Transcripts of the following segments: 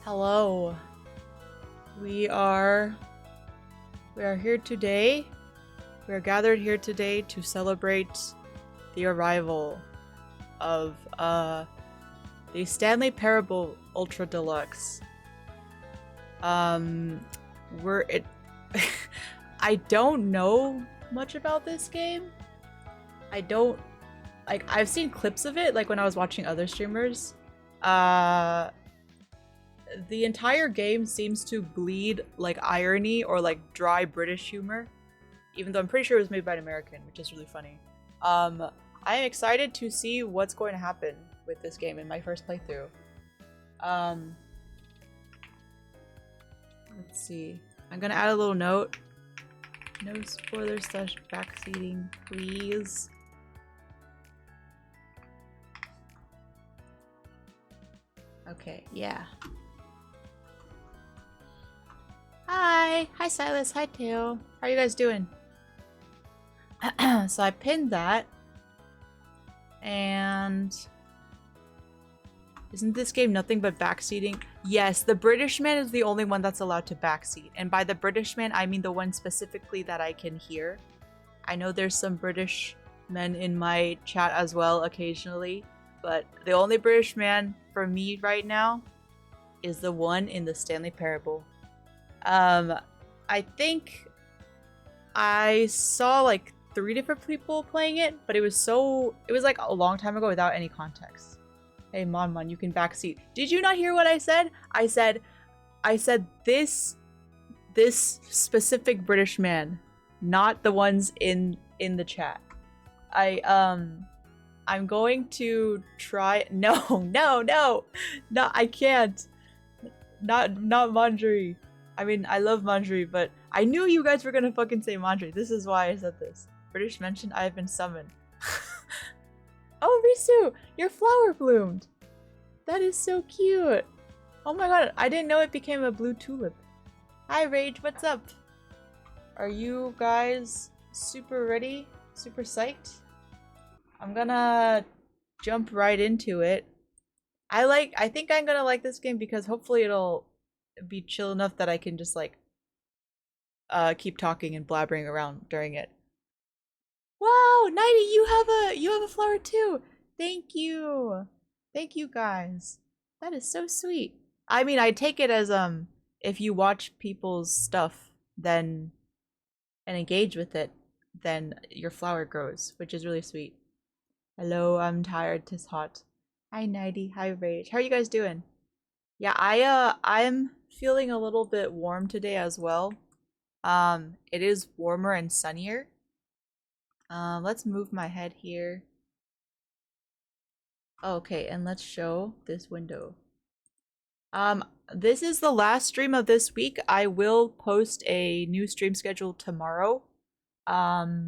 Hello. We are here today. We are gathered here today to celebrate the arrival of the Stanley Parable Ultra Deluxe. We're it I don't know much about this game. I don't I've seen clips of it like when I was watching other streamers. Uh the entire game seems to bleed like irony or like dry British humor, even though I'm pretty sure it was made by an American, which is really funny. I am excited to see what's going to happen with this game in my first playthrough. Um, let's see. I'm gonna add a little note. No spoilers slash backseating, please. Okay, yeah. Hi Silas, hi Tail. How are you guys doing? So I pinned that. And isn't this game nothing but backseating? Yes, the British man is the only one that's allowed to backseat. And by the British man, I mean the one specifically that I can hear. I know there's some British men in my chat as well occasionally, but the only British man for me right now is the one in the Stanley Parable. I think I saw like 3 different people playing it, but it was like a long time ago without any context. Hey Mon, you can backseat. Did you not hear what I said? I said this specific British man, not the ones in the chat. I'm going to try. No, I can't. Not Manjari. I mean, I love Manjari, but I knew you guys were gonna fucking say Manjari. This is why I said this. British mentioned I have been summoned. Oh, Risu, your flower bloomed. That is so cute. Oh my god, I didn't know it became a blue tulip. Hi, Rage, what's up? Are you guys super ready? Super psyched? I'm gonna jump right into it. I think I'm gonna like this game because hopefully it'll be chill enough that I can just like keep talking and blabbering around during it. Wow, Nighty, you have a flower too. Thank you. Thank you guys. That is so sweet. I mean, I take it as if you watch people's stuff then and engage with it, then your flower grows, which is really sweet. Hello, I'm tired, 'tis hot. Hi Nighty, hi Rage. How are you guys doing? Yeah, I'm feeling a little bit warm today as well. It is warmer and sunnier. Let's move my head here. Okay, and let's show this window. This is the last stream of this week. I will post a new stream schedule tomorrow. Yeah,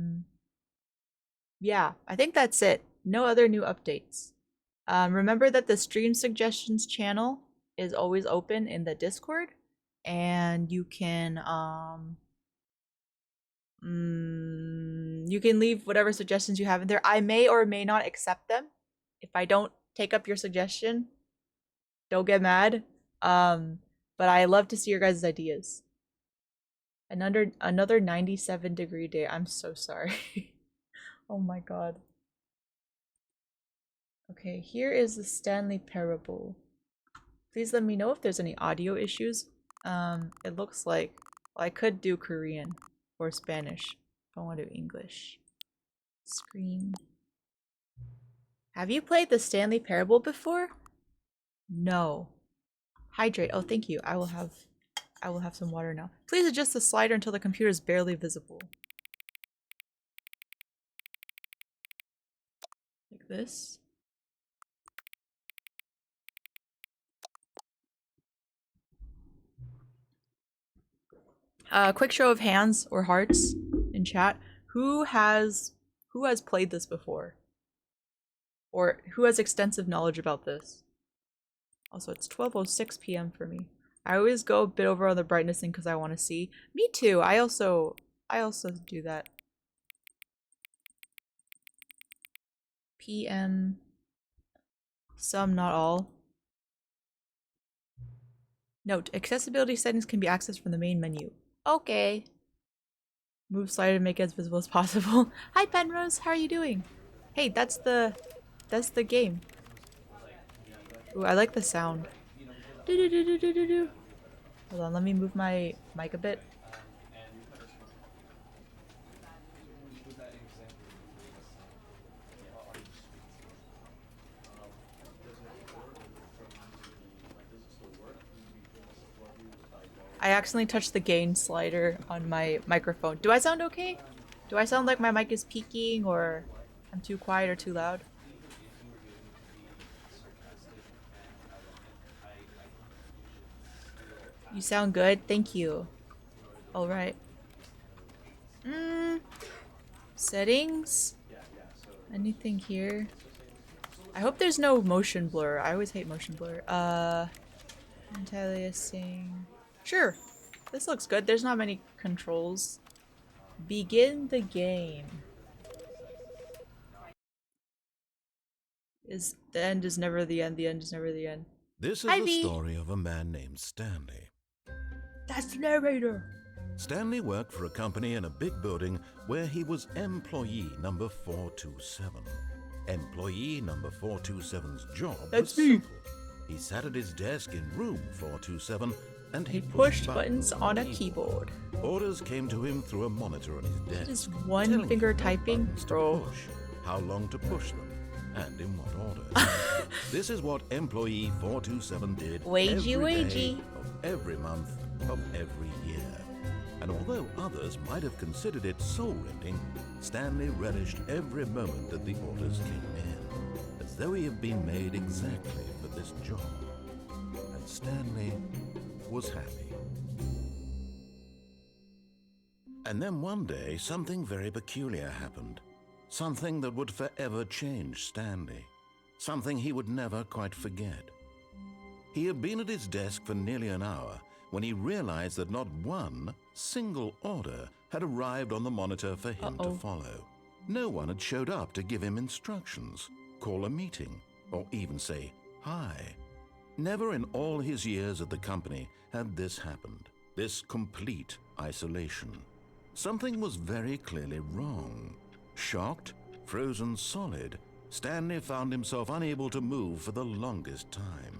I think that's it. No other new updates. Remember that the stream suggestions channel is always open in the Discord, and you can you can leave whatever suggestions you have in there. I may or may not accept them. If I don't take up your suggestion, don't get mad. But I love to see your guys' ideas. Another 97-degree day. I'm so sorry. Oh my god. Okay, here is the Stanley Parable. Please let me know if there's any audio issues. It looks like well, I could do Korean or Spanish. If I want to do English. Screen. Have you played the Stanley Parable before? No. Hydrate. Oh, thank you. I will have some water now. Please adjust the slider until the computer is barely visible. Like this. Quick show of hands or hearts in chat. Who has played this before? Or who has extensive knowledge about this? Also, it's 12:06 p.m. for me. I always go a bit over on the brightness thing because I want to see. Me too. I also do that. PM. Some, not all. Note, accessibility settings can be accessed from the main menu. Okay. Move slider to make it as visible as possible. Hi Penrose, how are you doing? Hey, that's the game. Ooh, I like the sound. Do do do do do do do. Hold on, let me move my mic a bit. I accidentally touched the gain slider on my microphone. Do I sound okay? Do I sound like my mic is peaking or I'm too quiet or too loud? You sound good. Thank you. All right. Settings? Anything here? I hope there's no motion blur. I always hate motion blur. Anti-aliasing. Sure. This looks good. There's not many controls. Begin the game. The end is never the end. The end is never the end. This is the story of a man named Stanley. That's the narrator. Stanley worked for a company in a big building where he was employee number 427. Employee number 427's job was simple. He sat at his desk in room 427 and he pushed buttons on a keyboard. Orders came to him through a monitor on his desk. Just one finger typing, bro. How long to push them, and in what order. This is what employee 427 did every day of every month of every year. And although others might have considered it soul-rending, Stanley relished every moment that the orders came in, as though he had been made exactly for this job. And Stanley was happy. And then one day, something very peculiar happened. Something that would forever change Stanley. Something he would never quite forget. He had been at his desk for nearly an hour when he realized that not one single order had arrived on the monitor for him to follow. No one had showed up to give him instructions, call a meeting, or even say hi. Never in all his years at the company had this happened, this complete isolation. Something was very clearly wrong. Shocked, frozen solid, Stanley found himself unable to move for the longest time.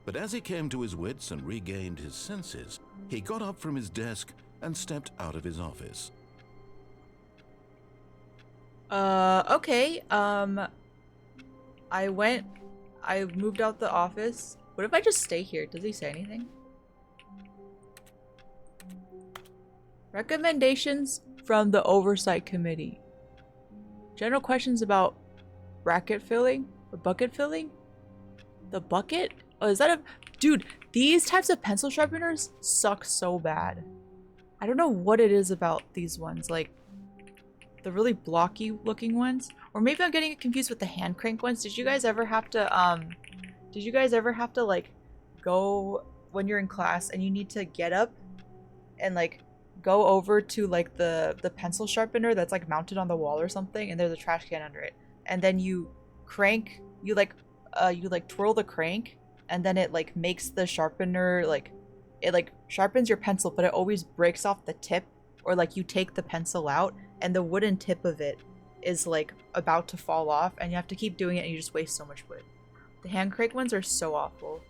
But as he came to his wits and regained his senses, he got up from his desk and stepped out of his office. Okay, I moved out the office. What if I just stay here? Does he say anything? Recommendations from the Oversight Committee. General questions about bracket filling or bucket filling? The bucket? Oh, is that a... Dude, these types of pencil sharpeners suck so bad. I don't know what it is about these ones. Like, the really blocky looking ones. Or maybe I'm getting it confused with the hand crank ones. Did you guys ever have to, like, go when you're in class and you need to get up and, like, go over to, like, the pencil sharpener that's, like, mounted on the wall or something, and there's a trash can under it. And then you crank, you twirl the crank, and then it, like, makes the sharpener, like, it, like, sharpens your pencil, but it always breaks off the tip, or, like, you take the pencil out, and the wooden tip of it is, like, about to fall off, and you have to keep doing it, and you just waste so much wood. The hand crank ones are so awful.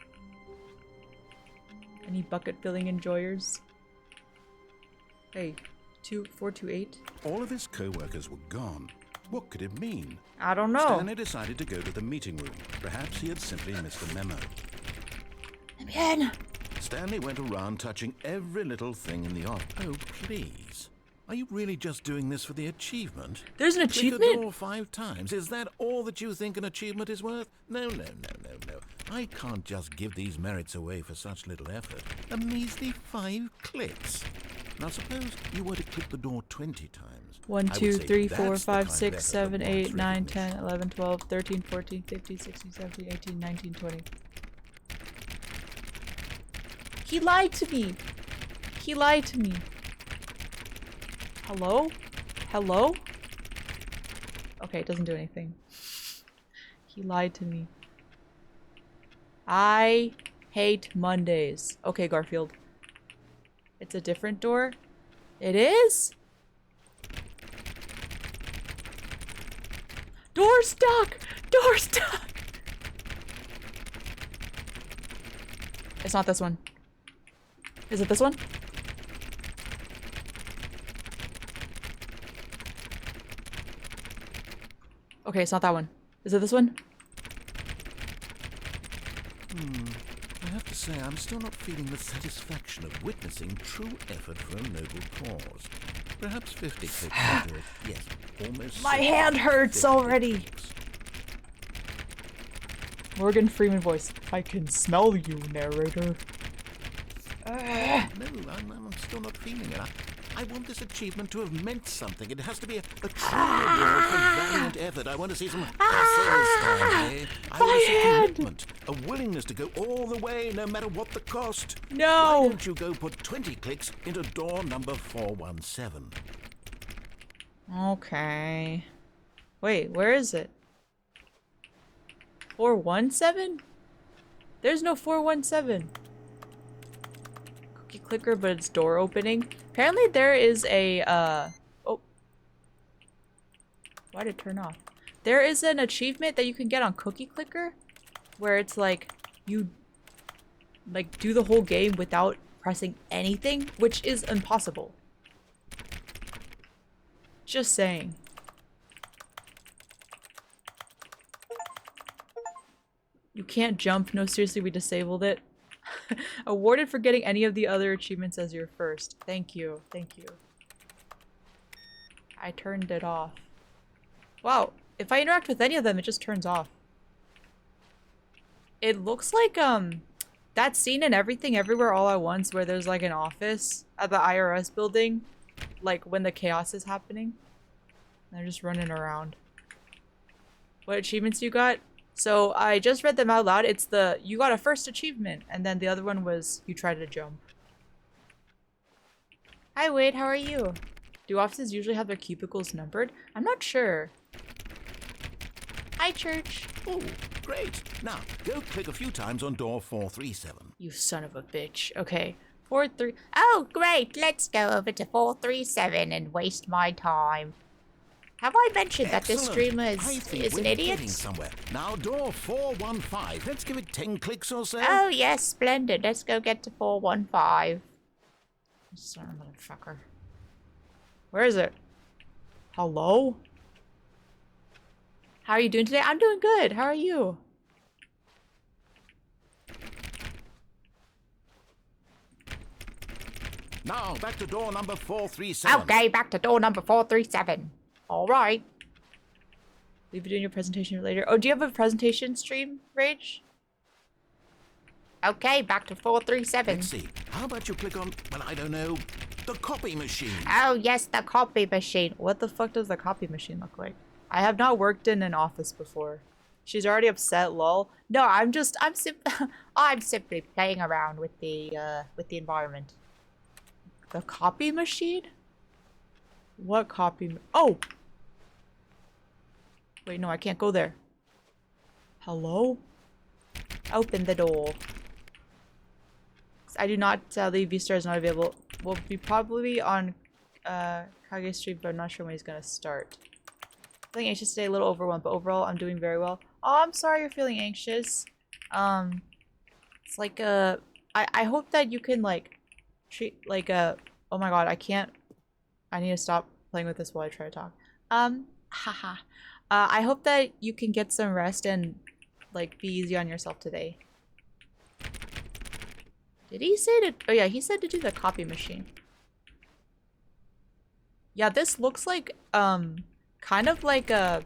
Any bucket filling enjoyers? Hey, 428? All of his co-workers were gone. What could it mean? I don't know. Stanley decided to go to the meeting room. Perhaps he had simply missed a memo. I'm in. Stanley went around touching every little thing in the office. Oh, please. Are you really just doing this for the achievement? There's an achievement? Click the door 5 times. Is that all that you think an achievement is worth? No. I can't just give these merits away for such little effort. A measly 5 clicks. Now suppose you were to click the door 20 times. 1, 2, 3, 4, 5, 6, 7, 8, 9, 10, 11, 12, 13, 14, 15, 16, 17, 18, 19, 20. He lied to me. He lied to me. Hello? Hello? Okay, it doesn't do anything. He lied to me. I Hate Mondays. Okay, Garfield. It's a different door. It is? Door stuck! Door stuck! It's not this one. Is it this one? Okay, it's not that one. Is it this one? I have to say, I'm still not feeling the satisfaction of witnessing true effort for a noble cause. Perhaps 50 clicks will do it. Yes, almost. My hand hurts 50 already. clicks. Morgan Freeman voice. I can smell you, narrator. No, I'm still not feeling it. I want this achievement to have meant something. It has to be a true reward for valiant effort. I want to see some hustle, Stanley. I want to see commitment, a willingness to go all the way, no matter what the cost. Why No! don't you go put 20 clicks into door number 417? Okay. Wait, where is it? 417? There's no 417. Cookie clicker, but it's door opening. Apparently there is a, oh. Why did it turn off? There is an achievement that you can get on Cookie Clicker where it's like, you, like, do the whole game without pressing anything, which is impossible. Just saying. You can't jump. No, seriously, we disabled it. Awarded for getting any of the other achievements as your first. Thank you. Thank you. I turned it off. Wow. If I interact with any of them, it just turns off. It looks like, that scene in Everything Everywhere All at Once where there's like an office at the IRS building. Like when the chaos is happening. They're just running around. What achievements you got? So I just read them out loud. It's the, you got a first achievement, and then the other one was you tried to jump. Hi Wade, how are you? Do offices usually have their cubicles numbered? I'm not sure. Hi Church. Oh, great. Now, go click a few times on door 437. You son of a bitch. Okay. 4-3. Oh, great. Let's go over to 437 and waste my time. Have I mentioned that this streamer I think is we're an idiot? getting somewhere. Now, door 415. Let's give it 10 clicks or so. Oh, yes, splendid. Let's go get to 415. Son of a motherfucker. Where is it? Hello? How are you doing today? I'm doing good. How are you? Now, back to door number 437. Okay, back to door number 437. All right. Leave it in your presentation later. Oh, do you have a presentation stream, Rage? Okay, back to 437. Let's see. How about you click on, well, I don't know, the copy machine? Oh, yes, the copy machine. What the fuck does the copy machine look like? I have not worked in an office before. She's already upset, lol. No, I'm simply playing around with the environment. The copy machine? What copy? Oh! Wait, no, I can't go there. Hello? Open the door. I do not, sadly, V-Star is not available. We'll be probably on Kage's stream, but I'm not sure when he's gonna start. Feeling anxious today, a little overwhelmed, but overall I'm doing very well. Oh, I'm sorry you're feeling anxious. It's like I hope that you can like treat like oh my god, I need to stop playing with this while I try to talk. Haha. I hope that you can get some rest and like be easy on yourself today. Did he say to, oh yeah, he said to do the copy machine. Yeah, this looks like kind of like the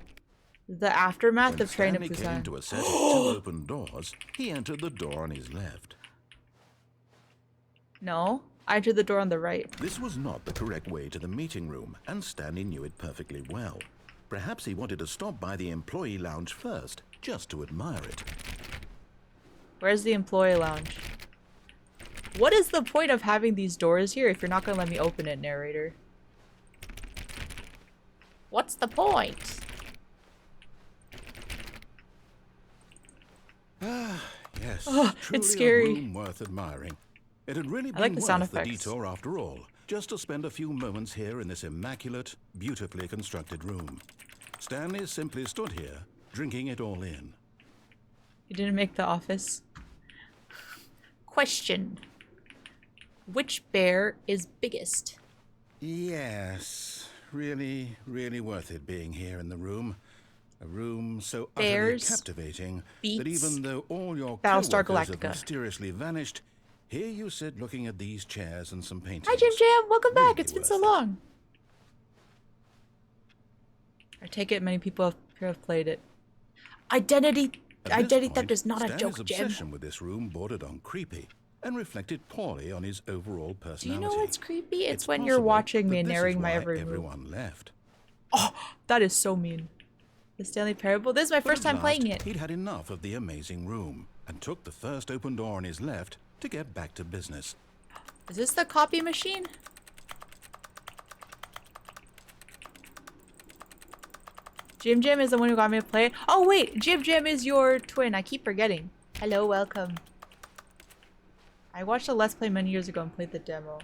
aftermath When of Train to Stanley came Busan. to a set of 2 open doors, he entered the door on his left. No, I entered the door on the right. This was not the correct way to the meeting room, and Stanley knew it perfectly well. Perhaps he wanted to stop by the employee lounge first, just to admire it. Where's the employee lounge? What is the point of having these doors here if you're not gonna let me open it, narrator? What's the point? Yes, Oh, truly it's scary. a room worth admiring. It had really I like been the sound worth the effects. detour after all, just to spend a few moments here in this immaculate, beautifully constructed room. Stanley simply stood here, drinking it all in. You didn't make the office. Question. Which bear is biggest? Yes, really, really worth it being here in the room. A room so Bears utterly captivating beats that even though all your Battlestar co-workers have Galactica. mysteriously vanished, here you sit looking at these chairs and some paintings. Hi, Jim Jam. Welcome back. Really It's been so worth it. long. I take it many people here have played it. Identity At this point, theft is not a Stanley's joke, Jim. obsession with this room bordered on creepy and reflected poorly on his overall Do personality. you know what's creepy? It's when possible you're watching that me and this is narrating my why every move. everyone left. Oh, that is so mean. The Stanley Parable. This is my But first at time playing last, it. He'd had enough of the amazing room and took the first open door on his left to get back to business. Is this the copy machine? Jim Jam is the one who got me to play it. Oh wait, Jim Jam is your twin. I keep forgetting. Hello, welcome. I watched a Let's Play many years ago and played the demo.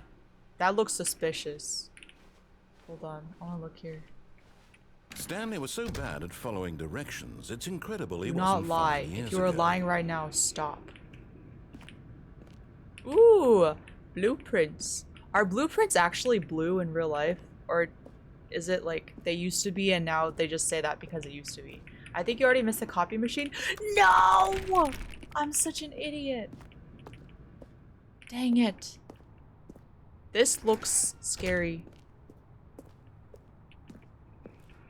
That looks suspicious. Hold on, I wanna look here. Stanley was so bad at following directions, it's incredible he Do wasn't not lie. 5 years If you are ago. lying right now, stop. Ooh, blueprints. Are blueprints actually blue in real life? Or is it like they used to be and now they just say that because it used to be? I think you already missed the copy machine. No! I'm such an idiot. Dang it. This looks scary.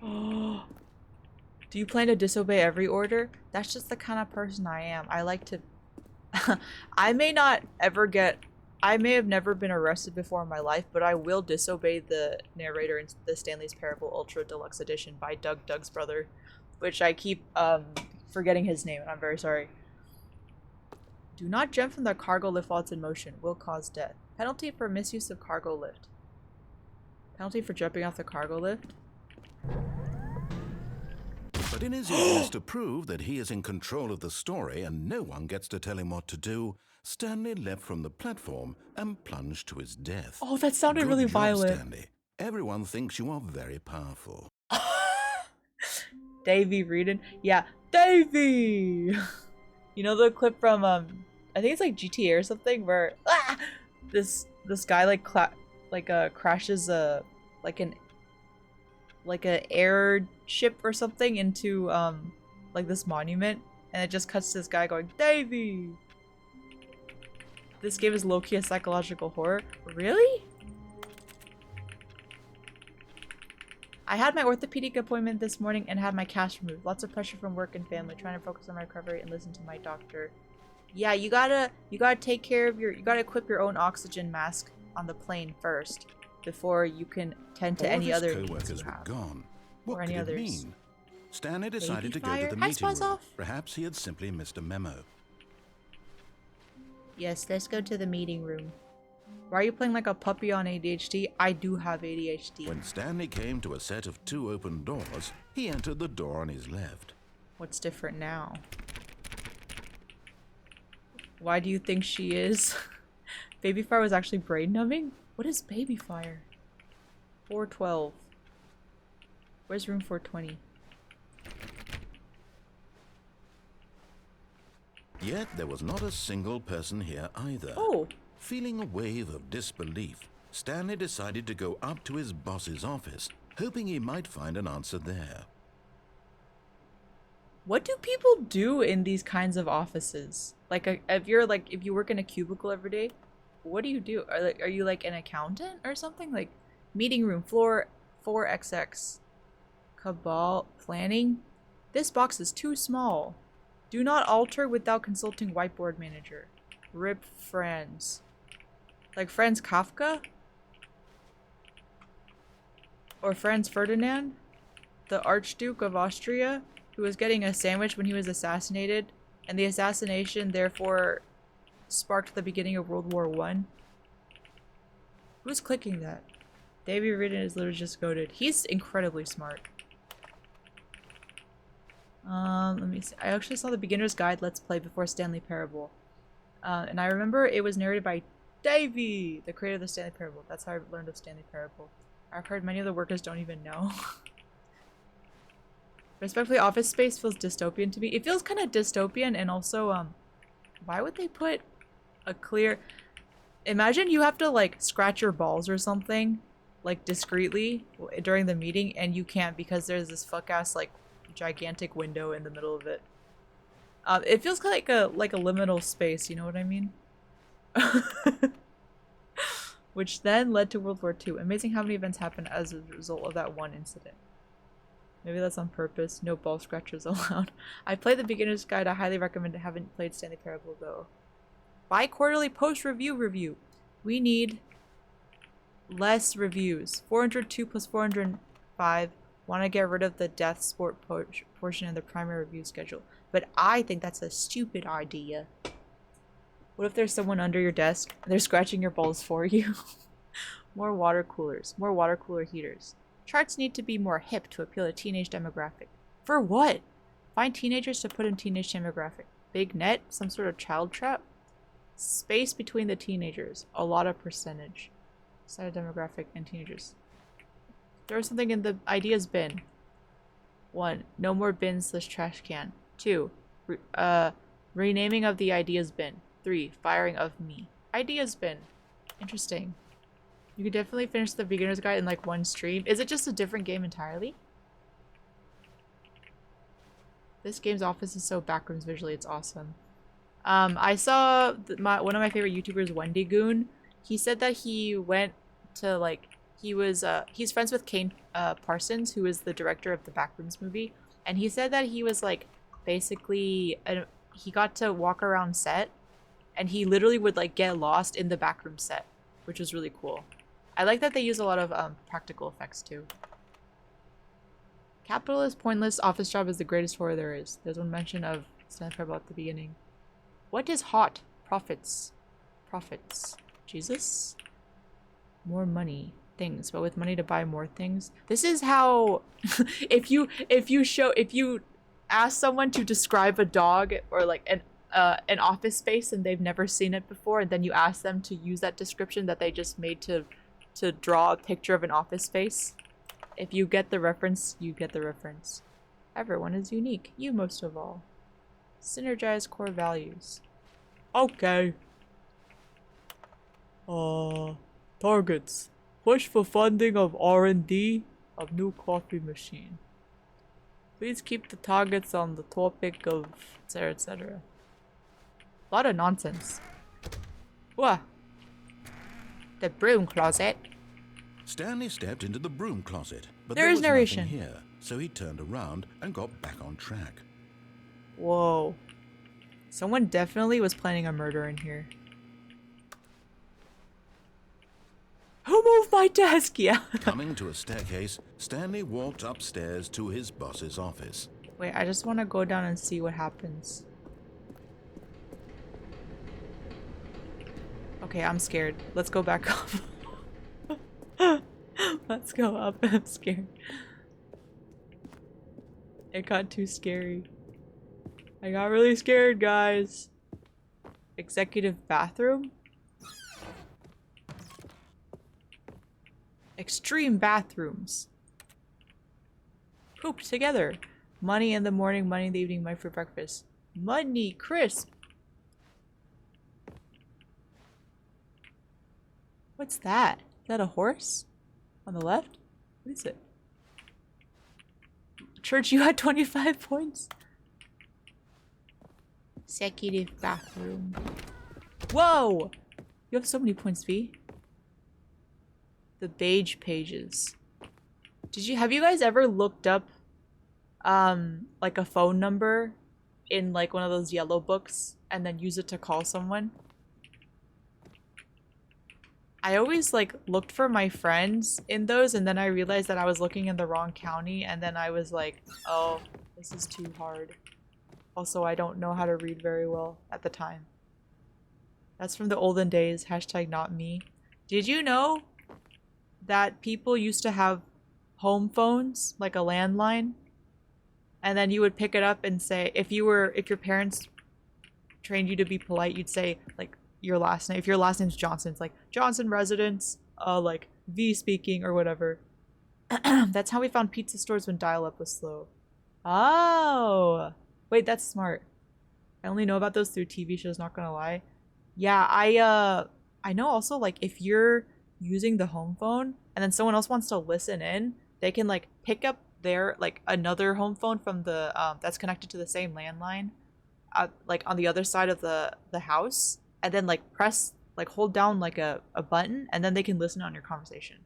Oh. Do you plan to disobey every order? That's just the kind of person I am. I like to... I may have never been arrested before in my life, but I will disobey the narrator in the Stanley's Parable Ultra Deluxe Edition by Doug's brother, which I keep forgetting his name, and I'm very sorry. Do not jump from the cargo lift while it's in motion. Will cause death. Penalty for misuse of cargo lift. Penalty for jumping off the cargo lift? But in his eagerness to prove that he is in control of the story and no one gets to tell him what to do, Stanley leapt from the platform and plunged to his death. Oh, that sounded Good really job, violent. Stanley. Everyone thinks you are very powerful. Davey Reedon? Yeah, Davey! You know the clip from, I think it's like GTA or something, where this guy like crashes like an airship or something into like this monument, and it just cuts to this guy going, Davey! This game is low-key a psychological horror. Really? I had my orthopedic appointment this morning and had my cast removed. Lots of pressure from work and family. Trying to focus on my recovery and listen to my doctor. Yeah, you gotta take care of you gotta equip your own oxygen mask on the plane first before you can tend to All any of other his needs co-workers you were have. gone. Or What any could it others. mean? Stanley decided to go Baby to the fire? meeting Hi, room. Off. Perhaps he had simply missed a memo. Yes, let's go to the meeting room. Why are you playing like a puppy on ADHD? I do have ADHD. When Stanley came to a set of 2 open doors, he entered the door on his left. What's different now? Why do you think she is? Baby fire was actually brain numbing? What is baby fire? 412. Where's room 420? Yet there was not a single person here either. Oh! Feeling a wave of disbelief, Stanley decided to go up to his boss's office, hoping he might find an answer there. What do people do in these kinds of offices? Like, if you work in a cubicle every day, what do you do? Are you like an accountant or something? Like, meeting room, floor 4XX. Cabal planning? This box is too small. Do not alter without consulting whiteboard manager. Rip Franz. Like Franz Kafka? Or Franz Ferdinand? The Archduke of Austria, who was getting a sandwich when he was assassinated, and the assassination therefore sparked the beginning of World War I. Who's clicking that? Davey Ridden is literally just goated. He's incredibly smart. Let me see. I actually saw the Beginner's Guide Let's Play before Stanley Parable. And I remember it was narrated by Davey, the creator of the Stanley Parable. That's how I learned of Stanley Parable. I've heard many of the workers don't even know. Respectfully, Office Space feels dystopian to me. It feels kind of dystopian, and also, why would they put a clear... Imagine you have to, like, scratch your balls or something, like, discreetly during the meeting, and you can't because there's this fuck-ass, like, gigantic window in the middle of it. It feels like a liminal space, you know what I mean? Which then led to World War II. Amazing how many events happened as a result of that one incident. Maybe that's on purpose. No ball scratchers allowed. I played the Beginner's Guide. I highly recommend it. Haven't played Stanley Parable though. Bi-quarterly post-review. We need less reviews. 402 plus 405. Want to get rid of the death sport portion in the primary review schedule. But I think that's a stupid idea. What if there's someone under your desk and they're scratching your balls for you? More water coolers. More water cooler heaters. Charts need to be more hip to appeal to teenage demographic. For what? Find teenagers to put in teenage demographic. Big net? Some sort of child trap? Space between the teenagers. A lot of percentage. Side demographic and teenagers. Throw something in the ideas bin. 1. No more bins / trash can. 2. Renaming of the ideas bin. 3. Firing of me. Ideas bin. Interesting. You could definitely finish the Beginner's Guide in like one stream. Is it just a different game entirely? This game's office is so backrooms visually, it's awesome. I saw one of my favorite YouTubers, Wendy Goon. He said that he went to like, he's friends with Kane Parsons, who is the director of the Backrooms movie. And he said that he was like, basically, he got to walk around set. And he literally would like get lost in the backroom set, which was really cool. I like that they use a lot of practical effects too. Capitalist, pointless office job is the greatest horror there is. There's one mention of Stanley Parable at the beginning. What is hot? Profits. Profits. Jesus? More money. Things. But with money to buy more things. This is how if you ask someone to describe a dog or like an office space and they've never seen it before, and then you ask them to use that description that they just made to draw a picture of an office space. If you get the reference, you get the reference. Everyone is unique. You most of all. Synergize core values. Okay. Targets. Push for funding of R&D of new coffee machine. Please keep the targets on the topic of etc. etc. A lot of nonsense. What? The broom closet. Stanley stepped into the broom closet, but There is narration nothing here, so he turned around and got back on track. Whoa. Someone definitely was planning a murder in here. Who moved my desk? Yeah. Coming to a staircase, Stanley walked upstairs to his boss's office. Wait, I just want to go down and see what happens. Okay, I'm scared. Let's go back up. Let's go up. I'm scared. It got too scary. I got really scared, guys. Executive bathroom? Extreme bathrooms. Pooped together. Money in the morning, money in the evening, money for breakfast. Money crisp. What's that? Is that a horse? On the left? What is it? Church, you had 25 points? Executive bathroom. Whoa! You have so many points, V. The beige pages. Have you guys ever looked up like a phone number in like one of those yellow books and then use it to call someone? I always like looked for my friends in those, and then I realized that I was looking in the wrong county, and then I was like, oh, this is too hard. Also, I don't know how to read very well at the time. That's from the olden days, hashtag not me. Did you know that people used to have home phones, like a landline, and then you would pick it up and say, if your parents trained you to be polite, you'd say like your last name. If your last name's Johnson, it's like Johnson residence, like V speaking or whatever. That's how we found pizza stores when dial-up was slow. Oh, wait, that's smart. I only know about those through TV shows, not gonna lie. Yeah, I know also, like, if you're using the home phone and then someone else wants to listen in, they can like pick up their like another home phone from the that's connected to the same landline, like on the other side of the house, and then like press like hold down like a button, and then they can listen on your conversation.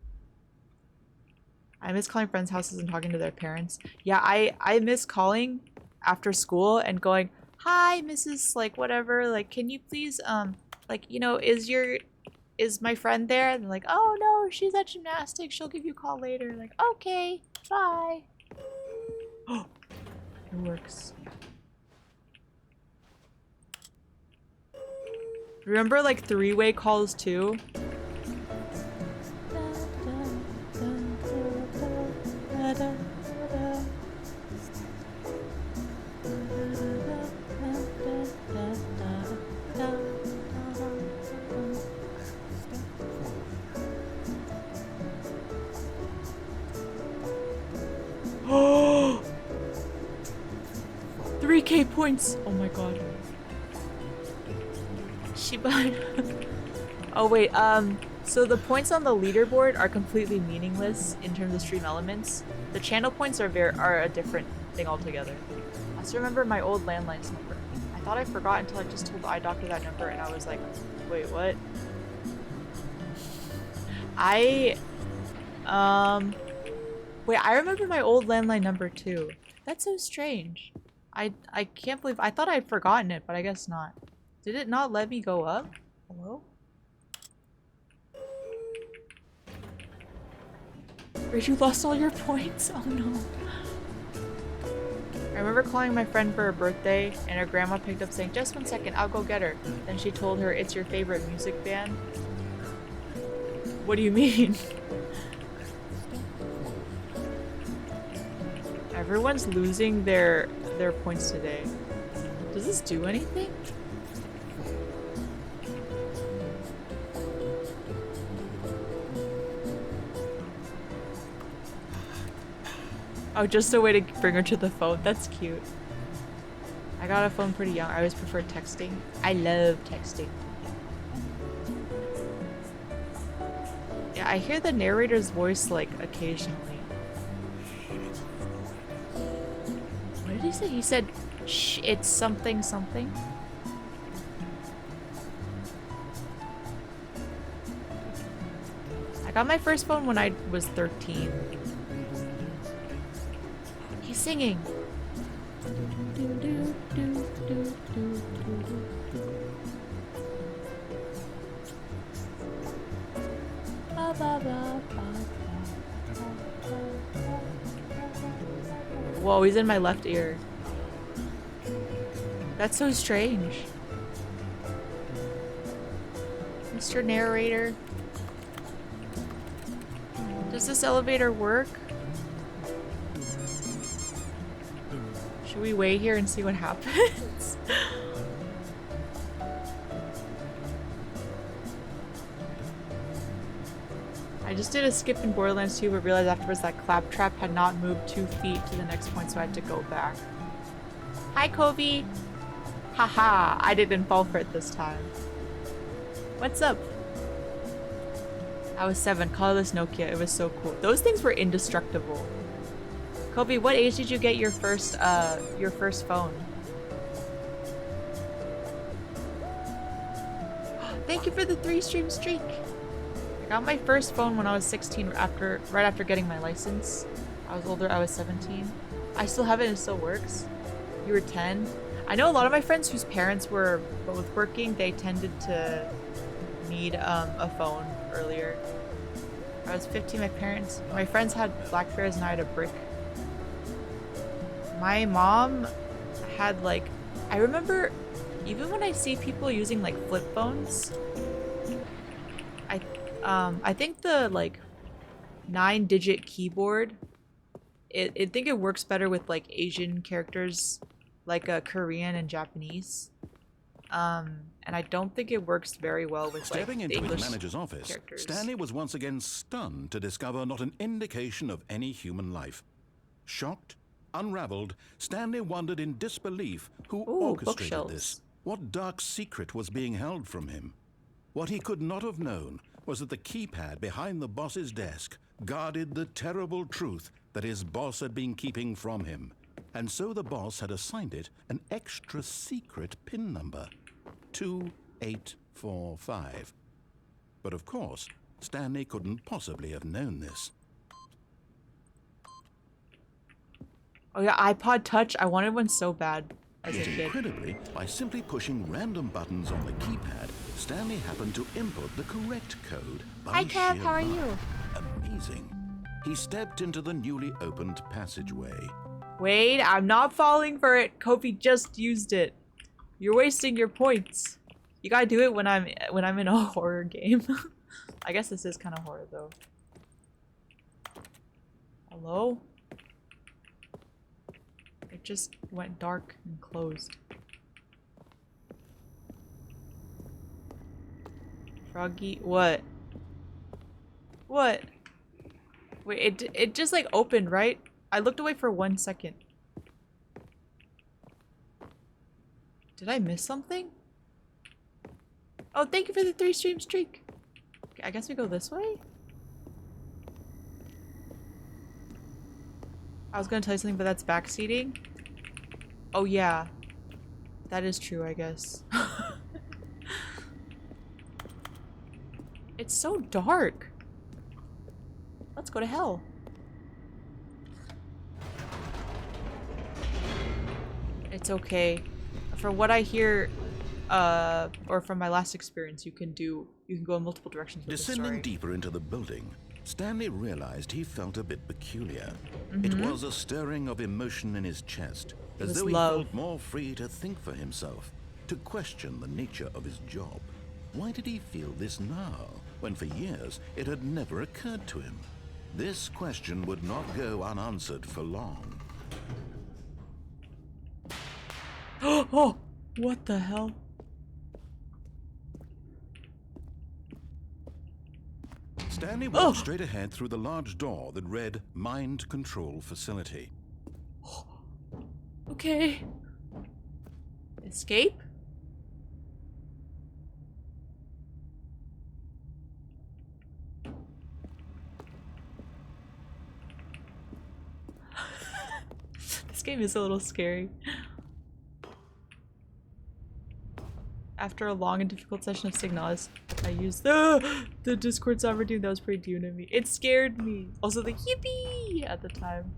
I miss calling friends' houses and talking to their parents. Yeah, I miss calling after school and going, hi, Mrs. like whatever, like can you please like, you know, is my friend there? And they're like, oh no, she's at gymnastics, she'll give you a call later. Like, okay, bye. Oh, it works. Remember like three-way calls too? Oh, 3K points. Oh my god. Shiba. Oh wait, so the points on the leaderboard are completely meaningless in terms of stream elements. The channel points are a different thing altogether. I still remember my old landline's number. I thought I forgot until I just told the eye doctor that number and I was like, wait, what? Wait, I remember my old landline number too. That's so strange. I can't believe, I thought I'd forgotten it, but I guess not. Did it not let me go up? Hello? Wait, you lost all your points? Oh no. I remember calling my friend for her birthday and her grandma picked up saying, just 1 second, I'll go get her. Then she told her it's your favorite music band. What do you mean? Everyone's losing their points today. Does this do anything? Oh, just a way to bring her to the phone. That's cute. I got a phone pretty young. I always prefer texting. I love texting. Yeah, I hear the narrator's voice like occasionally. What did he say? He said, shh, it's something something. I got my first phone when I was 13. He's singing. Whoa, he's in my left ear. That's so strange. Mr. Narrator. Does this elevator work? Should we wait here and see what happens? I just did a skip in Borderlands 2 but realized afterwards that Claptrap had not moved 2 feet to the next point, so I had to go back. Hi, Kobe! Haha, I didn't fall for it this time. What's up? I was 7, colorless Nokia, it was so cool. Those things were indestructible. Kobe, what age did you get your first phone? Thank you for the 3-stream streak! I got my first phone when I was 16 right after getting my license. I was older, I was 17. I still have it and it still works. You were 10. I know a lot of my friends whose parents were both working, they tended to need a phone earlier. I was 15, my friends had Blackberries and I had a brick. My mom had like, I remember even when I see people using like flip phones, I think the like 9-digit keyboard I think it works better with like Asian characters, like Korean and Japanese. And I don't think it works very well with like Stepping the into English his manager's office, characters. Stanley was once again stunned to discover not an indication of any human life. Shocked, unraveled, Stanley wondered in disbelief who orchestrated bookshelves. this. What dark secret was being held from him? What he could not have known was that the keypad behind the boss's desk guarded the terrible truth that his boss had been keeping from him. And so the boss had assigned it an extra secret PIN number. 2845. But of course, Stanley couldn't possibly have known this. Oh yeah, iPod Touch. I wanted one so bad as a Yet kid. incredibly, by simply pushing random buttons on the keypad, Stanley happened to input the correct code by Hi, Kev. sheer How are luck. you? Amazing. He stepped into the newly opened passageway. Wait, I'm not falling for it. Kofi just used it. You're wasting your points. You gotta do it when I'm in a horror game. I guess this is kind of horror though. Hello? It just went dark and closed. Froggy, what? What? Wait, it just like opened, right? I looked away for 1 second. Did I miss something? Oh, thank you for the 3-stream streak. Okay, I guess we go this way? I was gonna tell you something, but that's backseating. Oh yeah. That is true, I guess. It's so dark. Let's go to hell. It's okay. From what I hear, or from my last experience, you can go in multiple directions with the Descending story. deeper into the building, Stanley realized he felt a bit peculiar. It was a stirring of emotion in his chest, as was though he love. felt more free to think for himself, to question the nature of his job. Why did he feel this now, when for years it had never occurred to him? This question would not go unanswered for long. Oh, what the hell? Stanley walked straight ahead through the large door that read Mind Control Facility. Okay. Escape? This game is a little scary. After a long and difficult session of Signalis, I used the Discord server team. That was pretty dune of me. It scared me. Also the yippee at the time.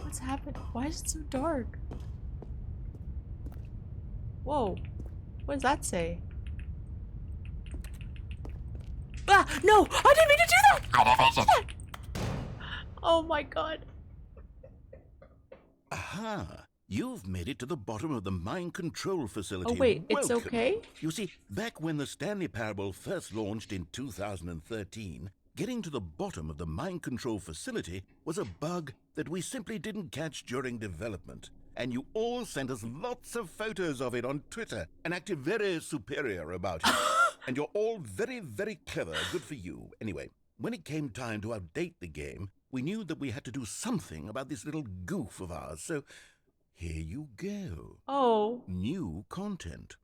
What's happened? Why is it so dark? Whoa. What does that say? Ah! No! I didn't mean to do that! I didn't mean to do that! Oh my god. Aha! You've made it to the bottom of the mind control facility. Oh wait, it's Welcome. okay? You see, back when the Stanley Parable first launched in 2013, getting to the bottom of the mind control facility was a bug that we simply didn't catch during development. And you all sent us lots of photos of it on Twitter and acted very superior about it. And you're all very, very clever. Good for you. Anyway, when it came time to update the game, we knew that we had to do something about this little goof of ours, so here you go. Oh. New content.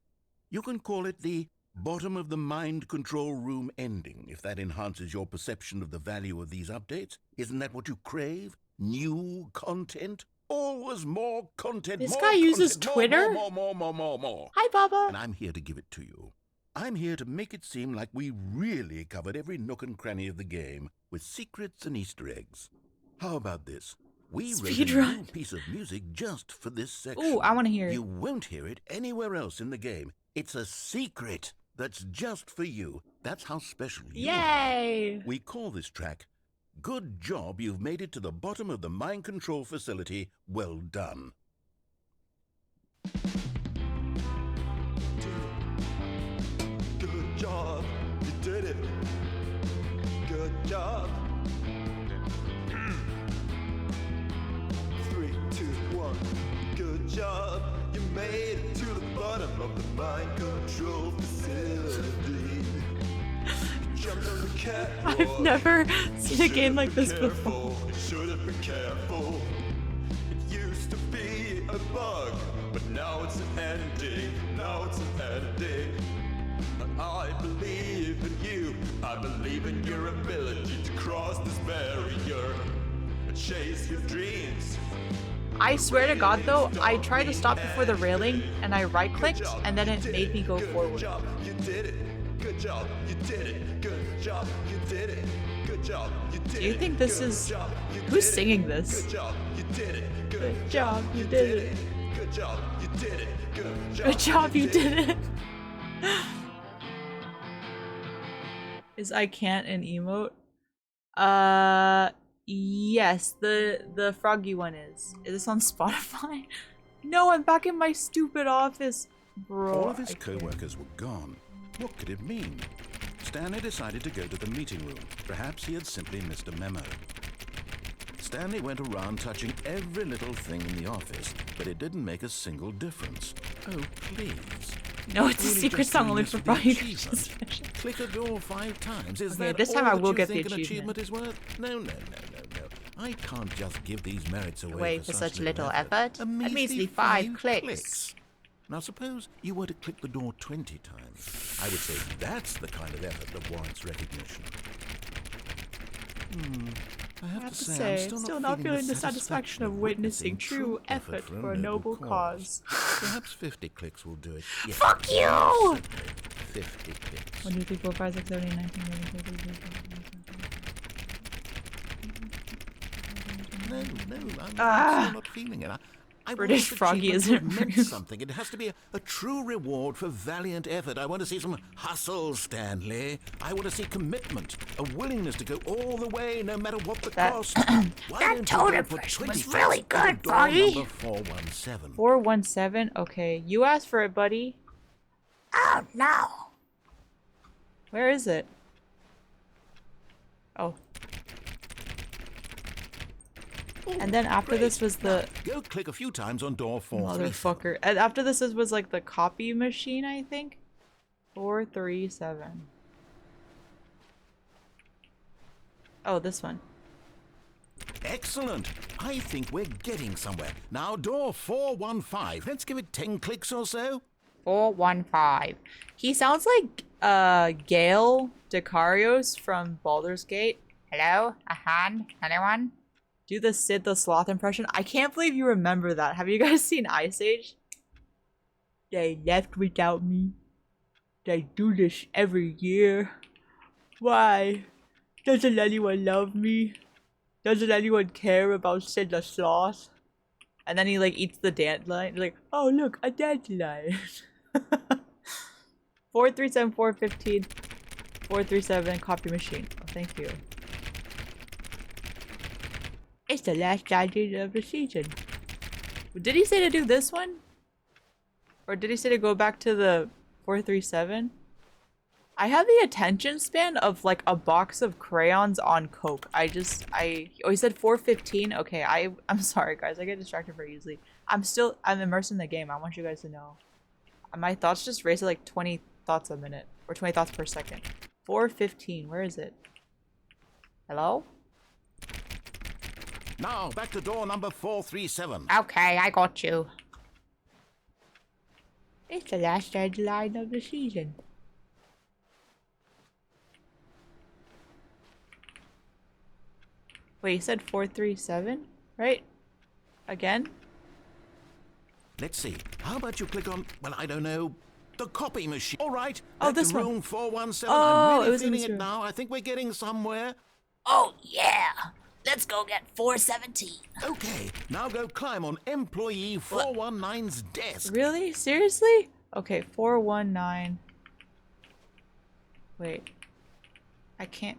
You can call it the bottom of the mind control room ending, if that enhances your perception of the value of these updates. Isn't that what you crave? New content? Always more content. This more guy uses content, Twitter? More. Hi, Baba. And I'm here to give it to you. I'm here to make it seem like we really covered every nook and cranny of the game with secrets and Easter eggs. How about this? We wrote a Speedrun. new piece of music just for this section. Ooh, I want to hear it. You won't hear it anywhere else in the game. It's a secret that's just for you. That's how special you are. Yay! We call this track, Good Job You've Made It to the Bottom of the Mind Control Facility. Well done. Good job. You did it. Good job. made it to the bottom of the mind control facility. Jumped on the catwalk. I've never seen a game like this before. Careful, should have been careful. It used to be a bug, but now it's an ending. Now it's an ending. I believe in you. I believe in your ability to cross this barrier and chase your dreams. I swear to God though, I tried to stop before the railing and I right clicked and then it made me go forward. Good job, you did it. Good job, you did it. Good job, you did it. Good job, you did it. Do you think this is... Who's singing this? Good job, you did it. Good job, you did it. Good job, you did it. Good job, you did it. Is I can't an emote? Yes, the froggy one is. Is this on Spotify? No, I'm back in my stupid office. Bro, All of his co-workers were gone. What could it mean? Stanley decided to go to the meeting room. Perhaps he had simply missed a memo. Stanley went around touching every little thing in the office, but it didn't make a single difference. Oh, please. No, it's a Really secret just song doing only this for for the Froggy achievement? Click a door 5 times. Is Okay, that this time all I that will you get the think an achievement. is worth? No. I can't just give these merits away Wait for such little effort. A A measly measly 5 5 clicks. Now suppose you were to click the door 20 times. I would say that's the kind of effort that warrants recognition. I have to say, I'm still not feeling the satisfaction of witnessing true effort for a noble cause. Perhaps 50 clicks will do it. Yes, Fuck you! 50 clicks. 1, 2, 3, 4, 5, 6, 7, 8, 9, 10, 11, 12, 13, 14, 15, 16, 17, 18, 19, 20. I'm still not feeling it. I want British this Froggy achievement to isn't have meant real. something. It has to be a true reward for valiant effort. I want to see some hustle, Stanley. I want to see commitment, a willingness to go all the way, no matter what the cost. Why that don't you tone go for impression was 20 really clicks to good, door Froggy. number 417? 417? Okay, you asked for it, buddy. Oh no. Where is it? Oh. And then after Great. this was the... Go click a few times on door 437. Motherfucker. And after this was like the copy machine, I think? 437. Oh, this one. Excellent. I think we're getting somewhere. Now door 415. Let's give it 10 clicks or so. 415. He sounds like Gale Decarios from Baldur's Gate. Hello? A hand? Anyone? Do the Sid the Sloth impression. I can't believe you remember that. Have you guys seen Ice Age? They left without me. They do this every year. Why? Doesn't anyone love me? Doesn't anyone care about Sid the Sloth? And then he like eats the dandelion. He's like, oh look, a dandelion. 437, 415, 437, copy machine. Oh, thank you. It's the last dungeon of the season. Did he say to do this one? Or did he say to go back to the 437? I have the attention span of like a box of crayons on coke. Oh, he said 415? Okay, I'm sorry guys, I get distracted very easily. I'm immersed in the game. I want you guys to know. My thoughts just race at like 20 thoughts a minute. Or 20 thoughts per second. 415, where is it? Hello? Now back to door number 437. Okay, I got you. It's the last deadline of the season. Wait, you said 437? Right? Again? Let's see. How about you click on, well, I don't know, the copy machine. All right. Oh, back this to one. room 417. Oh, I'm it really was in feeling this it room. now. I think we're getting somewhere. Oh yeah. Let's go get 417. Okay, now go climb on employee 419's desk. Really? Seriously? Okay, 419. Wait. I can't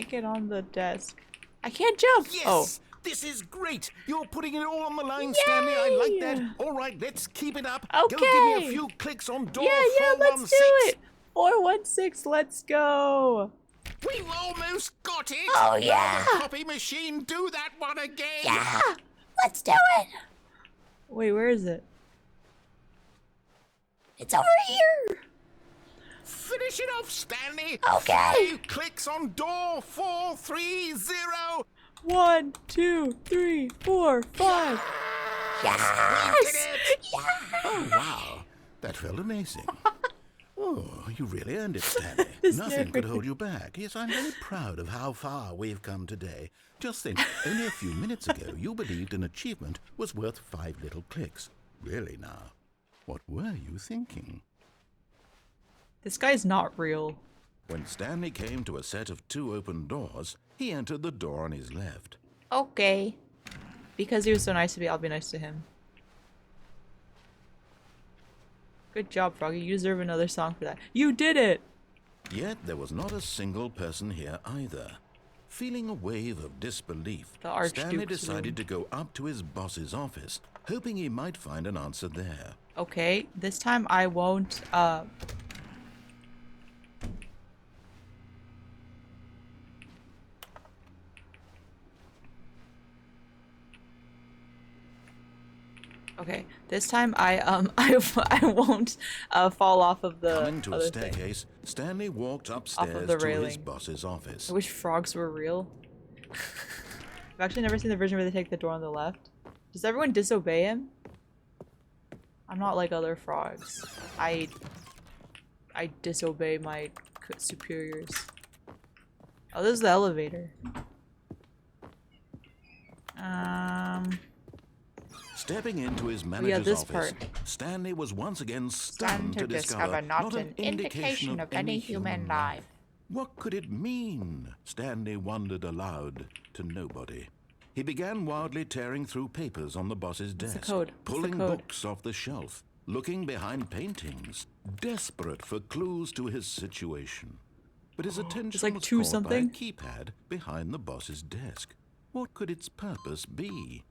get on the desk. I can't jump! Yes! Oh. This is great! You're putting it all on the line, Stanley. I like that. Yay! All right, let's keep it up. Okay. Go give me a few clicks on door Yeah, 416. let's do it! 416, let's go! We've almost got it! Oh yeah. Copy machine, do that one again! Yeah. Let's do it. Wait, where is it? It's over here. Finish it off, Stanley! Okay. 5 clicks on door 430! 1, 2, 3, 4, 5. Yes. Oh, wow. That felt amazing. Oh, you really earned it, Stanley. This Nothing could narrator. hold you back. Yes, I'm very proud of how far we've come today. Just think, only a few minutes ago, you believed an achievement was worth 5 little clicks. Really now, what were you thinking? This guy's not real. When Stanley came to a set of 2 open doors, he entered the door on his left. Okay. Because he was so nice to me, I'll be nice to him. Good job, Froggy. You deserve another song for that. You did it! Yet there was not a single person here either. Feeling a wave of disbelief, The Archduke's Stanley decided room. to go up to his boss's office, hoping he might find an answer there. Okay, this time I won't, Okay, this time I won't fall off of the Coming to a other thing. staircase, Stanley walked the upstairs to his railing. boss's office. I wish frogs were real. I've actually never seen the version where they take the door on the left. Does everyone disobey him? I'm not like other frogs. I disobey my superiors. Oh, this is the elevator. Stepping into his manager's this office, part. Stanley was once again Stunned stunned to discover not an indication of any human life. What could it mean? Stanley wondered aloud to nobody. He began wildly tearing through papers on the boss's What's the desk, code? What's the pulling code? books off the shelf, looking behind paintings, desperate for clues to his situation. But his attention like was two caught something? by a keypad behind the boss's desk. What could its purpose be?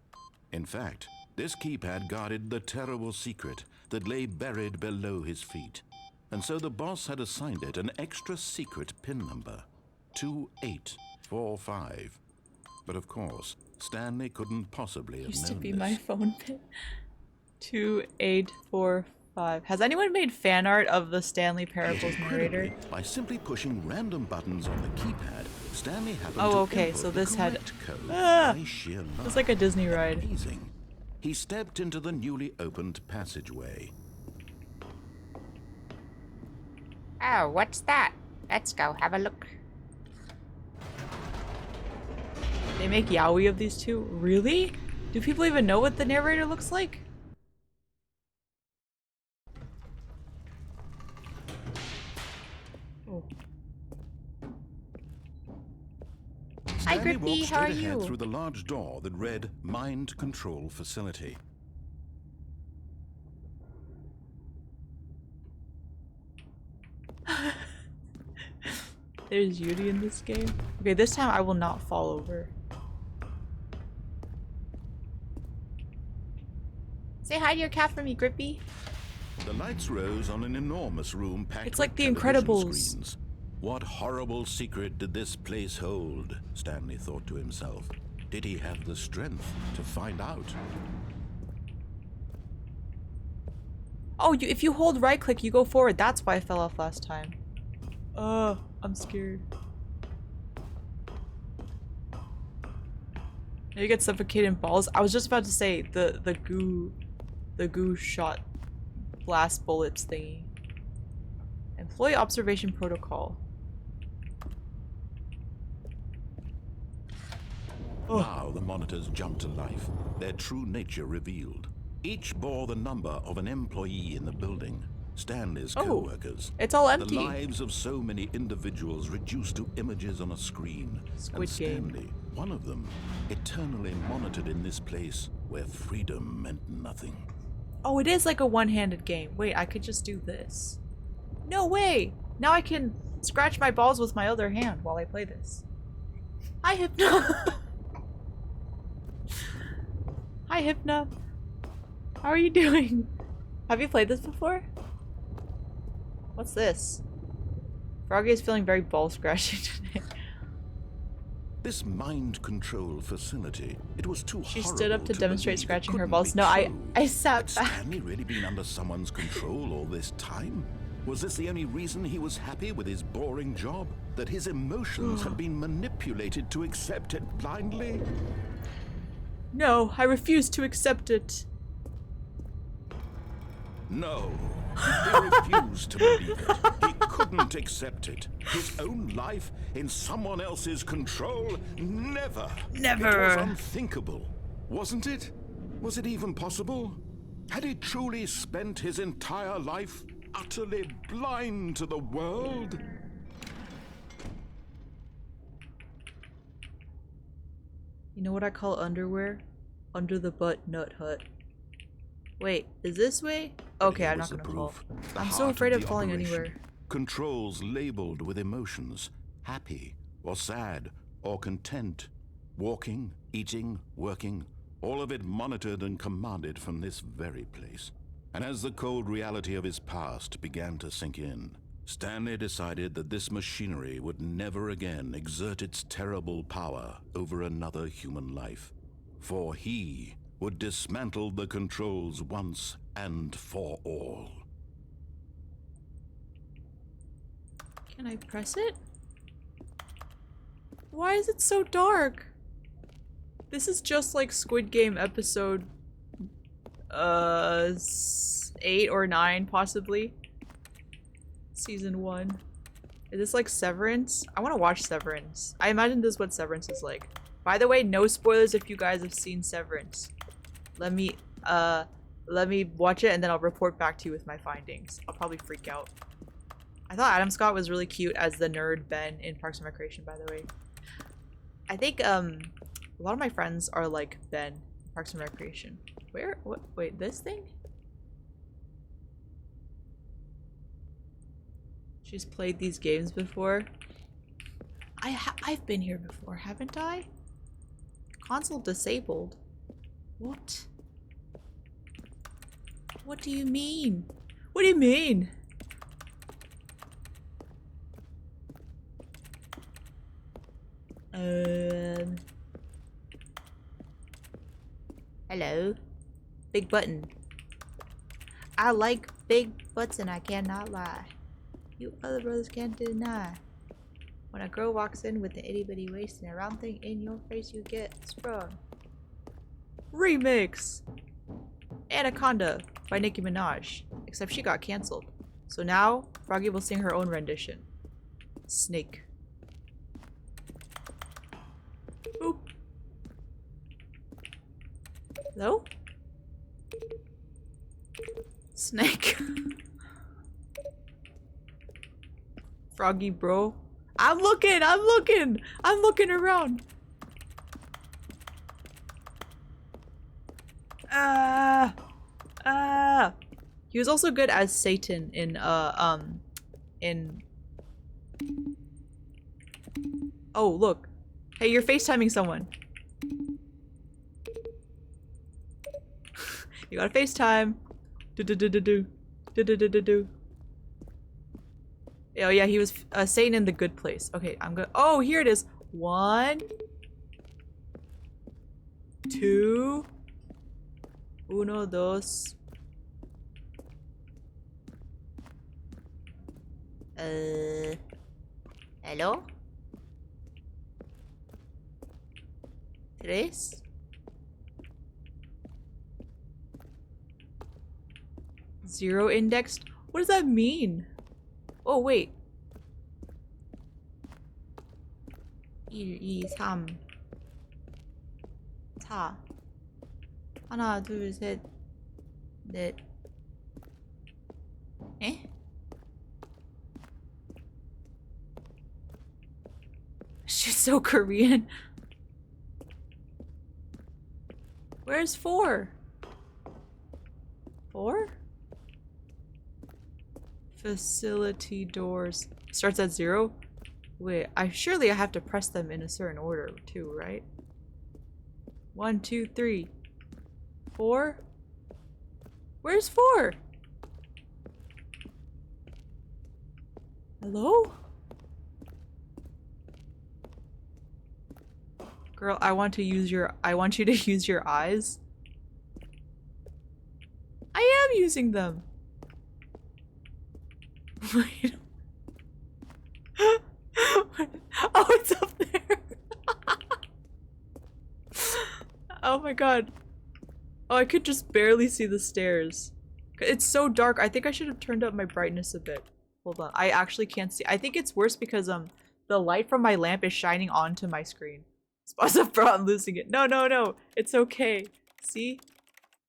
In fact, this keypad guarded the terrible secret that lay buried below his feet. And so the boss had assigned it an extra secret pin number, 2845. But of course, Stanley couldn't possibly have Used to known be this. my phone pin. 2845. Has anyone made fan art of the Stanley Parables narrator? Incredibly, by simply pushing random buttons on the keypad, Stanley happened to Oh, okay, input so the this had- correct code Ah! by sheer luck. It's like a Disney ride. Amazing. He stepped into the newly opened passageway. Oh, what's that? Let's go have a look. They make yaoi of these two? Really? Do people even know what the narrator looks like? Oh. Hi, Stanley Grippy, walked how are straight ahead you? through the large door that read Mind Control Facility. There's Yuri in this game. Okay, this time I will not fall over. Say hi to your cat for me, Grippy. The lights rose on an enormous room packed It's with like The television Incredibles. screens. What horrible secret did this place hold? Stanley thought to himself. Did he have the strength to find out? Oh, if you hold right click, you go forward. That's why I fell off last time. Oh, I'm scared. You get suffocated in balls. I was just about to say the goo shot blast bullets thingy. Employee observation protocol. Now the monitors jumped to life, their true nature revealed. Each bore the number of an employee in the building, Stanley's Oh, co-workers. it's all The empty. lives of so many individuals reduced to images on a screen. Squid and Game. Stanley, one of them, eternally monitored in this place where freedom meant nothing. Oh, it is like a one-handed game. Wait, I could just do this. No way! Now I can scratch my balls with my other hand while I play this. Hi, Hypno! Hi, Hypno. How are you doing? Have you played this before? What's this? Froggy is feeling very ball scratching today. This mind control facility, it was too She horrible stood up to demonstrate believe it scratching her couldn't balls. be No, true. I sat Had back. Stanley really been under someone's control all this time? Was this the only reason he was happy with his boring job? That his emotions had been manipulated to accept it blindly? No, I refuse to accept it. No. He refused to believe it. He couldn't accept it. His own life in someone else's control? Never. Never. It was unthinkable. Wasn't it? Was it even possible? Had he truly spent his entire life utterly blind to the world? You know what I call underwear? Under the butt nut hut. Wait, is this way? Okay, Here I'm was not the gonna fall. proof, the I'm so heart afraid of the falling operation. anywhere. Controls labeled with emotions, happy or sad or content, walking, eating, working, all of it monitored and commanded from this very place. And as the cold reality of his past began to sink in, Stanley decided that this machinery would never again exert its terrible power over another human life, for he would dismantle the controls once and for all. Can I press it? Why is it so dark? This is just like Squid Game episode 8 or 9 possibly. Season 1. Is this like Severance? I want to watch Severance. I imagine this is what Severance is like. By the way, no spoilers if you guys have seen Severance. Let me watch it and then I'll report back to you with my findings. I'll probably freak out. I thought Adam Scott was really cute as the nerd Ben in Parks and Recreation, by the way. I think a lot of my friends are like Ben in Parks and Recreation. Where? What? Wait, this thing? She's played these games before. I've been here before, haven't I? Console disabled. What? What do you mean? What do you mean? Hello. Big button. I like big butts and I cannot lie. You other brothers can't deny. When a girl walks in with an itty bitty waist and a round thing in your face, you get sprung. Remix! Anaconda by Nicki Minaj. Except she got cancelled. So now, Froggy will sing her own rendition. Snake. Boop. Hello? Snake. Froggy bro. I'm looking around. He was also good as Satan in Oh, look. Hey, you're FaceTiming someone. You gotta FaceTime. Do. Oh yeah, he was Satan in The Good Place. Okay, I'm gonna. Oh, here it is. 1, 2, 1, 2. Hello? 3. Zero indexed? What does that mean? Oh, wait. 1, 2, 3. 4. 하나, 둘, 셋, 넷. Eh? She's so Korean. Where's 4? 4? Facility doors. Starts at 0? Wait, surely I have to press them in a certain order too, right? 1, 2, 3. 4? Where's 4? Hello? Girl, I want you to use your eyes. I am using them. Wait. Oh, it's up there. Oh my god. Oh, I could just barely see the stairs. It's so dark. I think I should have turned up my brightness a bit. Hold on. I actually can't see. I think it's worse because the light from my lamp is shining onto my screen. Bro, I'm losing it. No, no, no. It's okay. See?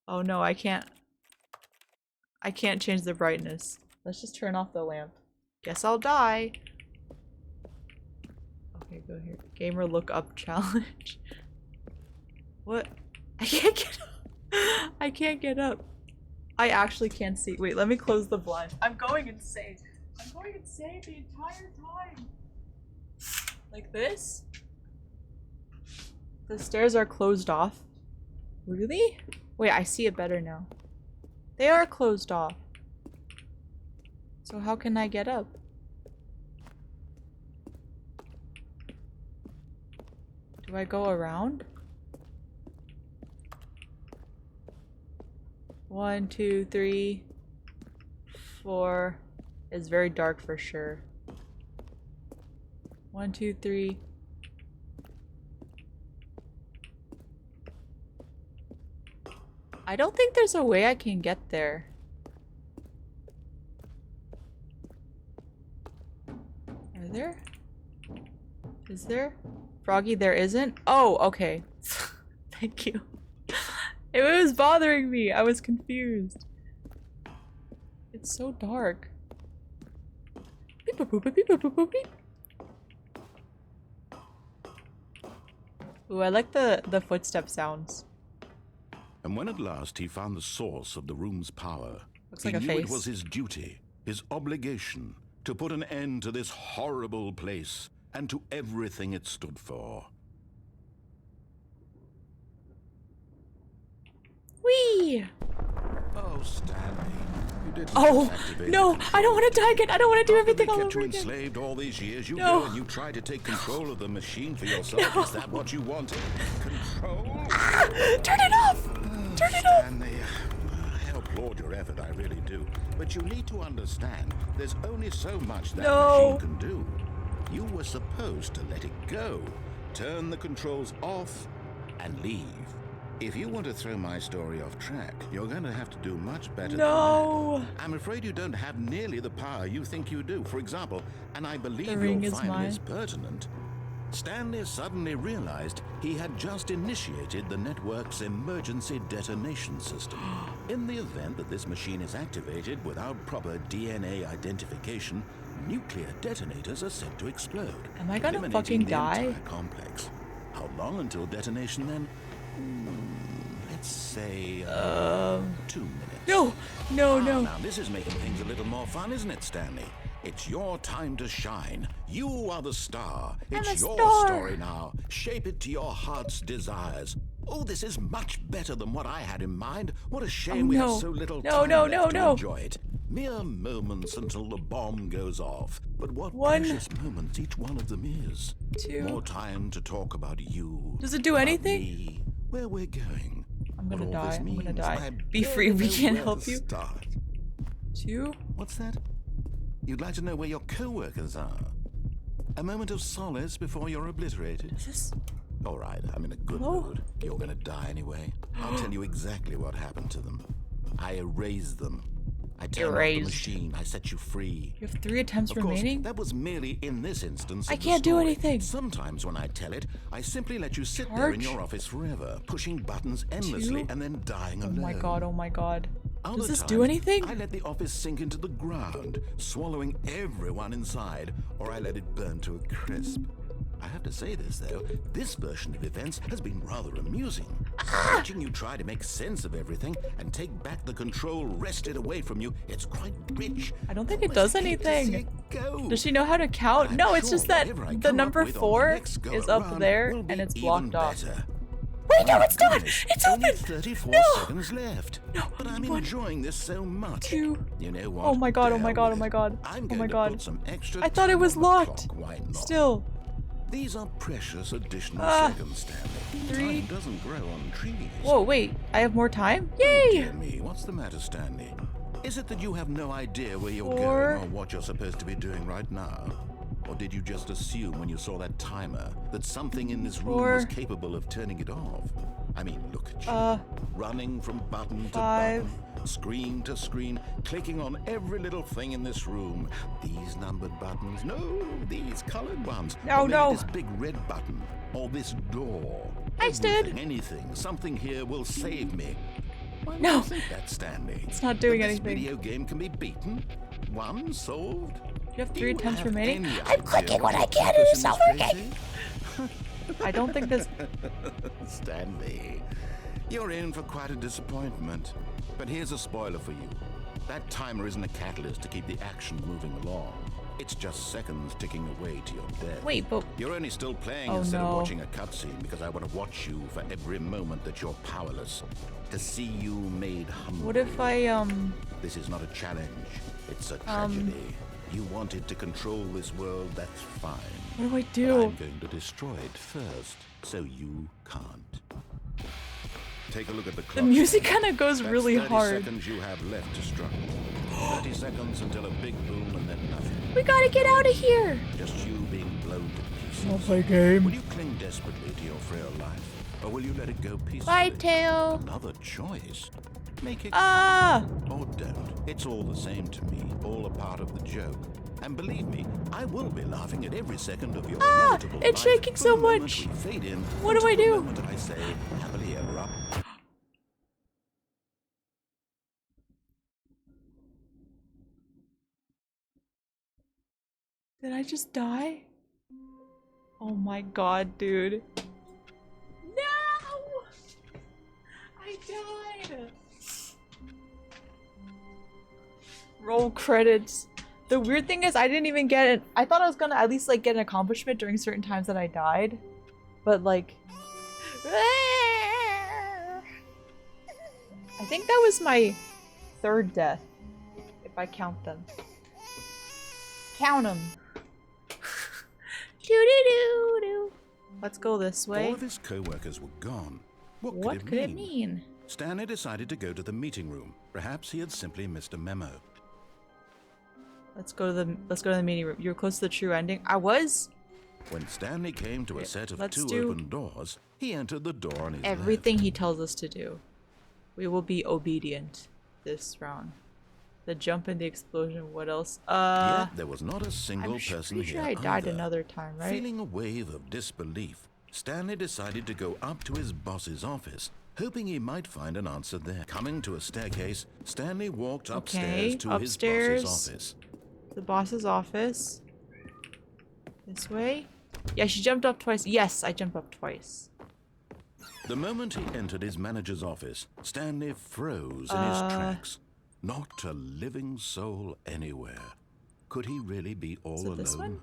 Oh no, I can't change the brightness. Let's just turn off the lamp. Guess I'll die. Okay, go here. Gamer look up challenge. What? I can't get up. I can't get up. I actually can't see. Wait, let me close the blind. I'm going insane. I'm going insane the entire time. Like this? The stairs are closed off. Really? Wait, I see it better now. They are closed off. So how can I get up? Do I go around? 1, 2, 3, 4. It's very dark for sure. 1, 2, 3. I don't think there's a way I can get there. Are there? Is there? Froggy, there isn't? Oh, okay. Thank you. It was bothering me. I was confused. It's so dark. Beep, boop, boop, beep, boop, boop, boop, beep. Ooh, I like the footstep sounds. And when at last he found the source of the room's power, Looks he like a knew it face. was his duty, his obligation, to put an end to this horrible place and to everything it stood for. Whee! Oh, Stanley, you didn't Oh, activate no! the I don't want to die again! I don't want to do After everything they all kept over you again! enslaved all these years, you No. go and you try to take control of the machine for yourself. No. Is that what you wanted? Control? Turn it off! Turn it off! Stanley, I applaud your effort, I really do. But you need to understand, there's only so much that No. machine can do. You were supposed to let it go, turn the controls off, and leave. If you want to throw my story off track, you're going to have to do much better No. than that. I'm afraid you don't have nearly the power you think you do. For example, and I believe ring you'll is find mine. this pertinent, Stanley suddenly realized he had just initiated the network's emergency detonation system. In the event that this machine is activated without proper DNA identification, nuclear detonators are set to explode, Am I gonna eliminating fucking the die? entire complex. How long until detonation then? Let's say 2 minutes. No! No, no. Now this is making things a little more fun, isn't it, Stanley? It's your time to shine. You are the star. It's I'm a your star. story now. Shape it to your heart's desires. Oh, this is much better than what I had in mind. What a shame we have no. so little No, time no, left no, to no. enjoy it. Mere moments until the bomb goes off. But what 1, precious moments each one of them is. 2. More time to talk about you. Does it do about anything? me, where we're going. I'm gonna what all this die. I'm gonna means. die. I Be barely free. We know can't where help to you. start. 2. What's that? You'd like to know where your co-workers are? A moment of solace before you're obliterated? Is this? All right, I'm in a good Hello? mood. You're gonna die anyway. I'll tell you exactly what happened to them. I erased them. I turned off the Erased. machine. I set you free. You have 3 attempts Of course, remaining? that was merely in this instance. I of the can't do story. anything. Sometimes when I tell it, I simply let you sit there in Charge? your office forever, pushing buttons endlessly 2? and then dying Oh alone. my god, oh my god. Other Does this times, do anything? I let the office sink into the ground, swallowing everyone inside, or I let it burn to a crisp. I have to say this, though, this version of events has been rather amusing. Watching you try to make sense of everything and take back the control wrested away from you, it's quite rich. I don't think it Almost does hate to see anything. it go. Does she know how to count? I'm No, it's sure just that whatever I the come up number with on the 4 next go is up around there will be and it's even blocked off. better. Wait, no, Oh, it's not! goodness, It's only open! 34 No! seconds left. No, But I'm 1, enjoying this so much. 2. You know what? Oh my god, To oh my hell god, with oh my it. god. I'm Oh going my to god. put some extra I thought it time was on the locked. clock. Why not? Still. These are precious additional Ah, seconds, Stanley. 3. Time doesn't grow on trees. Whoa, wait. I have more time? Oh, Yay! dear me, what's the matter, Stanley? Is it that you have no idea where you're 4. going or what you're supposed to be doing right now? Or did you just assume when you saw that timer that something in this room 4. was capable of turning it off? I mean, look at you. Running from button 5. to button, screen to screen, clicking on every little thing in this room. These numbered buttons, no, these colored ones. No, or maybe no. this big red button, or this door. Hi, Stud. Everything, anything, something here will save me. Why would No. you think that, Stanley? It's not doing That anything. This video game can be beaten. One solved. You have Do 3 you attempts have remaining. any I'm idea clicking what when I your can and purpose it's in not this working. place I don't think this. is? Stanley, you're in for quite a disappointment. But here's a spoiler for you. That timer isn't a catalyst to keep the action moving along. It's just seconds ticking away to your death. Wait, but You're only still playing Oh, instead no. of watching a cutscene because I want to watch you for every moment that you're powerless. To see you made hungry. what if I This is not a challenge. It's a tragedy. You wanted to control this world, that's fine. what do I But do? I'm going to destroy it first, so you can't. Take a look at the clock. The music kind of goes That's really 30 hard. seconds you have left to struggle. 30 seconds until a big boom and then nothing. We gotta get out of here. Just you being blown to pieces. I'll play game. Will you cling desperately to your frail life? Or will you let it go peacefully? Bye, Tail. Another choice. Make it Ah! or don't. It's all the same to me, all a part of the joke. And believe me, I will be laughing at every second of your inevitable life. it's shaking from so the moment much. we fade in What do until I the do? moment I say, happily ever after. Did I just die? Oh my god, dude. No! I died! Roll credits. The weird thing is I didn't even get it. I thought I was gonna at least like get an accomplishment during certain times that I died. But like... I think that was my 3rd death. If I count them. Count them. Doo-doo-doo-doo. Let's go this way. All of his co-workers were gone. What What could it mean? mean? Stanley decided to go to the meeting room. Perhaps he had simply missed a memo. Let's go to the meeting room. You're close to the true ending. I was. When Stanley came to a set of let's 2 do open doors, he entered the door on his Everything left. he tells us to do. We will be obedient this round. The jump and the explosion. What else? Yet there was not a single I'm person pretty here sure I died either. another time, right? Feeling a wave of disbelief, Stanley decided to go up to his boss's office, hoping he might find an answer there. Coming to a staircase, Stanley walked upstairs to upstairs. his boss's office. The boss's office. This way. Yeah, she jumped up twice. Yes, I jumped up twice. The moment he entered his manager's office, Stanley froze in his tracks. Not a living soul anywhere. Could he really be all Is it alone? this one?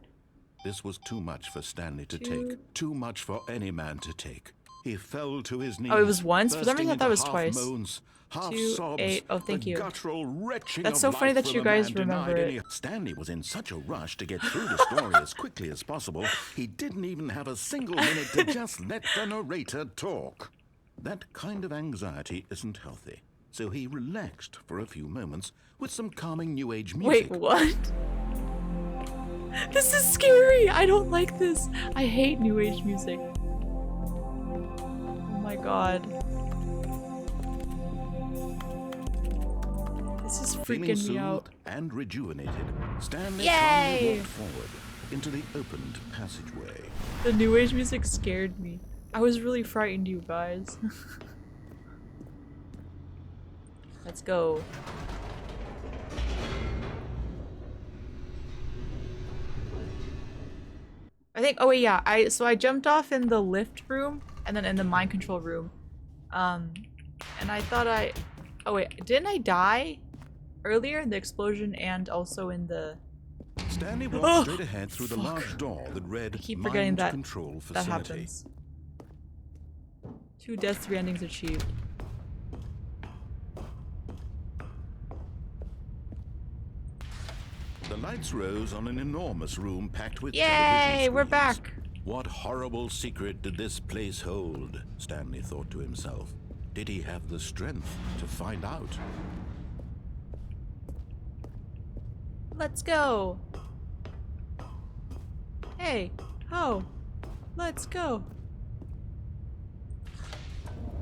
This was too much for Stanley to 2. take. Too much for any man to take. He fell to his knees. Oh, it was once? For some reason I bursting thought it was into twice. half moans, half 2, sobs, 8. Oh, thank the you. guttural retching That's of so funny life that from you a guys man denied remember any- it. Stanley was in such a rush to get through the story as quickly as possible, he didn't even have a single minute to just let the narrator talk. That kind of anxiety isn't healthy, so he relaxed for a few moments with some calming New Age music. Wait, what? This is scary! I don't like this! I hate New Age music. Oh my god. This is Feeling freaking me out. soothed and rejuvenated, Stanley Yay! calmly walked forward into the opened passageway. The New Age music scared me. I was really frightened, you guys. Let's go. I think, oh wait, yeah, so I jumped off in the lift room and then in the mind control room. And I thought oh wait, didn't I die earlier in the explosion and also in the... Stanley walked Oh, straight ahead through the fuck. large door that read I keep forgetting Mind that Control that Facility. happens. 2 deaths, 3 endings achieved. The lights rose on an enormous room packed with Yay, television we're screens. back. What horrible secret did this place hold? Stanley thought to himself. Did he have the strength to find out? Let's go. Hey, ho, let's go.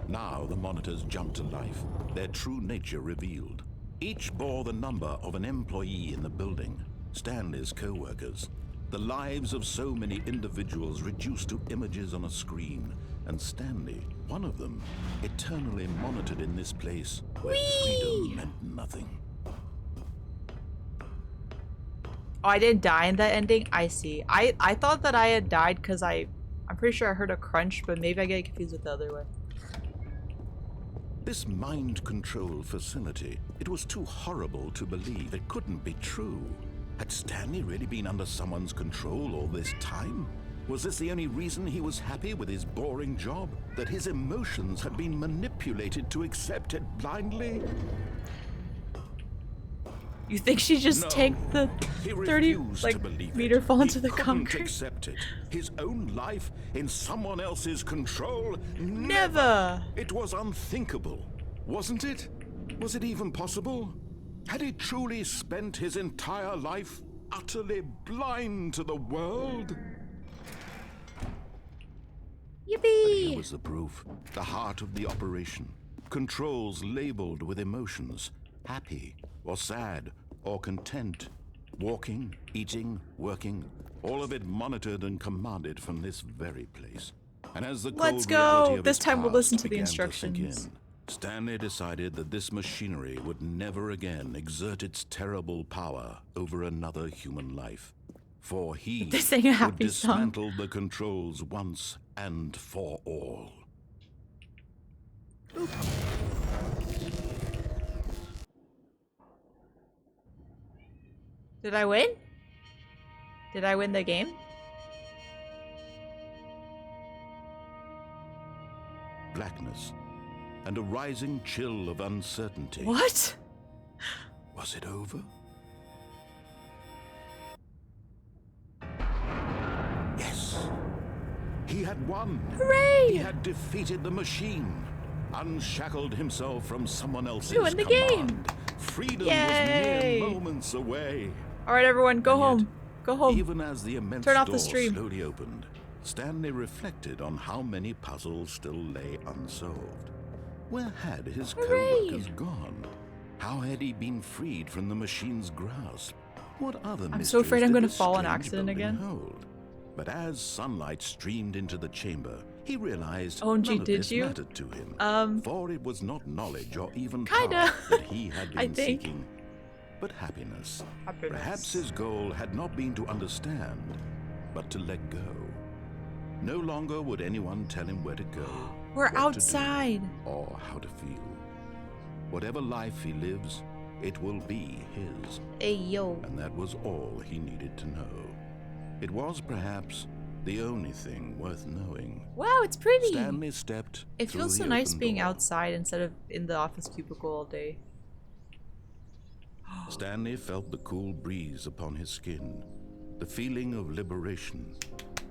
Now the monitors jumped to life, their true nature revealed. Each bore the number of an employee in the building, Stanley's co-workers. The lives of so many individuals reduced to images on a screen, and Stanley, one of them, eternally monitored in this place where freedom meant nothing. Oh, I didn't die in that ending? I see. I thought that I had died because I'm pretty sure I heard a crunch, but maybe I get confused with the other way. This mind control facility, it was too horrible to believe. It couldn't be true. Had Stanley really been under someone's control all this time? Was this the only reason he was happy with his boring job? That his emotions had been manipulated to accept it blindly? You think she just tanked the 30 meter fall into the concrete? Accept it. His own life in someone else's control? Never! It was unthinkable, wasn't it? Was it even possible? Had he truly spent his entire life utterly blind to the world? Yippee! Here was the proof. The heart of the operation. Controls labeled with emotions. Happy or sad or content. Walking, eating, working. All of it monitored and commanded from this very place. And as the Let's cold reality go! of This his time we'll past listen to the began instructions. sink in, Stanley decided that this machinery would never again exert its terrible power over another human life. For he This ain't a would happy song. dismantle the controls once and for all. Did I win? Did I win the game? Blackness and a rising chill of uncertainty. What? Was it over? Yes. He had won. Hooray! He had defeated the machine, unshackled himself from someone else's You win the command. game. Freedom Yay! was mere moments away. All right, everyone, go And yet, home. Go home. Even as the immense Turn off the door stream. slowly opened, Stanley reflected on how many puzzles still lay unsolved. Where had his co-workers gone? How had he been freed from the machine's grasp? What other I'm so afraid I'm going gonna to fall in accident again. Hold? But as sunlight streamed into the chamber, he realized OMG, none of did this you? mattered to him. For it was not knowledge or even Kinda. power that he had I been think. seeking, but happiness. Happiness. Perhaps his goal had not been to understand, but to let go. No longer would anyone tell him where to go, We're what to do, outside. or how to feel. Whatever life he lives, it will be his, Hey, yo. and that was all he needed to know. It was perhaps the only thing worth knowing. Wow, it's pretty. Stanley stepped It through feels so the nice open being door. outside instead of in the office cubicle all day. Stanley felt the cool breeze upon his skin, the feeling of liberation,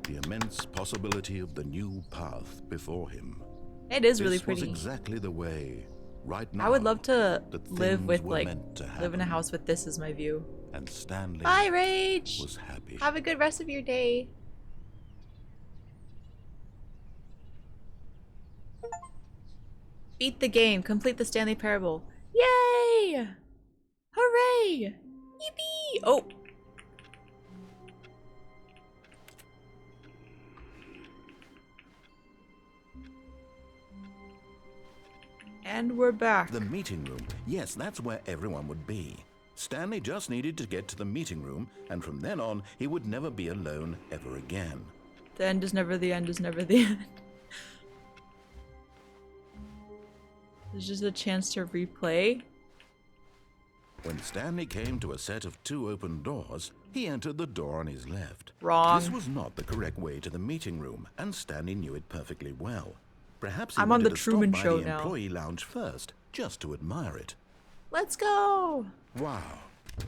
the immense possibility of the new path before him. It is really This was pretty. exactly the way, right now. I would love to that live things with were like meant to live in a happen. house with this as my view. And Stanley Bye, Rage. was happy. Have a good rest of your day. Beat the game. Complete the Stanley Parable. Yay! Hooray! Yippee! Oh. And we're back. The meeting room. Yes, that's where everyone would be. Stanley just needed to get to the meeting room, and from then on, he would never be alone ever again. The end is never the end is never the end. There's just a chance to replay. When Stanley came to a set of 2 open doors, he entered the door on his left. Wrong. This was not the correct way to the meeting room, and Stanley knew it perfectly well. Perhaps he I'm on wanted the to Truman stop by Show the now. employee lounge first, just to admire it. Let's go! Wow.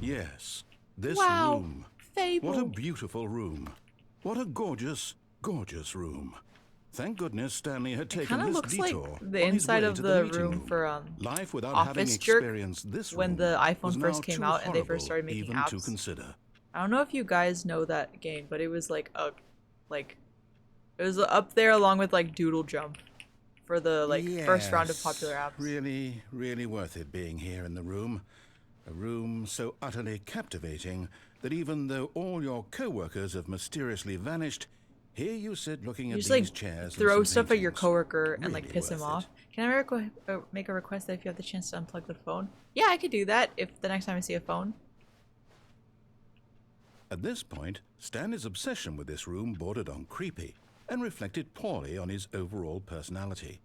Yes. This Wow. room. Fable. What a beautiful room. What a gorgeous, gorgeous room. Thank goodness Stanley had It taken kind of this looks detour like the on his inside way of to the meeting room for Life without having Office Jerk experienced this when room the was iPhone now first came too out and they first started horrible making even to apps. consider. I don't know if you guys know that game, but it was like it was up there along with like Doodle Jump for the first round of popular Yes, apps. Really, really worth it being here in the room. A room so utterly captivating that even though all your co-workers have mysteriously vanished, here you sit looking You at just these like chairs throw and some stuff at your paintings. coworker and like Really piss him worth off. it. Can I make a request that if you have the chance to unplug the phone? Yeah, I could do that if the next time I see a phone. At this point, Stanley's obsession with this room bordered on creepy and reflected poorly on his overall personality.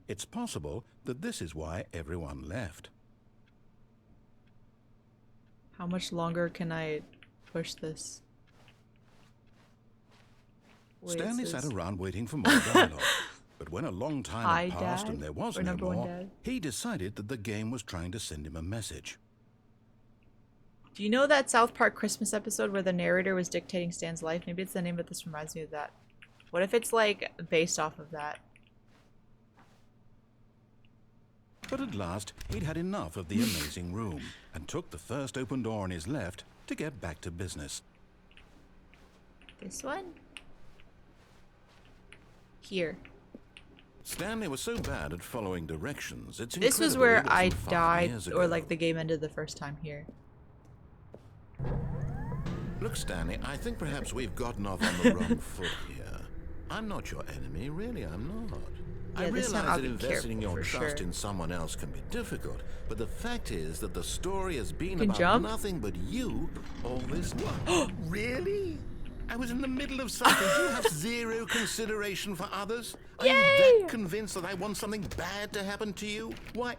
It's possible that this is why everyone left. How much longer can I push this? Wait, it Stanley says- sat around waiting for more dialogue. But when a long time Hi, had passed Dad? and there was Or no number one more, Dad? he decided that the game was trying to send him a message. Do you know that South Park Christmas episode where the narrator was dictating Stan's life? Maybe it's the name, but this reminds me of that. What if it's like based off of that? But at last, he'd had enough of the amazing room and took the first open door on his left to get back to business. This one? Here. Stanley was so bad at following directions, it's This was incredible where he wasn't I 5 died, years or ago. like the game ended the first time here. Look, Stanley, I think perhaps we've gotten off on the wrong foot here. I'm not your enemy, really, I'm not. I Yeah, this realize time I'll that be investing careful your for trust sure. in someone else can be difficult, but the fact is that the story has been can about jump? nothing but you all this time. Really? I was in the middle of something. Do you have zero consideration for others? Are you Yay! that convinced that I want something bad to happen to you? Why,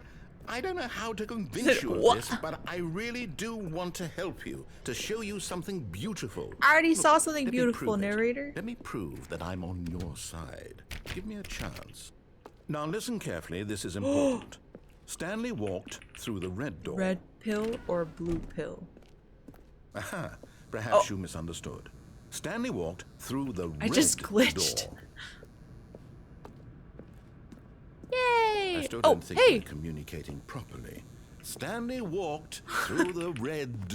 I don't know how to convince you of What? this, but I really do want to help you, to show you something beautiful. I already Look, saw something let me beautiful, prove it. narrator. Let me prove that I'm on your side. Give me a chance. Now listen carefully, this is important. Stanley walked through the red door. Red pill or blue pill? Aha, perhaps you misunderstood. Stanley walked through the I red just glitched. door. Yay! I still Oh, don't think hey! we're communicating properly. Stanley walked through the red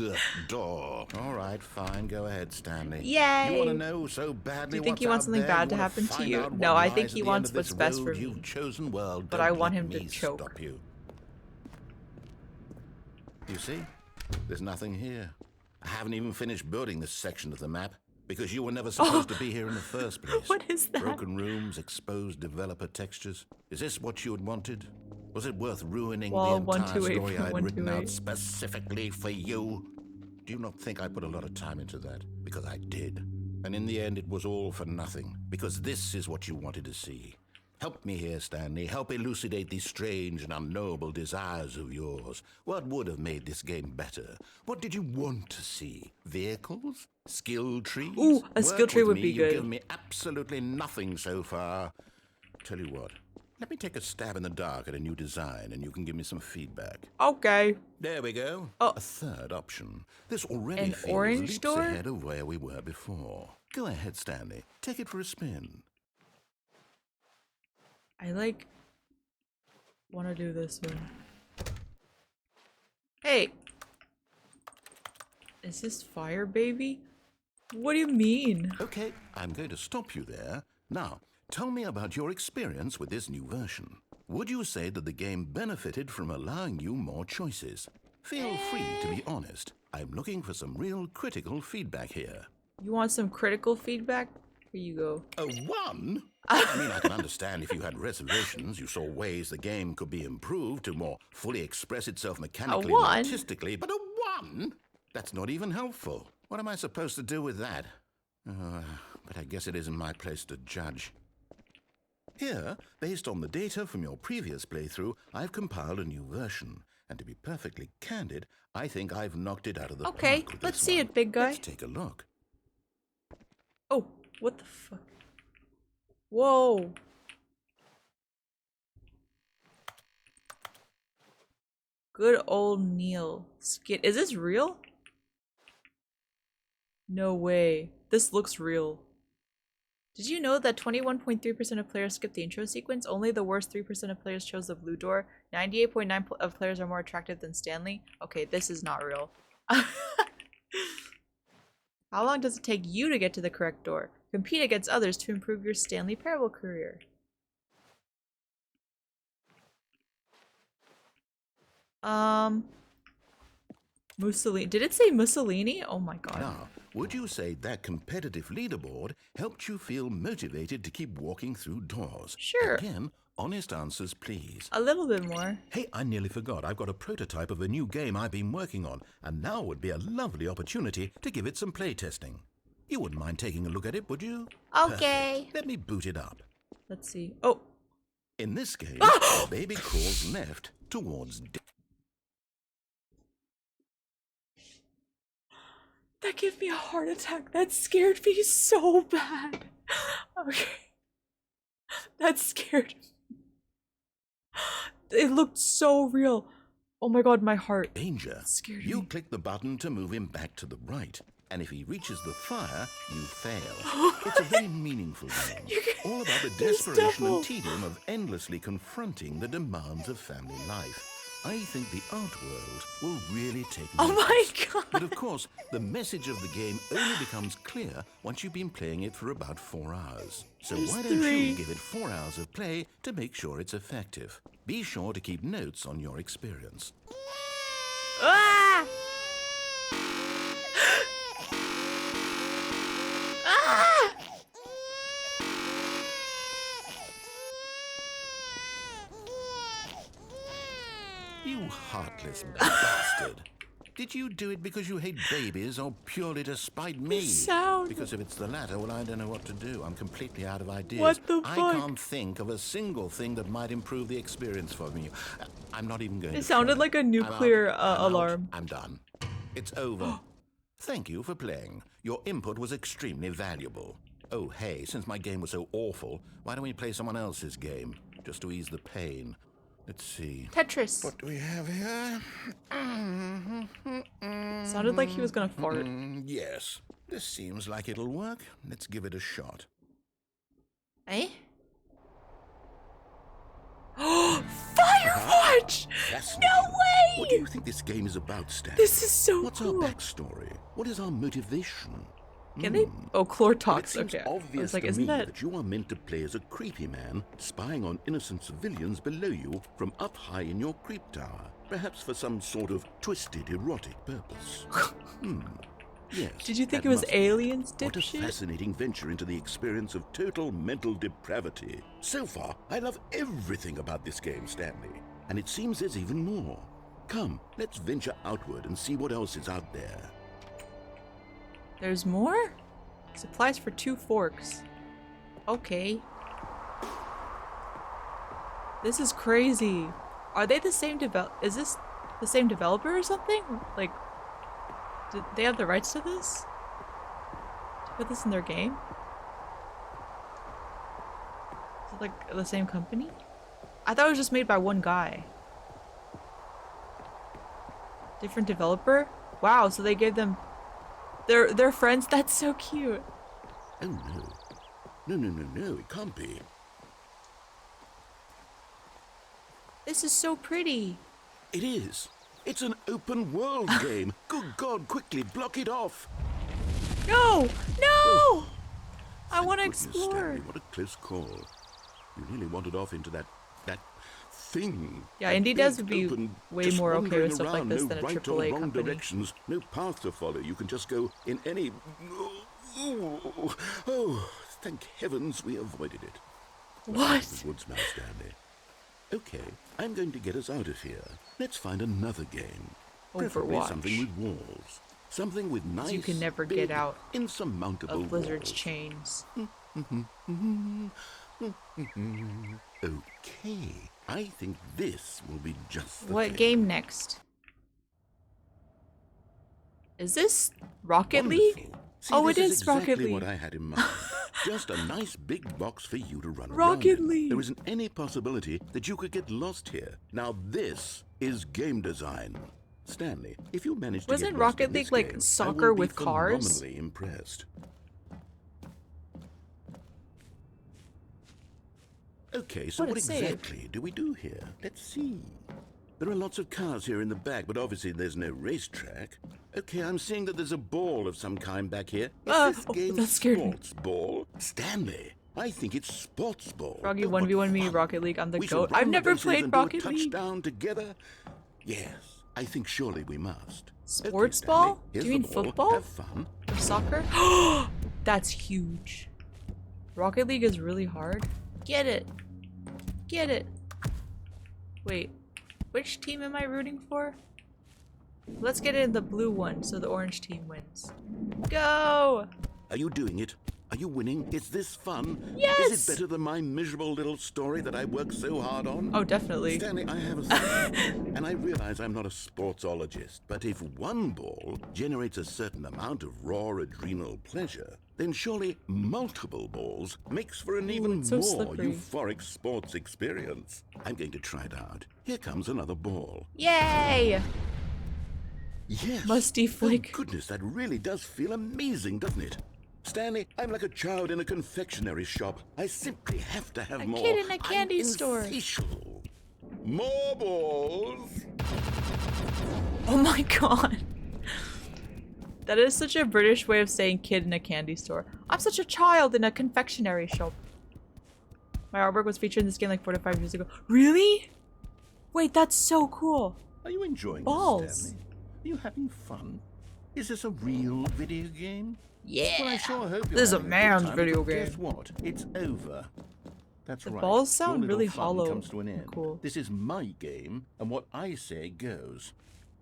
door. All right, fine. Go ahead, Stanley. Yay! You want to know so badly Do you think what's he wants out something there? bad You to wanna happen to find you? out No, what I lies think at he the wants end of what's this best for road me. You've chosen. Well, But don't I want let him to me choke. Stop you. You see? There's nothing here. I haven't even finished building this section of the map because you were never supposed to be here in the first place. What is that? Broken rooms, exposed developer textures. Is this what you had wanted? Was it worth ruining Wall the entire 128 story from I'd written 128. out specifically for you? Do you not think I put a lot of time into that? Because I did. And in the end, it was all for nothing. Because this is what you wanted to see. Help me here, Stanley. Help elucidate these strange and unknowable desires of yours. What would have made this game better? What did you want to see? Vehicles? Skill trees? Ooh, a skill Work tree with would me. be You've good. given me absolutely nothing so far. Tell you what. Let me take a stab in the dark at a new design, and you can give me some feedback. Okay. There we go. Oh. A third option. This already An feels orange leaps door? ahead of where we were before. Go ahead, Stanley. Take it for a spin. I like want to do this one. Hey. Is this fire, baby? What do you mean? Okay, I'm going to stop you there. Now, tell me about your experience with this new version. Would you say that the game benefited from allowing you more choices? Feel free to be honest. I'm looking for some real critical feedback here. You want some critical feedback? Here you go. A 1? I mean, I can understand if you had reservations, you saw ways the game could be improved to more fully express itself mechanically and 1? artistically, but a 1? That's not even helpful. What am I supposed to do with that? But I guess it isn't my place to judge. Here, based on the data from your previous playthrough, I've compiled a new version. And to be perfectly candid, I think I've knocked it out of the Okay, park with let's this see one. it, big guy. Let's take a look. Oh, what the fuck? Whoa. Good old Neil. Skit. Is this real? No way. This looks real. Did you know that 21.3% of players skip the intro sequence? Only the worst 3% of players chose the blue door. 98.9% of players are more attractive than Stanley. Okay, this is not real. How long does it take you to get to the correct door? Compete against others to improve your Stanley Parable career. Mussolini. Did it say Mussolini? Oh my god. Now, would you say that competitive leaderboard helped you feel motivated to keep walking through doors? Sure. Again, honest answers, please. A little bit more. Hey, I nearly forgot. I've got a prototype of a new game I've been working on, and now would be a lovely opportunity to give it some playtesting. You wouldn't mind taking a look at it, would you? Okay. Perfect. Let me boot it up. Let's see. Oh. In this game, the baby crawls left towards That gave me a heart attack. That scared me so bad. Okay. That scared me. It looked so real. Oh my god, my heart. danger. Scared You me. click the button to move him back to the right, and if he reaches the fire, you fail. It's a very meaningful game, all about the There's desperation devil. and tedium of endlessly confronting the demands of family life. I think the art world will really take Oh notice. my But god. of course, the message of the game only becomes clear once you've been playing it for about 4 hours. So There's why don't 3. you give it 4 hours of play to make sure it's effective? Be sure to keep notes on your experience. Ah! Ah! You heartless bastard. Did you do it because you hate babies or purely to spite me? sound. Because if it's the latter, well, I don't know what to do. I'm completely out of ideas. What the I fuck? can't think of a single thing that might improve the experience for me. I'm not even going to It sounded try. like a I'm nuclear out. I'm out. alarm. I'm done. It's over. Thank you for playing. Your input was extremely valuable. Oh, hey, since my game was so awful, why don't we play someone else's game? Just to ease the pain. Let's see. Tetris. What do we have here? Sounded like he was gonna fart. Yes. This seems like it'll work. Let's give it a shot. Eh? Firewatch! Fascinating. No way! What do you think this game is about, Stan? This is so What's cool. our backstory? What is our motivation? Can they? Oh, Chlor Well, it talks. seems Okay. I obvious was like, to isn't me that? you are meant to play as a creepy man, spying on innocent civilians below you from up high in your creep tower, perhaps for some sort of twisted erotic purpose. Yes. Did you think that it was must be. aliens, What a dipshit? fascinating venture into the experience of total mental depravity. So far, I love everything about this game, Stanley. And it seems there's even more. Come, let's venture outward and see what else is out there. There's more? Supplies for 2 forks. Okay. This is crazy. Are they the same is this the same developer or something? Like, did they have the rights to this? To put this in their game? Is it like the same company? I thought it was just made by one guy. Different developer? Wow, so they gave them they're friends? That's so cute. Oh no. No, it can't be. This is so pretty. It is. It's an open world game. Good God, quickly block it off. No! No! I Thank want to goodness, explore. Stanley, what a close call. You really wandered off into that thing. Yeah, That Indie big, devs would be open, way just more okay wandering with stuff like around, this no than a right AAA or wrong company. directions, no path to follow. You can just go in any. Oh, thank heavens we avoided it. What? The woods now, Stanley. Okay, I'm going to get us out of here. Let's find another game. Preferably Overwatch. something with walls. Something with nice, You can never big, get out insurmountable Of Blizzard's walls. chains. Okay, I think this will be just the What thing. game next? Is this Rocket League? Wonderful. See, Oh, it this is exactly Rocket what League. I had in mind. Just a nice big box for you to run Rocket around in. League. There isn't any possibility that you could get lost here. Now this is game design. Stanley, if you manage to Wasn't get lost Rocket in this League like game, soccer I will with be cars? phenomenally impressed. Okay, so What a what save. exactly do we do here? Let's see. There are lots of cars here in the back, but obviously there's no racetrack. Okay, I'm seeing that there's a ball of some kind back here. Is this game that scared me. sports ball? Stanley, I think it's sports ball. Froggy Oh, what 1v1 me fun. Rocket League. I'm the We goat. should run I've the never bases played and do a Rocket League. touchdown together. Yes, I think surely we must. Sports Okay, Stanley, ball? here's Do you mean the ball. football? Have fun. Or soccer? That's huge. Rocket League is really hard. Get it. Get it. Wait. Which team am I rooting for? Let's get in the blue one so the orange team wins. Go! Are you doing it? Are you winning? Is this fun? Yes! Is it better than my miserable little story that I worked so hard on? Oh, definitely. Stanley, I have a suggestion, and I realize I'm not a sportsologist, but if one ball generates a certain amount of raw adrenal pleasure, then surely multiple balls makes for an even it's so more slippery. euphoric sports experience. I'm going to try it out. Here comes another ball. Yay! Yes. Musty Oh, flick. goodness, that really does feel amazing, doesn't it? Stanley, I'm like a child in a confectionery shop. I simply have to have more. kid in a candy I'm store. insatiable. More balls. Oh my god. That is such a British way of saying kid in a candy store. I'm such a child in a confectionery shop. My artwork was featured in this game like 4 to 5 years ago. Really? Wait, that's so cool. Are you enjoying Balls. this, Stanley? Are you having fun? Is this a real video game? Yeah. Well, I sure hope you're This is a having good man's time, video but Guess game. what? It's over. That's The right. balls sound Your little really fun hollow comes to an and end. cool. This is my game, and what I say goes.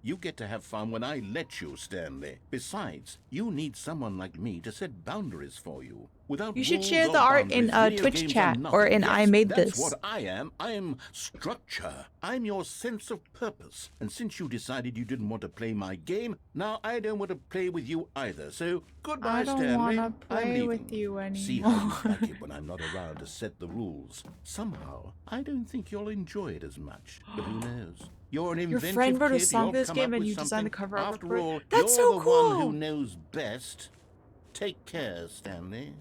You get to have fun when I let you, Stanley. Besides, you need someone like me to set boundaries for you. Without You should rules share or the art in, boundaries, video Twitch games chat are or nothing. in Yes, I Made that's This. what I am. I am structure. I'm your sense of purpose. And since you decided you didn't want to play my game, now I don't want to play with you either. So goodbye, I don't Stanley. wanna I'm play leaving. with you See how anymore. you like it when I'm not around to set the rules. Somehow, I don't think you'll enjoy it as much. But who knows? You're an Your inventive friend wrote a kid. song You'll for this come game up and with you designed the something. cover artwork After for it. all, That's you're so the cool. one who knows best. Take care, Stanley.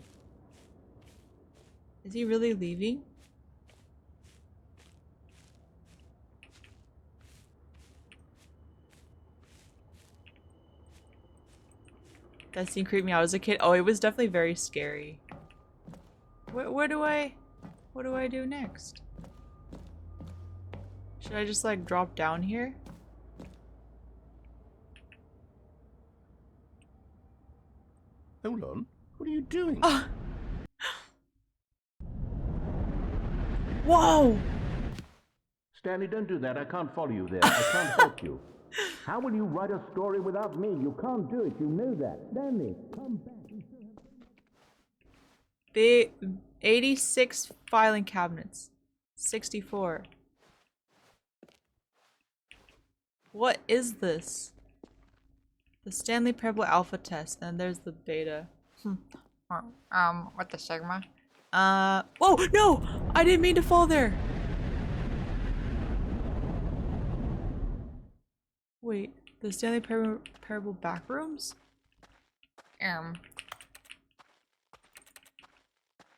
Is he really leaving? That scene creeped me out as a kid. Oh, it was definitely very scary. What do I do next? Should I just like drop down here? Hold on. What are you doing? Oh. Whoa! Stanley, don't do that. I can't follow you there. I can't help you. How will you write a story without me? You can't do it. You know that. Stanley, come back. The 86 filing cabinets. 64. What is this? The Stanley Parable Alpha test, and there's the beta. What the Sigma? Whoa, no! I didn't mean to fall there! Wait, the Stanley Parable backrooms?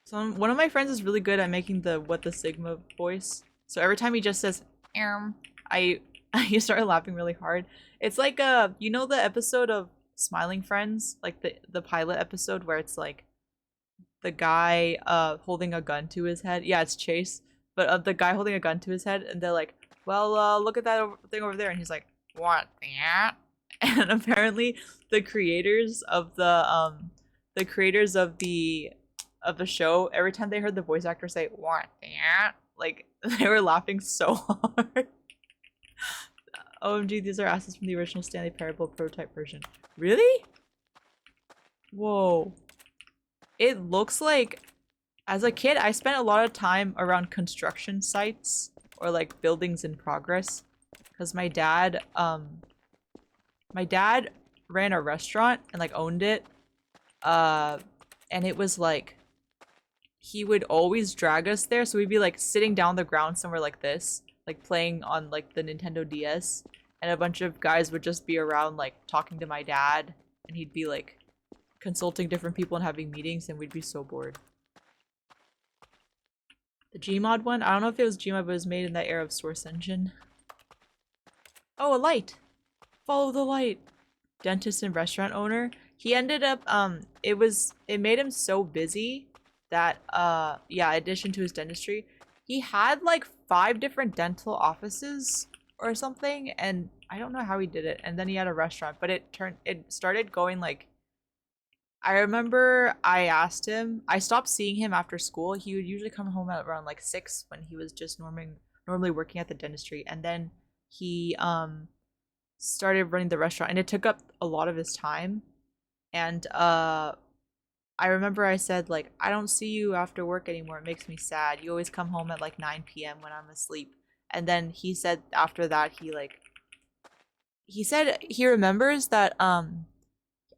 So one of my friends is really good at making the what the Sigma voice. So every time he just says I start laughing really hard. It's like you know the episode of Smiling Friends, like the pilot episode where it's like the guy holding a gun to his head. Yeah, it's Chase, but the guy holding a gun to his head, and they're like, "Well, look at that thing over there," and he's like, What that? and apparently the creators of the show, every time they heard the voice actor say What that? like they were laughing so hard. OMG, these are assets from the original Stanley Parable prototype version. Really? Whoa. It looks like, as a kid, I spent a lot of time around construction sites or like buildings in progress. Because my dad ran a restaurant and like owned it. And it was like, he would always drag us there. So we'd be like sitting down the ground somewhere like this, like playing on like the Nintendo DS. And a bunch of guys would just be around like talking to my dad. And he'd be like consulting different people and having meetings, and we'd be so bored. The Gmod one? I don't know if it was Gmod, but it was made in that era of Source Engine. Oh, a light! Follow the light! Dentist and restaurant owner. He ended up, it made him so busy that, yeah, in addition to his dentistry, he had like 5 different dental offices or something, and I don't know how he did it. And then he had a restaurant, but it started going like, I remember I asked him, I stopped seeing him after school. He would usually come home at around like 6 when he was just normally working at the dentistry. And then he started running the restaurant, and it took up a lot of his time. And I remember I said, like, I don't see you after work anymore. It makes me sad. You always come home at like 9 p.m. when I'm asleep. And then he said after that, he said he remembers that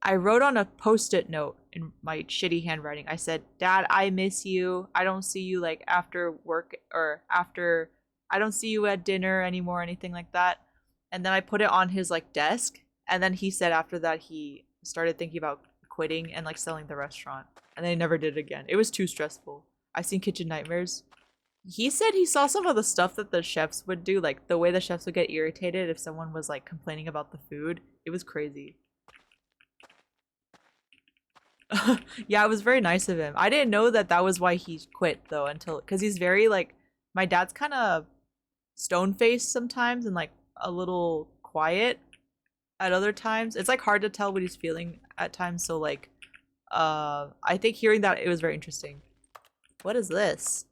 I wrote on a post-it note in my shitty handwriting. I said, Dad, I miss you. I don't see you like after work or after, I don't see you at dinner anymore, anything like that. And then I put it on his like desk. And then he said after that he started thinking about quitting and like selling the restaurant. And then he never did it again. It was too stressful. I've seen Kitchen Nightmares. He said he saw some of the stuff that the chefs would do, like the way the chefs would get irritated if someone was like complaining about the food. It was crazy. Yeah, it was very nice of him. I didn't know that that was why he quit though, until because he's very like, my dad's kind of stone-faced sometimes and like a little quiet at other times. It's like hard to tell what he's feeling at times. So like, I think hearing that, it was very interesting. What is this?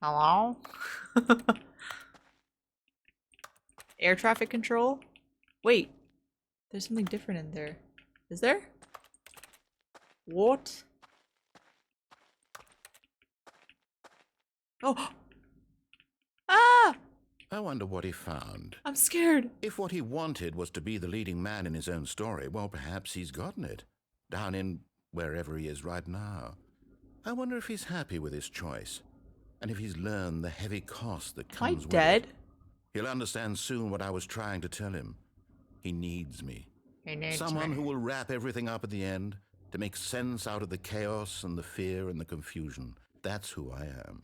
Hello? Air traffic control? Wait, there's something different in there. Is there? What? Oh! Ah! I wonder what he found. I'm scared. If what he wanted was to be the leading man in his own story, well, perhaps he's gotten it. Down in wherever he is right now. I wonder if he's happy with his choice. And if he's learned the heavy cost that comes with dead? it. He'll understand soon what I was trying to tell him. He needs me. He needs Someone me. who will wrap everything up at the end to make sense out of the chaos and the fear and the confusion. That's who I am.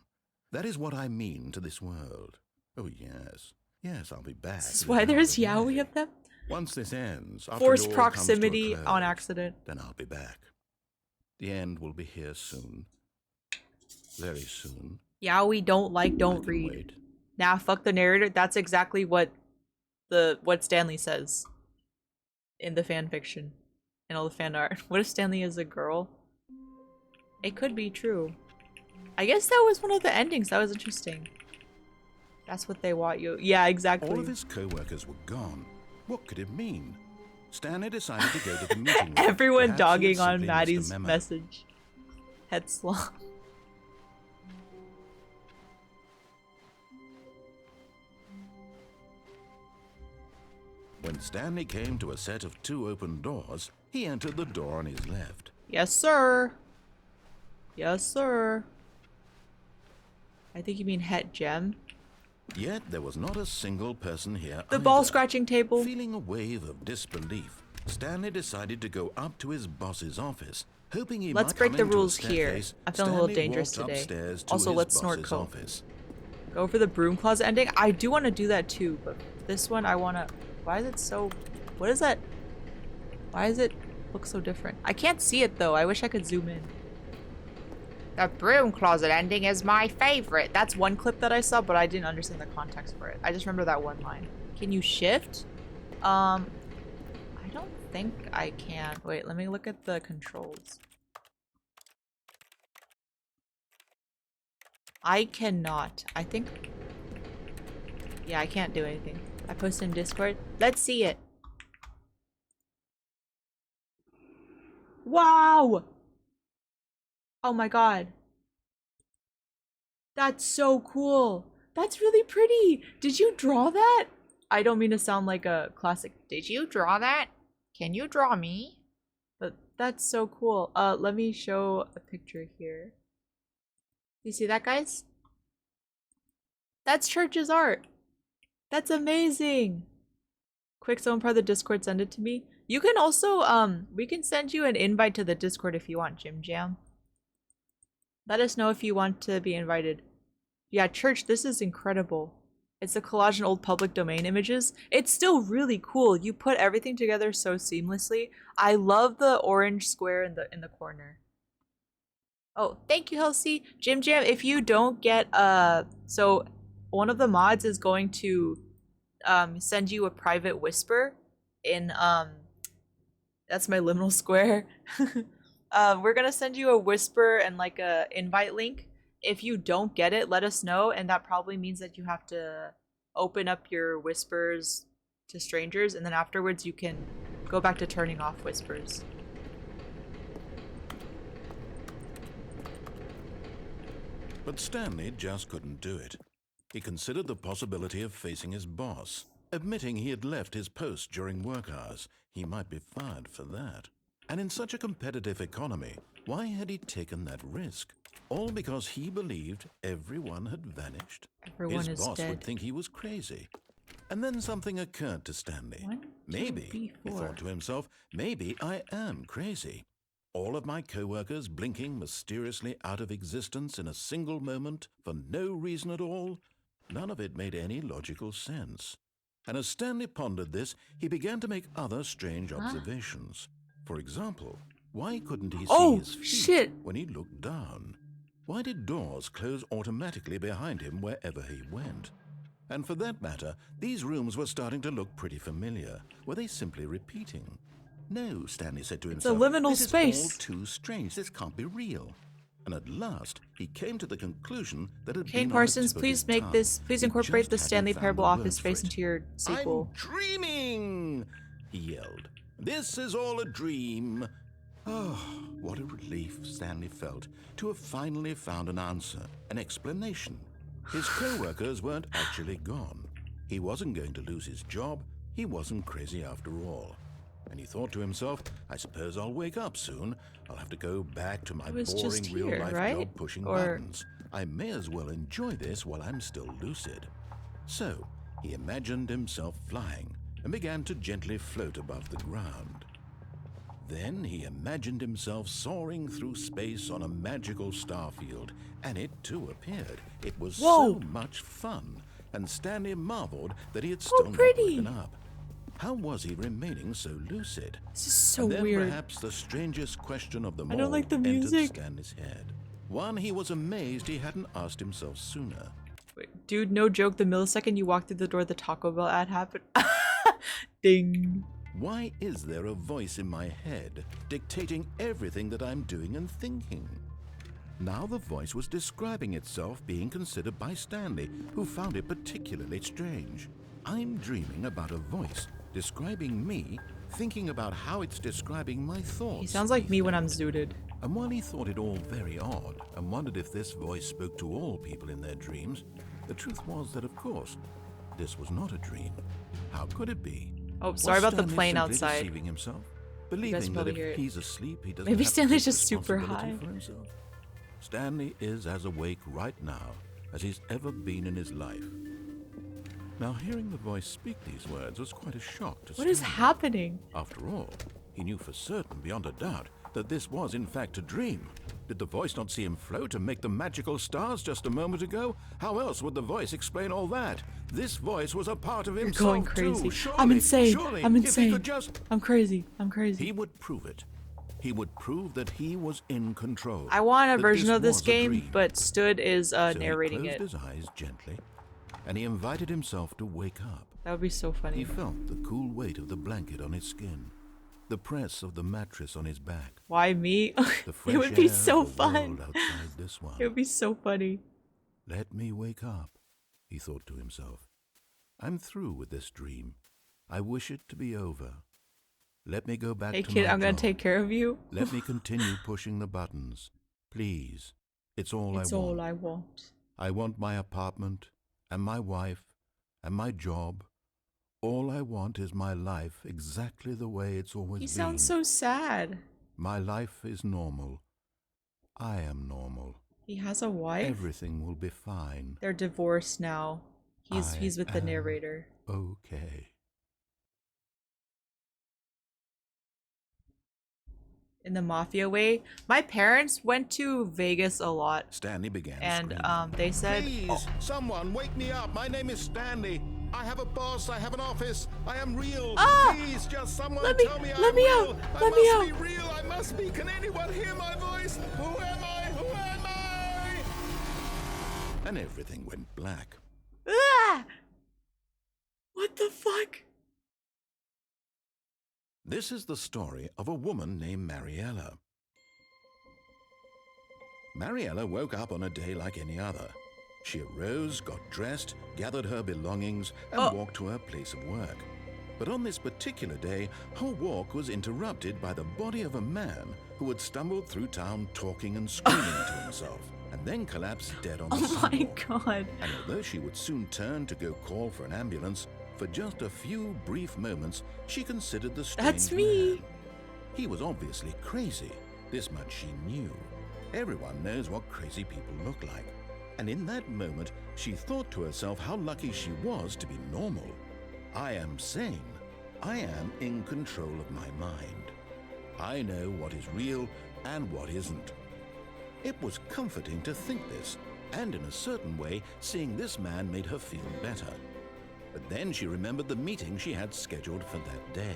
That is what I mean to this world. Oh, yes. Yes, I'll be back. This is why there's yaoi of them? Once this ends, after Forced it all comes to a proximity close, on accident. then I'll be back. The end will be here soon. Very soon. Yaoi don't like, I don't can read. wait. Nah, fuck the narrator. That's exactly what Stanley says in the fan fiction and all the fan art. What if Stanley is a girl? It could be true. I guess that was one of the endings. That was interesting. That's what they want you. Yeah, exactly. All of his co-workers were gone. What could it mean? Stanley decided to go to the meeting room. Everyone Perhaps he had dogging on simply missed a Maddie's memo. message. Headslong. When Stanley came to a set of 2 open doors, he entered the door on his left. Yes, sir. Yes, sir. I think you mean Het Gem. Yet there was not a single person here The either. ball scratching table. Feeling a wave of disbelief, Stanley decided to go up to his boss's office, hoping he Let's might break come the into a rules here. staircase. I'm feeling a little Stanley dangerous walked today. upstairs to Also, his let's snort boss's coke. office. Go for the broom closet ending. I do want to do that too, but this one I want to... Why is it so... What is that? Why does it look so different? I can't see it though. I wish I could zoom in. The broom closet ending is my favorite. That's one clip that I saw, but I didn't understand the context for it. I just remember that one line. Can you shift? I don't think I can. Wait, let me look at the controls. I cannot. I think... Yeah, I can't do anything. I posted in Discord. Let's see it. Wow! Oh my god. That's so cool. That's really pretty. Did you draw that? I don't mean to sound like a classic. Did you draw that? Can you draw me? But that's so cool. Let me show a picture here. You see that, guys? That's Church's art. That's amazing. Quick, someone part of the Discord send it to me. You can also, we can send you an invite to the Discord if you want, Jim Jam. Let us know if you want to be invited. Yeah, Church, this is incredible. It's a collage in old public domain images. It's still really cool. You put everything together so seamlessly. I love the orange square in the corner. Oh, thank you, Halsey. Jim Jam, if you don't get so one of the mods is going to send you a private whisper in that's my liminal square. We're gonna send you a whisper and like a invite link. If you don't get it, let us know, and that probably means that you have to open up your whispers to strangers, and then afterwards you can go back to turning off whispers. But Stanley just couldn't do it. He considered the possibility of facing his boss. Admitting he had left his post during work hours, he might be fired for that. And in such a competitive economy, why had he taken that risk? All because he believed everyone had vanished. Everyone His is boss dead. would think he was crazy. And then something occurred to Stanley. 1, 2, Maybe, he 4. thought to himself, maybe I am crazy. All of my co-workers blinking mysteriously out of existence in a single moment for no reason at all. None of it made any logical sense. And as Stanley pondered this, he began to make other strange observations. For example, why couldn't he see his feet when he looked down? Why did doors close automatically behind him wherever he went? And for that matter, these rooms were starting to look pretty familiar. Were they simply repeating? No, Stanley said to himself, It's a liminal this space. is all too strange. This can't be real. And at last, he came to the conclusion that it had Kane been Parsons, on the tip of please his make tongue. this, please He incorporate just the hadn't Stanley found Parable the Office words Space for it. into your sequel. I'm dreaming! He yelled. This is all a dream. Oh, what a relief Stanley felt to have finally found an answer, an explanation. His co-workers weren't actually gone. He wasn't going to lose his job. He wasn't crazy after all. And he thought to himself, I suppose I'll wake up soon. I'll have to go back to my It was boring just here, real-life right? job pushing Or- buttons. I may as well enjoy this while I'm still lucid. So, he imagined himself flying and began to gently float above the ground. Then he imagined himself soaring through space on a magical starfield, and it too appeared. It was so much fun, and Stanley marveled that he had still not pretty. woken up. How was he remaining so lucid? This is so And then weird. perhaps the strangest question of them I don't all like the entered music. Stanley's head. One he was amazed he hadn't asked himself sooner. Wait, dude, no joke, the millisecond you walked through the door, the Taco Bell ad happened. Ding. Why is there a voice in my head dictating everything that I'm doing and thinking? Now the voice was describing itself being considered by Stanley, who found it particularly strange. I'm dreaming about a voice describing me, thinking about how it's describing my thoughts. He sounds like me when I'm thought. zooted. And while he thought it all very odd and wondered if this voice spoke to all people in their dreams, the truth was that, of course, this was not a dream. How could it be? Oh, sorry Was about the Stanley plane simply outside. deceiving himself, guys believing that probably hear if it. he's asleep, he doesn't Maybe have to Stanley's take just super responsibility high. for himself. Stanley is as awake right now as he's ever been in his life. Now, hearing the voice speak these words was quite a shock to What is Stanley. happening? After all, he knew for certain, beyond a doubt, that this was in fact a dream. Did the voice not see him float and make the magical stars just a moment ago? How else would the voice explain all that? This voice was a part of You're himself going crazy. too. Surely, I'm insane. surely, I'm if he insane. could just... I'm crazy. I'm crazy. He would prove it. He would prove that he was in control. I want a that version of this was a game, dream. but Stood is So narrating he it. closed his eyes gently, and he invited himself to wake up. That would be so funny. He felt the cool weight of the blanket on his skin, the press of the mattress on his back. Why me? The It fresh would be air so of the fun. world outside this one. It would be so funny. Let me wake up, he thought to himself. I'm through with this dream. I wish it to be over. Let me go back Hey to kid, my I'm gonna job. take care of you. Let me continue pushing the buttons. Please. It's all It's I want. all I want. I want my apartment, and my wife, and my job. All I want is my life exactly the way it's always He been. sounds so sad. My life is normal. I am normal. He has a wife. Everything will be fine. They're divorced now. He's with the am narrator. Okay. in the mafia way. My parents went to Vegas a lot, Stanley began and screaming. they said, Please, someone wake me up. My name is Stanley. I have a boss. I have an office. I am real. Ah! Please, just someone Let me- tell me let I'm me real. out. I Let me must out. be real. I must be. Can anyone hear my voice? Who am I? Who am I? And everything went black. ah! What the fuck? This is the story of a woman named Mariella. Mariella woke up on a day like any other. She arose, got dressed, gathered her belongings, and walked to her place of work. But on this particular day, her walk was interrupted by the body of a man who had stumbled through town talking and screaming to himself, and then collapsed dead on the Oh my sidewalk. god. And although she would soon turn to go call for an ambulance, for just a few brief moments, she considered the strange That's me. man. He was obviously crazy. This much she knew. Everyone knows what crazy people look like. And in that moment, she thought to herself how lucky she was to be normal. I am sane. I am in control of my mind. I know what is real and what isn't. It was comforting to think this, and in a certain way, seeing this man made her feel better. But then she remembered the meeting she had scheduled for that day.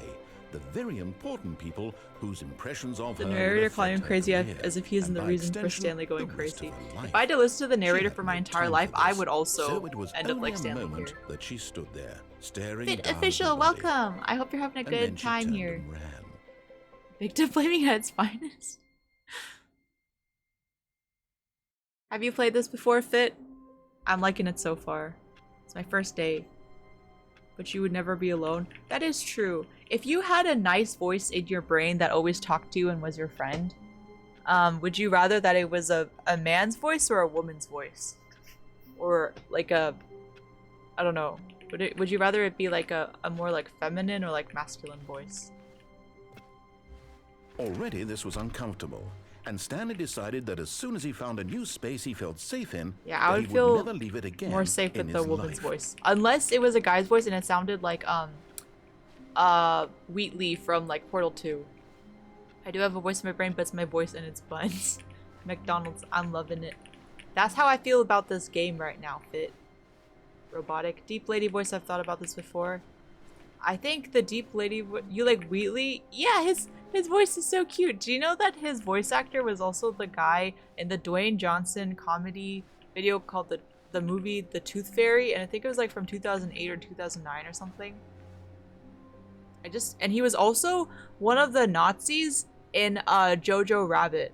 The very important people whose impressions of The her would narrator affect calling him her crazy career, as if he isn't and the by reason for extension, Stanley going the rest crazy. of her life. If I had to listen to the She narrator had for my no entire time life, for I this. would also So it was end up only like a Stanley moment here. that she stood there, staring Fit down at official, the body, welcome. I hope you're having a and then good she time turned here. and ran. Victim blaming at its finest. Have you played this before, Fit? I'm liking it so far. It's my first day. But you would never be alone. That is true. If you had a nice voice in your brain that always talked to you and was your friend, would you rather that it was a man's voice or a woman's voice? Or like a, I don't know. Would you rather it be like a more like feminine or like masculine voice? Already this was uncomfortable, and Stanley decided that as soon as he found a new space he felt safe in, Yeah, I that would he feel never leave it again more safe in with the his woman's life. voice. Unless it was a guy's voice and it sounded like Wheatley from like Portal 2. I do have a voice in my brain, but it's my voice in its buns. McDonald's, I'm loving it. That's how I feel about this game right now, Fit. Robotic. Deep lady voice, I've thought about this before. I think the deep lady you like Wheatley? Yeah, his voice is so cute. Do you know that his voice actor was also the guy in the Dwayne Johnson comedy video called the movie The Tooth Fairy? And I think it was like from 2008 or 2009 or something. And he was also one of the Nazis in Jojo Rabbit.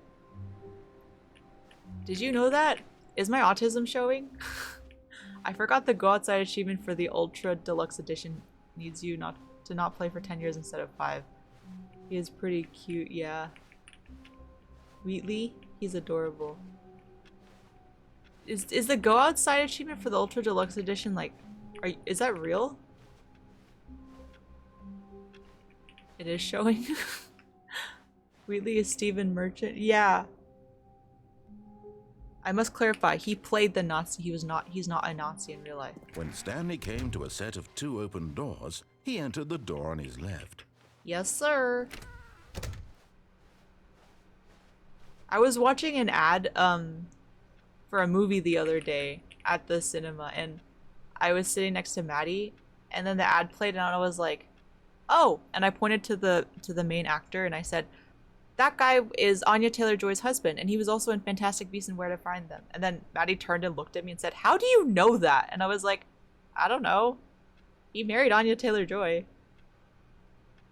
Did you know that? Is my autism showing? I forgot the go outside achievement for the Ultra Deluxe Edition needs you to not play for 10 years instead of 5. He is pretty cute, yeah. Wheatley, he's adorable. Is the go outside achievement for the Ultra Deluxe Edition like, is that real? It is showing. Wheatley is Stephen Merchant. Yeah. I must clarify, he played the Nazi. He's not a Nazi in real life. When Stanley came to a set of 2 open doors, he entered the door on his left. Yes, sir. I was watching an ad for a movie the other day at the cinema, and I was sitting next to Maddie, and then the ad played and I was like, "Oh," and I pointed to the main actor and I said, "That guy is Anya Taylor-Joy's husband, and he was also in Fantastic Beasts and Where to Find Them." And then Maddie turned and looked at me and said, "How do you know that?" And I was like, "I don't know. He married Anya Taylor-Joy."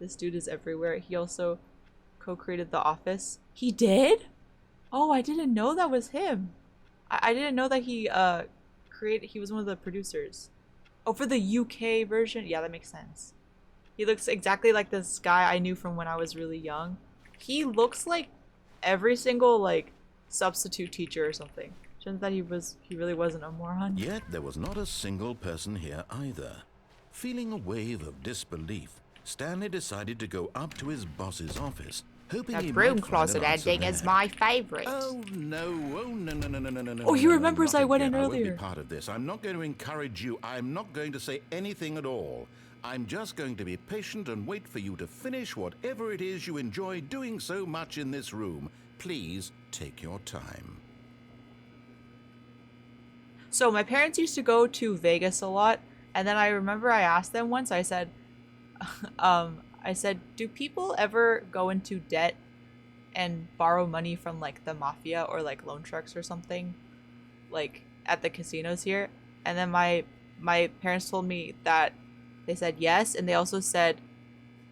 This dude is everywhere. He also co-created The Office. He did? Oh, I didn't know that was him. I didn't know that he was one of the producers. Oh, for the UK version? Yeah, that makes sense. He looks exactly like this guy I knew from when I was really young. He looks like every single like substitute teacher or something. Shouldn't that he really wasn't a moron. Yet there was not a single person here either. Feeling a wave of disbelief, Stanley decided to go up to his boss's office, hoping The he broom might find closet an answer ending is there. my favorite. Oh no! Oh no! Oh, he no, remembers not I went again. in I won't earlier. be part of this. I'm not going to encourage you. I'm not going to say anything at all. I'm just going to be patient and wait for you to finish whatever it is you enjoy doing so much in this room. Please take your time. So my parents used to go to Vegas a lot, and then I remember I asked them once, I said, do people ever go into debt and borrow money from like the mafia or like loan sharks or something, like at the casinos here? And then my parents told me that they said yes, and they also said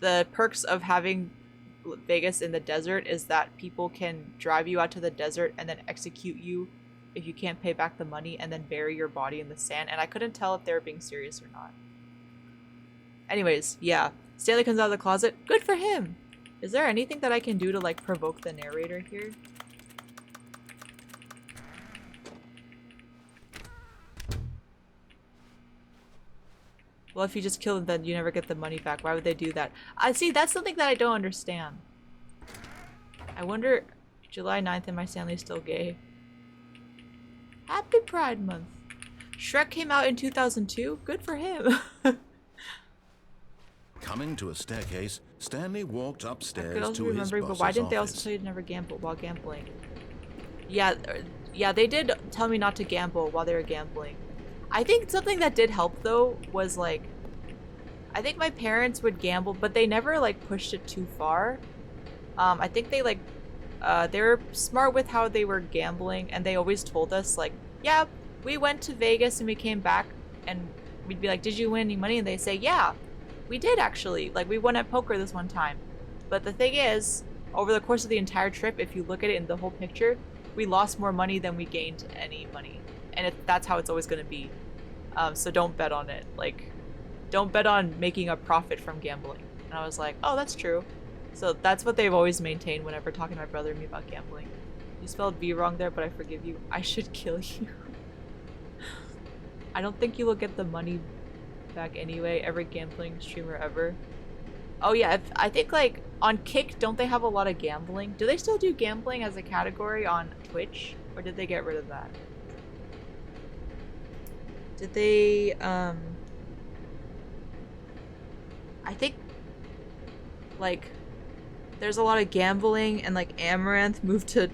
the perks of having Vegas in the desert is that people can drive you out to the desert and then execute you if you can't pay back the money, and then bury your body in the sand. And I couldn't tell if they were being serious or not. Anyways, yeah. Stanley comes out of the closet. Good for him! Is there anything that I can do to, like, provoke the narrator here? Well, if you just kill them, then you never get the money back. Why would they do that? I see, that's something that I don't understand. I wonder, July 9th, am I Stanley still gay? Happy Pride Month. Shrek came out in 2002. Good for him. Coming to a staircase, Stanley walked I upstairs could also to his remember, boss's but why didn't they also office. tell you to never gamble while gambling? Yeah, they did tell me not to gamble while they were gambling. I think something that did help though was like, I think my parents would gamble, but they never like pushed it too far. I think they like, they were smart with how they were gambling, and they always told us like, yeah, we went to Vegas and we came back, and we'd be like, did you win any money? And they say, yeah, we did actually. Like, we won at poker this one time. But the thing is, over the course of the entire trip, if you look at it in the whole picture, we lost more money than we gained any money. And that's how it's always going to be. So don't bet on it. Like, don't bet on making a profit from gambling. And I was like, oh, that's true. So that's what they've always maintained whenever talking to my brother and me about gambling. You spelled V wrong there, but I forgive you. I should kill you. I don't think you will get the money back anyway, every gambling streamer ever. Oh yeah, I think like on Kick, don't they have a lot of gambling? Do they still do gambling as a category on Twitch? Or did they get rid of that? Did they, I think, like, there's a lot of gambling, and like Amaranth moved to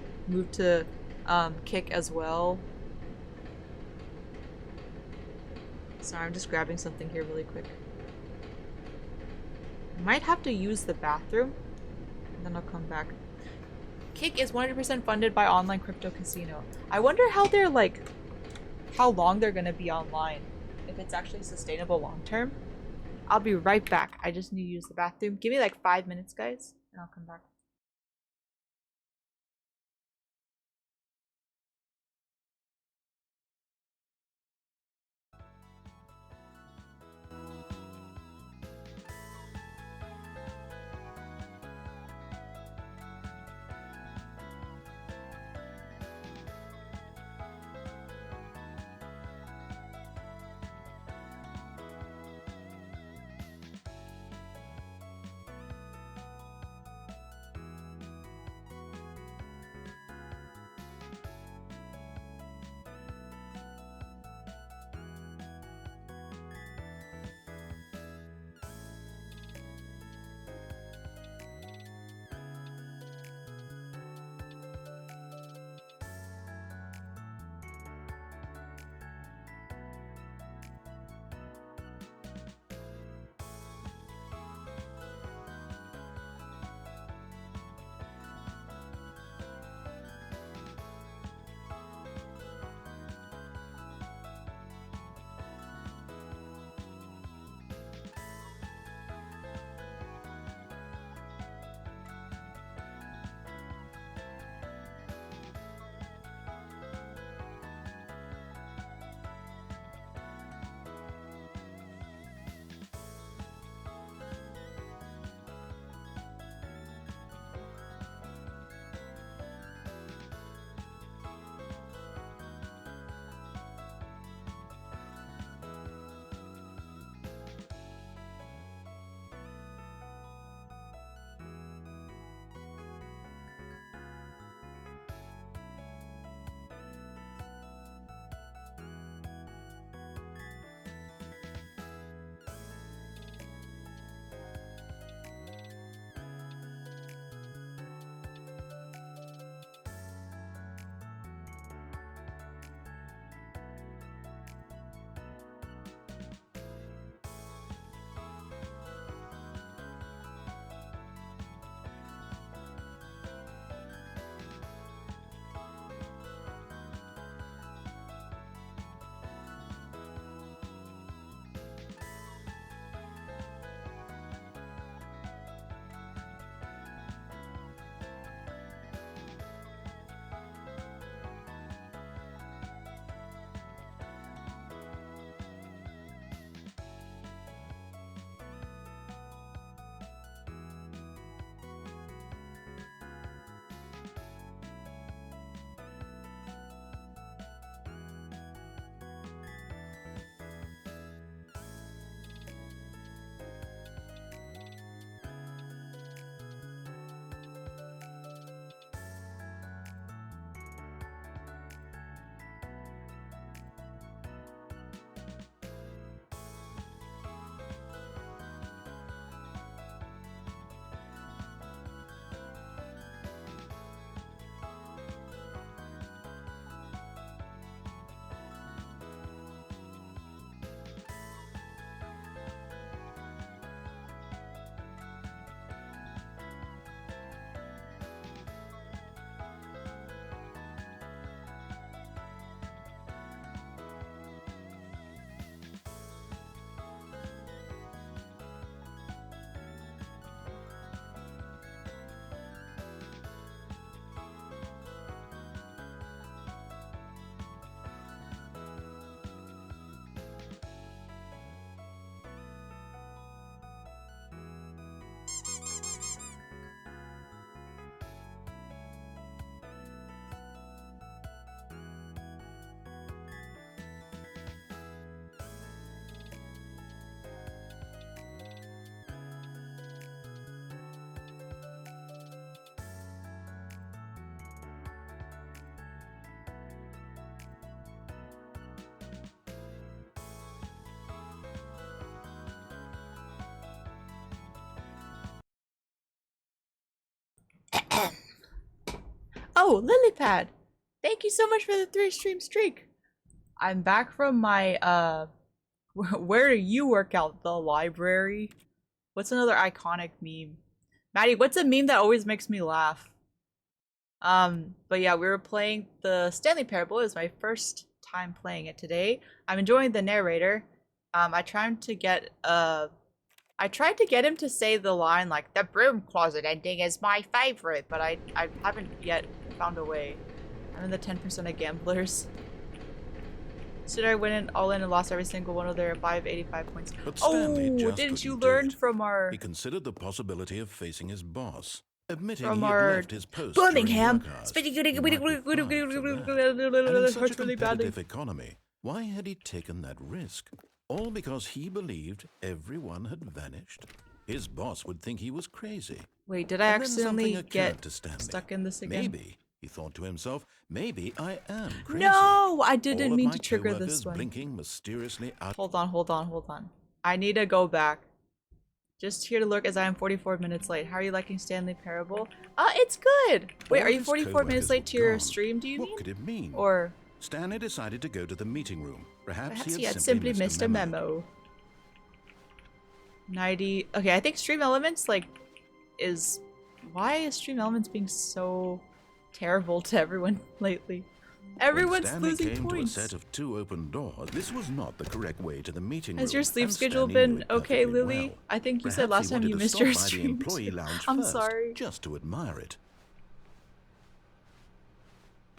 Kick as well. Sorry, I'm just grabbing something here really quick. I might have to use the bathroom, and then I'll come back. Kick is 100% funded by online crypto casino. I wonder how they're like, how long they're gonna be online. If it's actually sustainable long term. I'll be right back. I just need to use the bathroom. Give me like 5 minutes, guys, and I'll come back. Oh, Lilypad! Thank you so much for the 3-stream streak. I'm back from my, where do you work out? The library? What's another iconic meme? Maddie, what's a meme that always makes me laugh? But yeah, we were playing the Stanley Parable. It was my first time playing it today. I'm enjoying the narrator. I tried to get him to say the line like, the broom closet ending is my favorite, but I haven't yet found a way. I'm in the 10% of gamblers. Should I win it all in and lost every single one of their 585 points? But Stanley just didn't you couldn't do learn it. from our... He considered the possibility of facing his boss, admitting From he had our left his post Birmingham. during work hours. He might be fired for that. And in such a Hurts really badly. competitive economy, why had he taken that risk? All because he believed everyone had vanished? His boss would think he was crazy. Wait, did I And then accidentally something get occurred to Stanley. stuck in this again? Maybe, he thought to himself, maybe I am crazy. No, I All didn't of mean my to trigger coworkers this one. blinking mysteriously out. Hold on. I need to go back. Just here to lurk as I am 44 minutes late. How are you liking Stanley Parable? It's good! Wait, All are you his 44 minutes coworkers late were to your gone. stream, do you What mean? could it mean? Or Stanley decided to go to the meeting room. Perhaps he had simply missed a memo. 90... Okay, I think Stream Elements, like, is... Why is Stream Elements being so terrible to everyone lately? Everyone's Stanley losing came points. to a set of 2 open doors. This was not the correct way to the meeting room. Has your sleep and schedule Stanley knew been it okay, perfectly Lily? well. I think you said Perhaps last he time you wanted to missed stop your by the stream. employee lounge I'm first, sorry. just to admire it.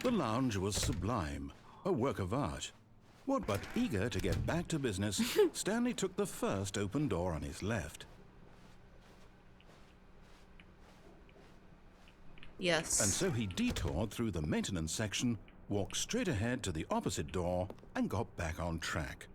The lounge was sublime, a work of art. What but eager to get back to business, Stanley took the first open door on his left. Yes. And so he detoured through the maintenance section, walked straight ahead to the opposite door, and got back on track.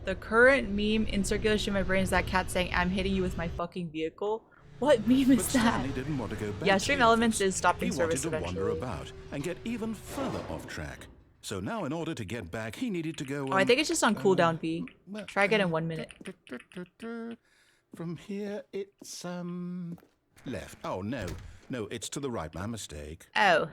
The current meme in circulation in my brain is that cat saying, I'm hitting you with my fucking vehicle. What meme is But that? Stanley didn't want to go back Yeah, to Stream the Elements office. is stopping He service wanted to wander eventually. about and get even further off track. So now in order to get back, he needed to go... Oh, I think it's just on cooldown, B. well, Try again in 1 minute. From here, it's, left. Oh, no. No, it's to the right. My mistake. Oh.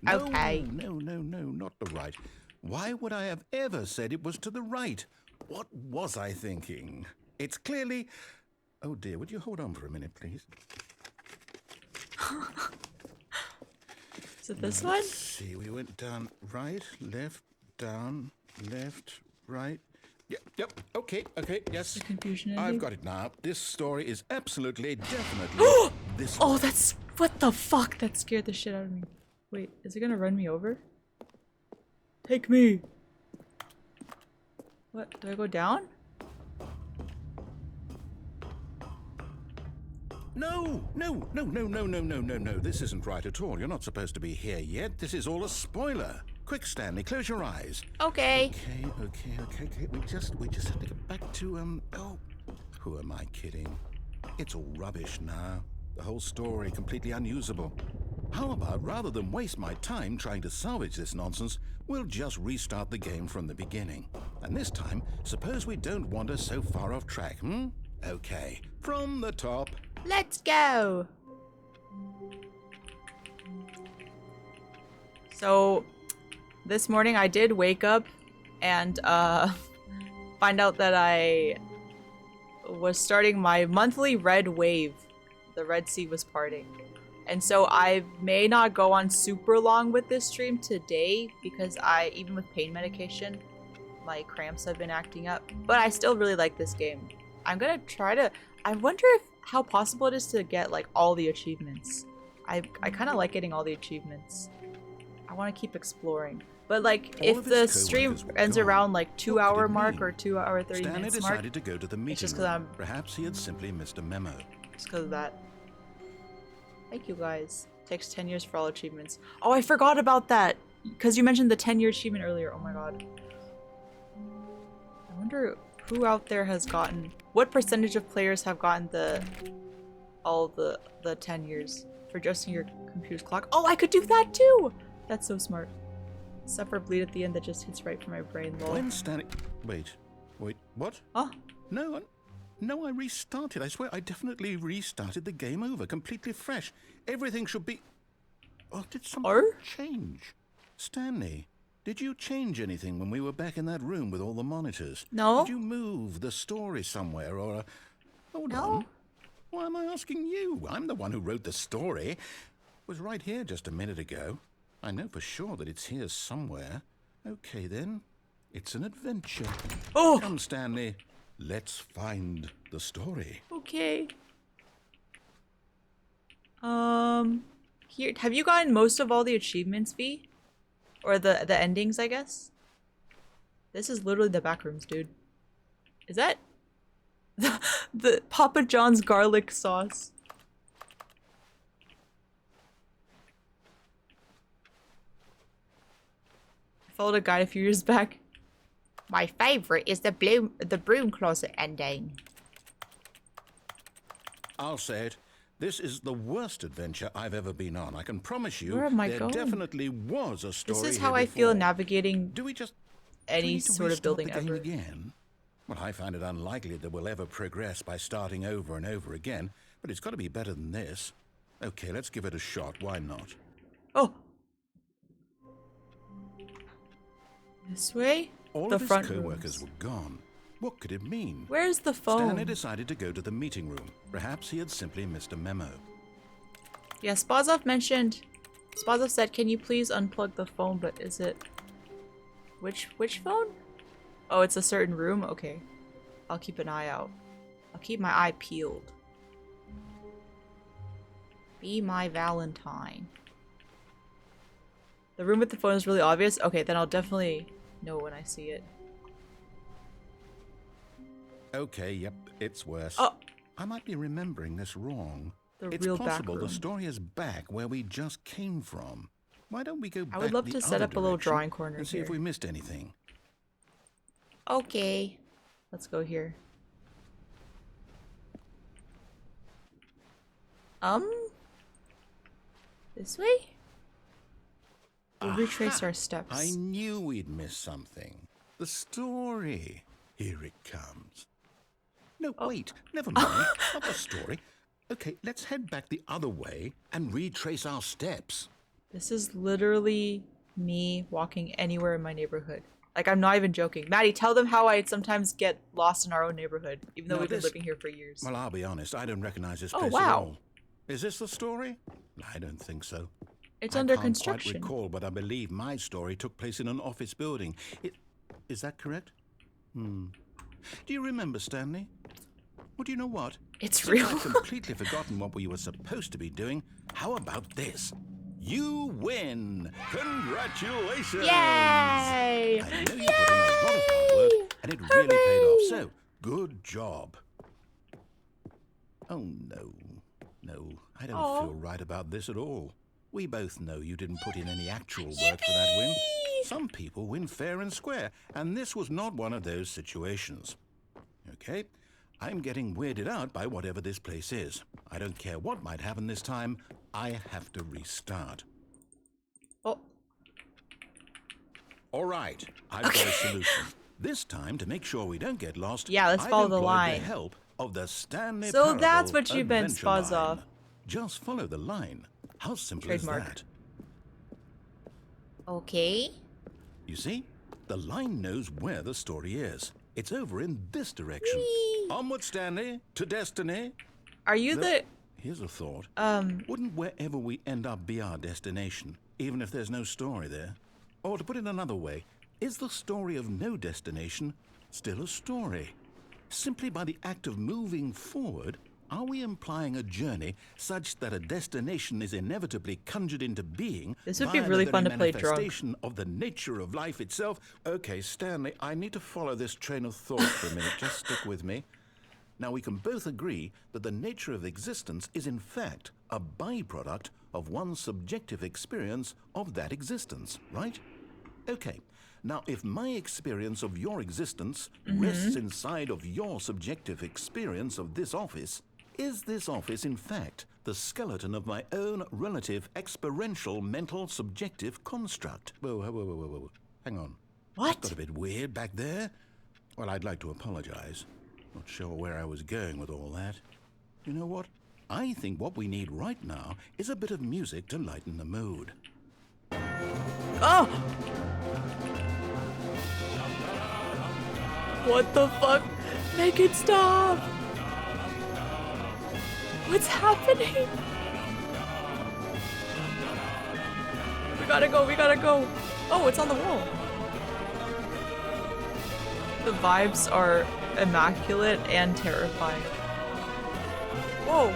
No, Okay. No, not the right. Why would I have ever said it was to the right? What was I thinking? It's clearly... Oh, dear. Would you hold on for a minute, please? Is it this one? Let's see. We went down right, left, down, left, right. Yep. Okay. Yes. The confusion I've ending? got it now. This story is absolutely, definitely this Oh, way. that's... What the fuck? That scared the shit out of me. Wait, is it gonna run me over? Take me! What? Do I go down? No. This isn't right at all. You're not supposed to be here yet. This is all a spoiler. Quick, Stanley, close your eyes. Okay. Okay. We just have to get back to, oh, who am I kidding? It's all rubbish now. The whole story completely unusable. How about, rather than waste my time trying to salvage this nonsense, we'll just restart the game from the beginning. And this time, suppose we don't wander so far off track, Okay, from the top. Let's go! So, this morning I did wake up and find out that I was starting my monthly red wave. The Red Sea was parting. And so I may not go on super long with this stream today because even with pain medication, my cramps have been acting up. But I still really like this game. I'm gonna try to... I wonder how possible it is to get like all the achievements. I kind of like getting all the achievements. I want to keep exploring. But like, All if of his the coworkers stream were ends gone. around like What 2 could hour it mark mean? or 2 hour 30 Stanley minutes mark, decided to go to the meeting just 'cause room. I'm- Perhaps he had simply missed a memo. just because of that. Thank you guys. Takes 10 years for all achievements. Oh, I forgot about that! Because you mentioned the 10-year achievement earlier. Oh my god. I wonder who out there has gotten... What percentage of players have gotten all the 10 years for adjusting your computer's clock? Oh, I could do that too! That's so smart. Suffer bleed at the end that just hits right for my brain, lol. When Stanley... Wait, what? Oh, No, No, I restarted. I swear I definitely restarted the game over, completely fresh. Everything should be... Oh, did something change? Stanley, did you change anything when we were back in that room with all the monitors? No. Did you move the story somewhere or... Hold No. on. Why am I asking you? I'm the one who wrote the story. It was right here just a minute ago. I know for sure that it's here somewhere. Okay, then. It's an adventure. Oh! Come, Stanley. Let's find the story. Okay. Here, have you gotten most of all the achievements, V? Or the endings, I guess? This is literally the back rooms, dude. Is that the Papa John's garlic sauce? I followed a guy a few years back. My favorite is the broom closet ending. I'll say it. This is the worst adventure I've ever been on. I can promise you Where am I there going? definitely was a story. This is here how I feel before. navigating Do we just any need to sort of restart building the game ever. again? Well, I find it unlikely that we'll ever progress by starting over and over again, but it's got to be better than this. Okay, let's give it a shot. Why not? Oh! This way? All The of his front co-workers rooms. were gone. What could it mean? Where's the phone? Stanley decided to go to the meeting room. Perhaps he had simply missed a memo. Yeah, Spazov mentioned... Spazov said, can you please unplug the phone, but is it... Which phone? Oh, it's a certain room? Okay. I'll keep an eye out. I'll keep my eye peeled. Be my Valentine. The room with the phone is really obvious? Okay, then I'll definitely know when I see it. Okay, yep, it's worse. Oh! I might be remembering this wrong. The It's real back possible the room. story is back where we just came from. Why don't we go back I would love the to set other up a little direction drawing corner and see if here. we missed anything? Okay. Let's go here. This way? We'll retrace our steps. I knew we'd miss something. The story. Here it comes. No, wait, never mind. Not the story. Okay, let's head back the other way and retrace our steps. This is literally me walking anywhere in my neighborhood. Like, I'm not even joking. Maddie, tell them how I sometimes get lost in our own neighborhood, even though No, we've been this- living here for years. Well, I'll be honest, I don't recognize this Oh, place wow. at all. Is this the story? I don't think so. It's I under can't construction. quite recall, but I believe my story took place in an office building. Is that correct? Do you remember, Stanley? Well, do you know what? It's Since real. I've completely forgotten what we were supposed to be doing. How about this? You win! Congratulations! Yay! I know you put in a lot of hard work, and it really paid off. So, good job. Oh, no. No, I don't Aw. feel right about this at all. We both know you didn't put in any actual work for that win. Some people win fair and square, and this was not one of those situations. Okay? I'm getting weirded out by whatever this place is. I don't care what might happen this time. I have to restart. Oh, All right, I've got a solution. This time, to make sure we don't get lost, Yeah, let's I've follow the employed line. the help of the Stanley So Parable that's what you meant, Adventure Spazov. Line. Just follow the line. How simple is Trademark. that? Okay. You see? The line knows where the story is. It's over in this direction. Onward, Stanley, to destiny. are you the... Here's a thought. Wouldn't wherever we end up be our destination, even if there's no story there? Or to put it another way, is the story of no destination still a story? Simply by the act of moving forward, are we implying a journey such that a destination is inevitably conjured into being? This would be via really the fun very to play drunk. manifestation of the nature of life itself? Okay, Stanley, I need to follow this train of thought for a minute. Just stick with me. Now, we can both agree that the nature of existence is in fact a byproduct of one's subjective experience of that existence, right? Okay. Now, if my experience of your existence rests inside of your subjective experience of this office, is this office in fact the skeleton of my own relative experiential mental subjective construct? Whoa. Hang on. What? Got a bit weird back there. Well, I'd like to apologize. Not sure where I was going with all that. You know what? I think what we need right now is a bit of music to lighten the mood. Oh! What the fuck? Make it stop! What's happening? We gotta go, we gotta go. Oh, it's on the wall. The vibes are immaculate and terrifying. Whoa.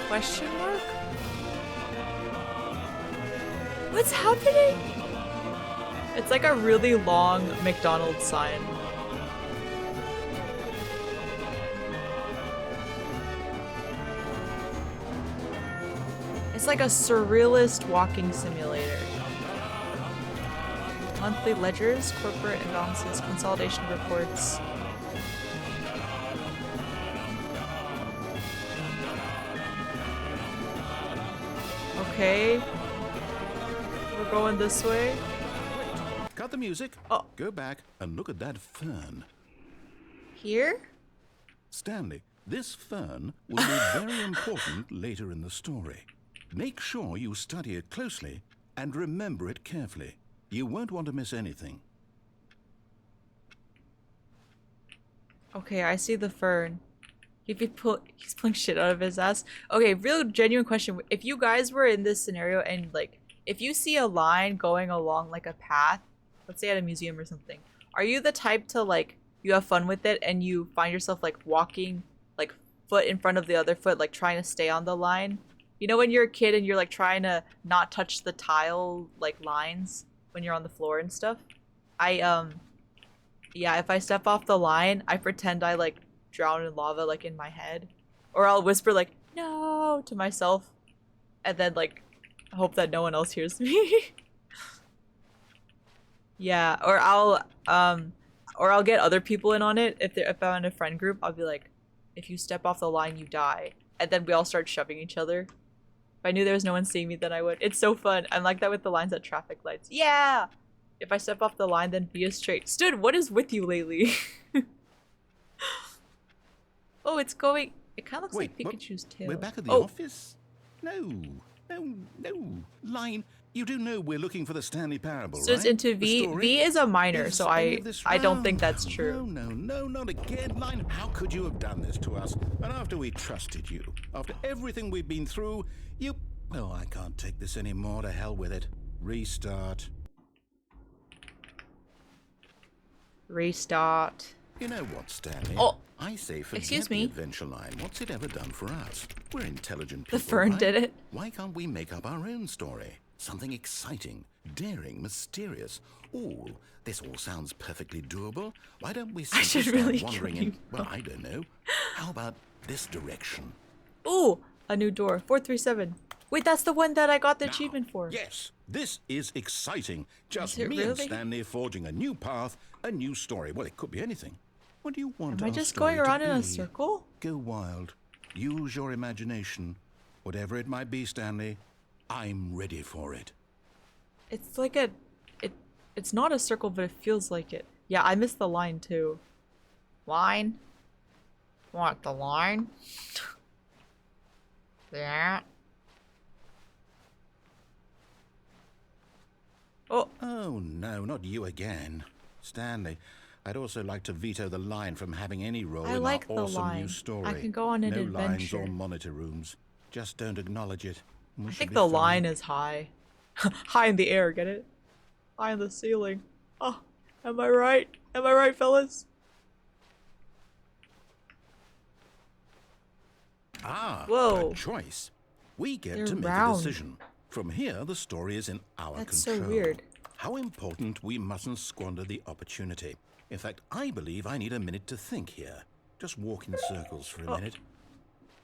Question mark? What's happening? It's like a really long McDonald's sign. It's like a surrealist walking simulator. Monthly ledgers, corporate imbalances, consolidation reports. Okay. We're going this way. Cut the music. Oh. Go back and look at that fern. Here? Stanley, this fern will be very important later in the story. Make sure you study it closely and remember it carefully. You won't want to miss anything. Okay, I see the fern. He's pulling shit out of his ass. Okay, real genuine question. If you guys were in this scenario and like, if you see a line going along like a path, let's say at a museum or something, are you the type to like, you have fun with it and you find yourself like walking like foot in front of the other foot, like trying to stay on the line? You know when you're a kid and you're like trying to not touch the tile like lines when you're on the floor and stuff? Yeah, if I step off the line, I pretend I like drown in lava like in my head. Or I'll whisper like, no, to myself. And then like, hope that no one else hears me. Yeah, or I'll get other people in on it. If I'm in a friend group, I'll be like, if you step off the line, you die. And then we all start shoving each other. If I knew there was no one seeing me, then I would. It's so fun. I'm like that with the lines at traffic lights. Yeah! If I step off the line, then be a straight. Stud, what is with you lately? Oh, it's going. It kind of looks like Pikachu's tail. We're back at the office? No. Line. You do know we're looking for the Stanley Parable, so right? it's into V. V is a minor, so I don't think that's true. No, not again, Line. How could you have done this to us? And after we trusted you, after everything we've been through, you... Oh, I can't take this anymore. To hell with it. Restart. Restart. You know what, Stanley? Oh, I say forget excuse the me. adventure line. What's it ever done for us? We're intelligent people, The fern right? did it. Why can't we make up our own story? Something exciting, daring, mysterious. Ooh, this all sounds perfectly doable. Why don't we I should start really wandering kill in? you. Well, I don't know. How about this direction? Ooh, a new door. 437. Wait, that's the one that I got the achievement for. Yes, this is exciting. Just Is it me and really? Stanley forging a new path, a new story. Well, it could be anything. What do you want? Am I our just story going around to in a be? circle? Go wild. Use your imagination. Whatever it might be, Stanley, I'm ready for it. It's like it's not a circle, but it feels like it. Yeah, I missed the line too. Line? What, the line? Yeah. Oh, Oh, no, not you again. Stanley, I'd also like to veto the line from having any role I in like our the awesome line. new story. I can go on an no adventure. lines or monitor rooms. Just don't acknowledge it. I think the line is high. High in the air, get it? High in the ceiling. Oh, am I right? Am I right, fellas? Ah, Whoa. good choice. We get They're to make round. a decision. From here, the story is in our That's control. so weird. How important we mustn't squander the opportunity. In fact, I believe I need a minute to think here. Just walk in circles for a minute.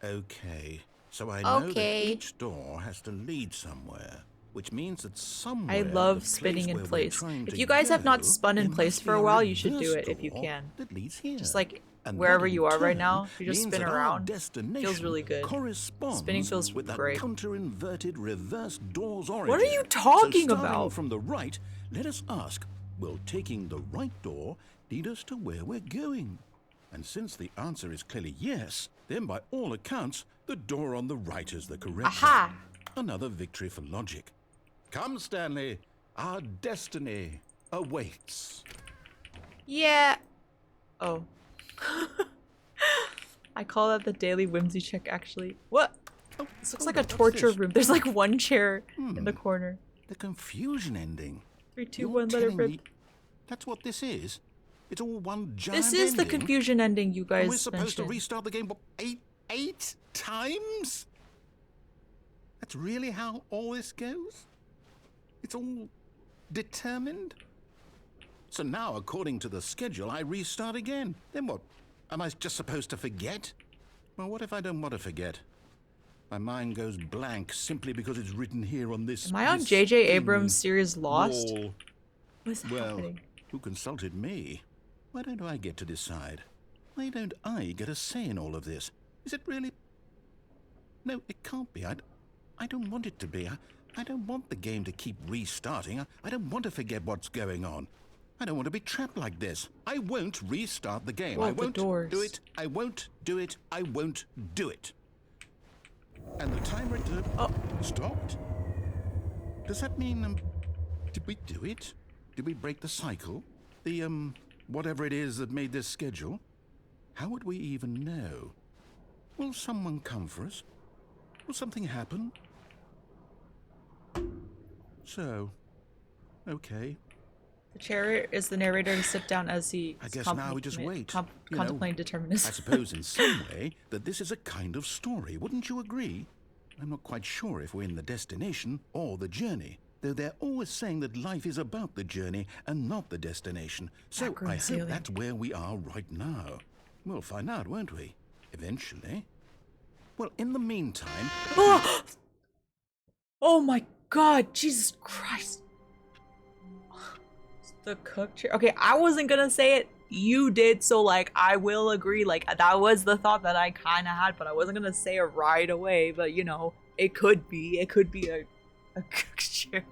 Okay, so I know that Okay. each door has to lead somewhere, which means that somewhere I the love place spinning in where we're place. trying If to you guys have not go, spun in there place must for be a while, you should reverse do it if you door can. that leads here. Just like And wherever that you in are right turn now, you just means spin that our around. destination Feels really good. Corresponds Spinning feels with that great. counter-inverted reverse door's origin. What are you talking so starting about? from the right, let us ask, will taking the right door lead us to where we're going? And since the answer is clearly yes, then by all accounts, the door on the right is the correct Aha! one. Another victory for logic. Come, Stanley, our destiny awaits. Yeah. Oh. I call that the daily whimsy check, actually. What? Oh, This looks hold like on, a what's torture this? room. There's like one chair in the Hmm. corner. The confusion ending. 3, 2, You're 1, let it telling rip. me that's what this is? It's all one giant This is the ending? confusion ending you guys And we're supposed to mentioned. restart the game what, eight times? That's really how all this goes? It's all determined? So now, according to the schedule, I restart again. Then what? Am I just supposed to forget? Well, what if I don't want to forget? My mind goes blank simply because it's written here on this. Am I on this J.J. thin Abrams' series Lost? wall. What's Well, happening? who consulted me? Why don't I get to decide? Why don't I get a say in all of this? Is it really? No, it can't be. I don't want it to be. I don't want the game to keep restarting. I don't want to forget what's going on. I don't want to be trapped like this. I won't restart the game. Well, I the won't doors. do it. I won't do it. I won't do it. And the timer stopped? Does that mean, did we do it? Did we break the cycle? The, whatever it is that made this schedule? How would we even know? Will someone come for us? Will something happen? So, okay. The chair is the narrator to sit down as he I guess now we just wait. You know, contemplating determinism. I suppose in some way that this is a kind of story, wouldn't you agree? I'm not quite sure if we're in the destination or the journey, though they're always saying that life is about the journey and not the destination. So Backroom I hope ceiling. that's where we are right now. We'll find out, won't we? Eventually. Well, in the meantime... Oh! Oh my god, Jesus Christ. The cook chair. Okay, I wasn't gonna say it. You did, so like I will agree. Like that was the thought that I kind of had, but I wasn't gonna say it right away. But you know, it could be. It could be a cook chair.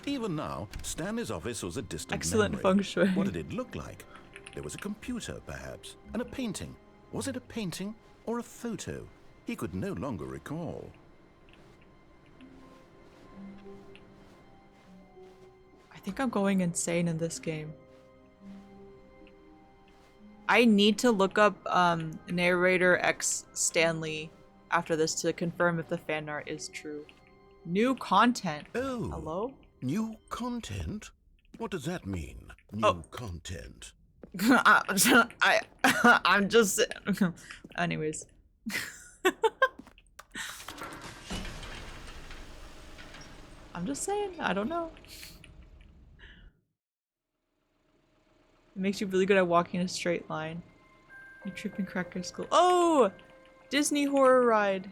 Even now, Stanley's office was a distant Excellent memory. feng shui. What did it look like? There was a computer, perhaps, and a painting. Was it a painting or a photo? He could no longer recall. I think I'm going insane in this game. I need to look up narrator X Stanley after this to confirm if the fan art is true. New content. Oh. Hello? New content? What does that mean? New content. I'm just anyways. I'm just saying, I don't know. It makes you really good at walking a straight line. You tripping cracker school. Oh! Disney horror ride.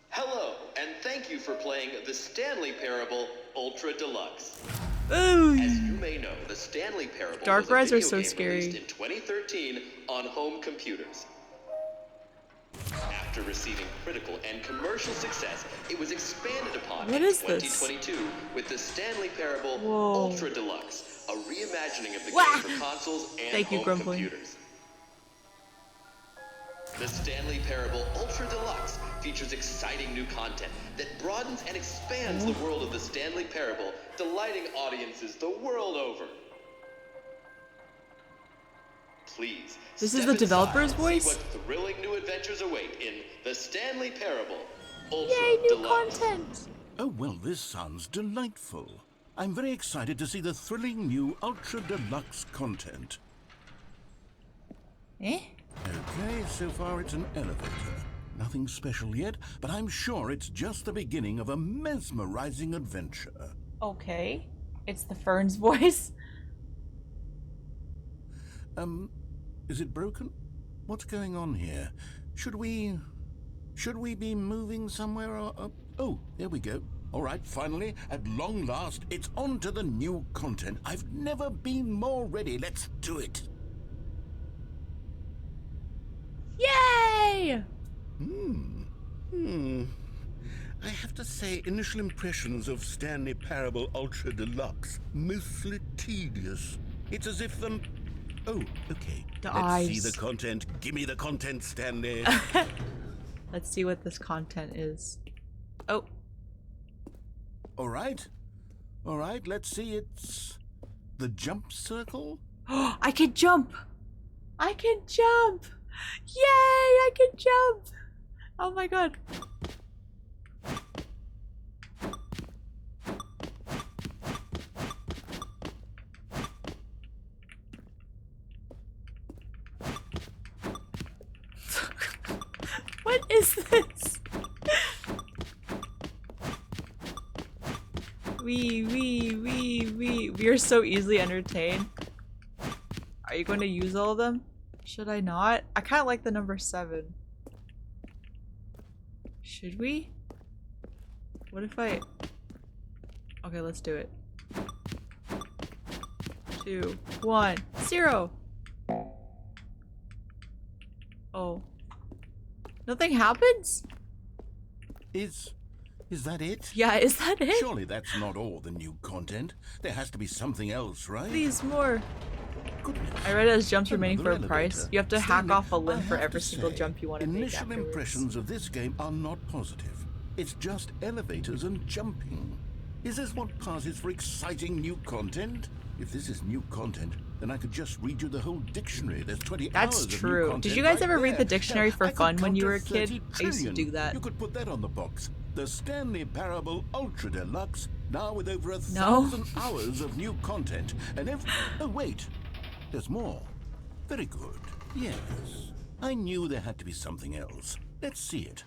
Hello, and thank you for playing the Stanley Parable Ultra Deluxe. Ooh! As you may know, the Stanley Parable Dark was a rides are video so game scary. released in 2013 on home computers. After receiving critical and commercial success, it was expanded upon What in is this? 2022 with the Stanley Parable Whoa. Ultra Deluxe, a reimagining of the Wah! game for consoles and Thank you, home Grumbly. computers. The Stanley Parable Ultra Deluxe features exciting new content that broadens and expands the world of the Stanley Parable, delighting audiences the world over. Please, This is step the inside developer's and voice? See what thrilling new adventures await in the Stanley Parable Ultra Yay, new Deluxe. content! Oh, well, this sounds delightful. I'm very excited to see the thrilling new Ultra Deluxe content. Eh? Okay, so far it's an elevator. Nothing special yet, but I'm sure it's just the beginning of a mesmerizing adventure. Okay. It's the Fern's voice. Is it broken? What's going on here? Should we be moving somewhere or... Oh, there we go. All right, finally, at long last, it's on to the new content. I've never been more ready. Let's do it. Yay! I have to say, initial impressions of Stanley Parable Ultra Deluxe, mostly tedious. It's as if the... Oh, okay. The Let's see eyes. the content. Give me the content, Stanley. Let's see what this content is. Oh. All right. All right, let's see. It's the jump circle? I can jump! I can jump! Yay! I can jump! Oh my god. What is this? We are so easily entertained. Are you going to use all of them? Should I not? I kind of like the number 7. Should we? What if I... Okay, let's do it. 2, 1, 0. Oh. Nothing happens? Is that it? Yeah, is that it? Surely that's not all the new content. There has to be something else, right? Please, more. Goodness. I read it as jumps remaining for Another a price. elevator. You have to hack Stanley, off a I limb for have every to single say, jump you want to make Initial afterwards. impressions of this game are not positive. It's just elevators and jumping. Is this what passes for exciting new content? If this is new content, then I could just read you the whole dictionary. There's 20 That's hours of new true. content Did you guys right ever read the there. dictionary Hell, for I could fun when count you to were a kid? 30 I used to trillion. do that. You could put that on the box. The Stanley Parable Ultra Deluxe, now with over 1,000 No. hours of new content. And oh wait, there's more. Very good. Yes. I knew there had to be something else. Let's see it.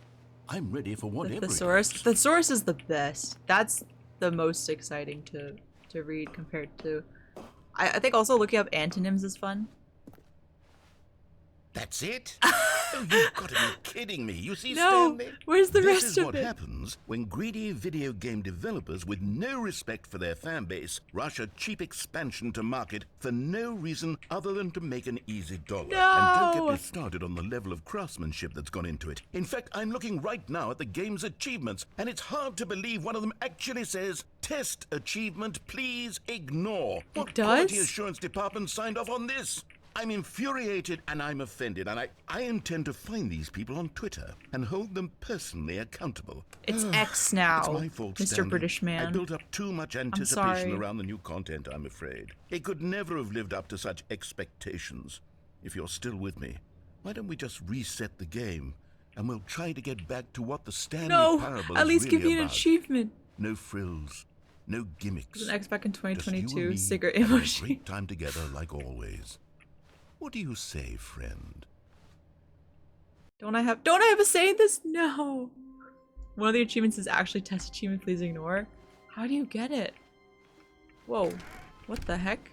I'm ready for The whatever it thesaurus. is. Thesaurus is the best. That's the most exciting to read compared to... I think also looking up antonyms is fun. That's it? Oh, you've got to be kidding me. You see, No! Stanley? Where's the This rest is of what it? happens when greedy video game developers with no respect for their fan base rush a cheap expansion to market for no reason other than to make an easy dollar. And don't No! get me started on the level of craftsmanship that's gone into it. In fact, I'm looking right now at the game's achievements, and it's hard to believe one of them actually says, "Test achievement, please ignore." What quality does? assurance department signed off on this? I'm infuriated and I'm offended, and I intend to find these people on Twitter and hold them personally accountable. It's X now, It's my fault, Mr. Stanley. British man. I built up too much anticipation sorry. around the new content, I'm afraid. It could never have lived up to such expectations. If you're still with me, why don't we just reset the game, and we'll try to get back to what the Stanley No! Parable At is least really give me an about. achievement. No frills, no gimmicks. There's an X back in Just you and 2022. me Cigarette having a emoji. great time together like always. What do you say, friend? Don't I have a say in this? No. One of the achievements is actually test achievement, please ignore. How do you get it? Whoa. What the heck?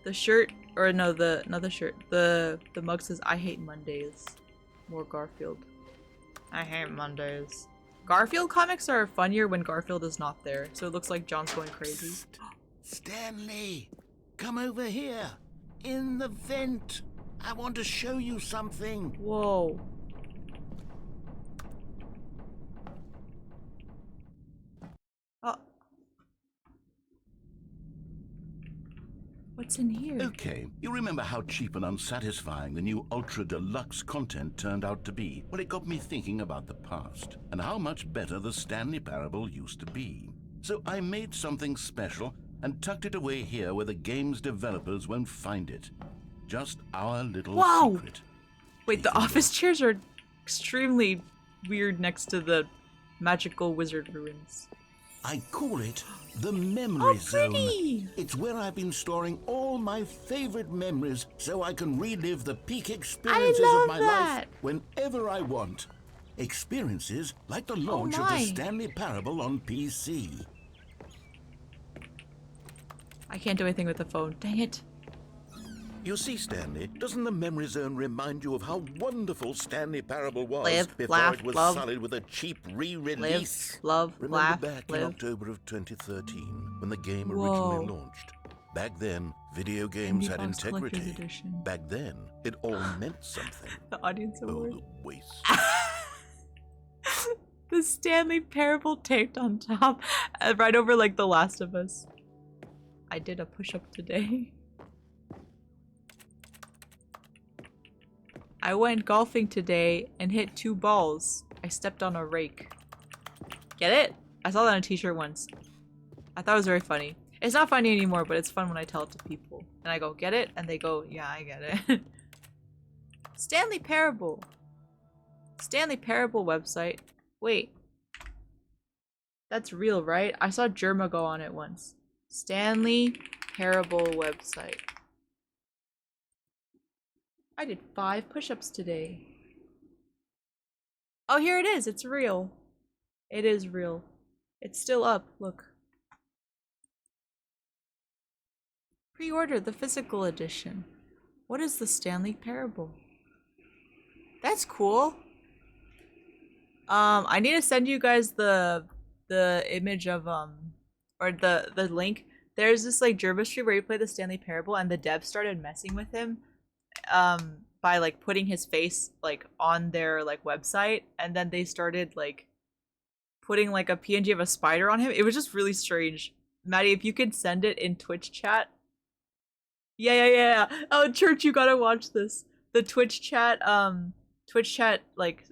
The shirt, or no, not the shirt. The mug says, "I hate Mondays." More Garfield. I hate Mondays. Garfield comics are funnier when Garfield is not there, so it looks like John's going crazy. Stanley, come over here. In the vent. I want to show you something. Whoa. Oh. What's in here? Okay, you remember how cheap and unsatisfying the new Ultra Deluxe content turned out to be? Well, it got me thinking about the past and how much better the Stanley Parable used to be. So I made something special and tucked it away here where the game's developers won't find it. Just our little Wow! secret. Wait, the office chairs are extremely weird next to the magical wizard ruins. I call it the Memory Zone. pretty! It's where I've been storing all my favorite memories so I can relive the peak experiences love of my that. life whenever I want. Experiences like the launch of my. the Stanley Parable on PC. I can't do anything with the phone. Dang it. You see, Stanley, doesn't the Memory Zone remind you of how wonderful Stanley Parable was Live, before laugh, it was love. sullied with a cheap Live, re-release? love, Remember laugh, back in live. October of 2013, when the game Whoa. originally launched? Back then, video games had Fox Collector's integrity. Edition. Back then, it all meant something. The audience Oh, award. the waste. The Stanley Parable taped on top, right over like The Last of Us. I did a push-up today. I went golfing today and hit 2 balls. I stepped on a rake. Get it? I saw that on a t-shirt once. I thought it was very funny. It's not funny anymore, but it's fun when I tell it to people. And I go, get it? And they go, yeah, I get it. Stanley Parable. Stanley Parable website. Wait. That's real, right? I saw Germa go on it once. Stanley Parable website. I did 5 push-ups today. Oh, here it is. It's real. It is real. It's still up. Look. Pre-order the physical edition. What is the Stanley Parable? That's cool. I need to send you guys the image of or the link. There's this like Germa stream where you play the Stanley Parable and the devs started messing with him by like putting his face like on their like website, and then they started like putting like a PNG of a spider on him. It was just really strange. Maddie, if you could send it in Twitch chat. Yeah. Oh, Church, you gotta watch this. The Twitch chat like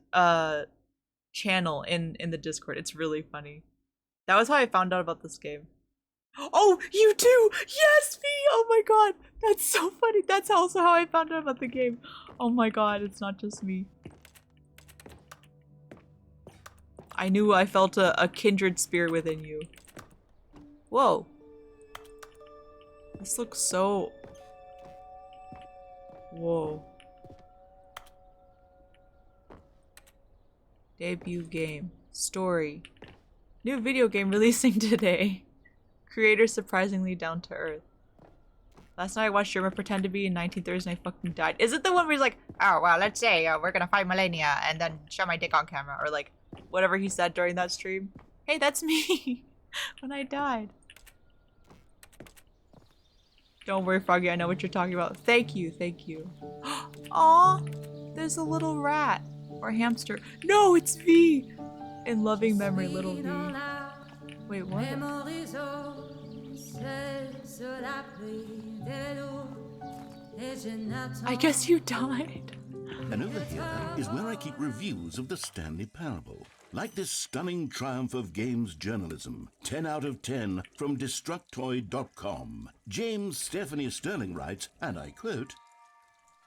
channel in the Discord. It's really funny. That was how I found out about this game. Oh, you too! Yes, V! Oh my god! That's so funny. That's also how I found out about the game. Oh my god, it's not just me. I knew I felt a kindred spirit within you. Whoa. This looks so... Whoa. Debut game. Story. New video game releasing today. Creator surprisingly down to earth. Last night I watched Germa pretend to be in 1930s and I fucking died. Is it the one where he's like, oh, well, let's say we're gonna fight millennia and then show my dick on camera, or like whatever he said during that stream? Hey, that's me when I died. Don't worry, Froggy, I know what you're talking about. Thank you, thank you. Aw, there's a little rat or hamster. No, it's V! In loving memory, little V. Wait, what? I guess you died. And over here is where I keep reviews of the Stanley Parable. Like this stunning triumph of games journalism, 10 out of 10 from Destructoid.com. James Stephanie Sterling writes, and I quote,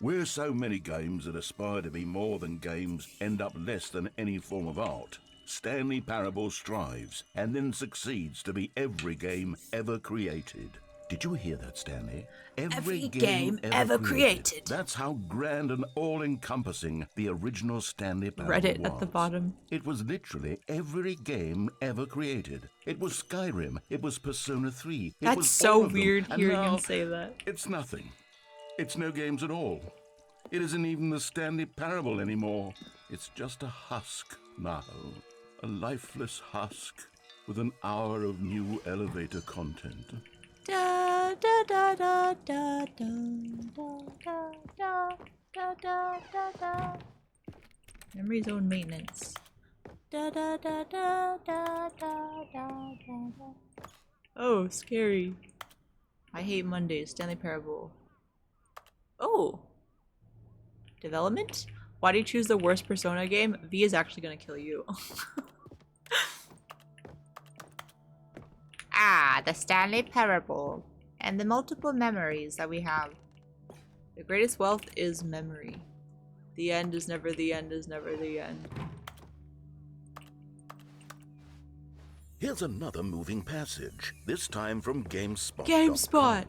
"Where so many games that aspire to be more than games end up less than any form of art, Stanley Parable strives and then succeeds to be every game ever created." Did you hear that, Stanley? Every game ever created. That's how grand and all-encompassing the original Stanley Parable was. Reddit at the bottom. It was literally every game ever created. It was Skyrim. It was Persona 3. That's so weird hearing him say that. It's nothing. It's no games at all. It isn't even the Stanley Parable anymore. It's just a husk now. A lifeless husk with an hour of new elevator content. Da da da da da da da da da da da da. Memory zone maintenance. Da da da da da da da da. Oh, scary. I hate Mondays. Stanley Parable. Oh. Development? Why do you choose the worst Persona game? V is actually gonna kill you. Ah, the Stanley Parable. And the multiple memories that we have. The greatest wealth is memory. The end is never the end is never the end. Here's another moving passage, this time from GameSpot. GameSpot!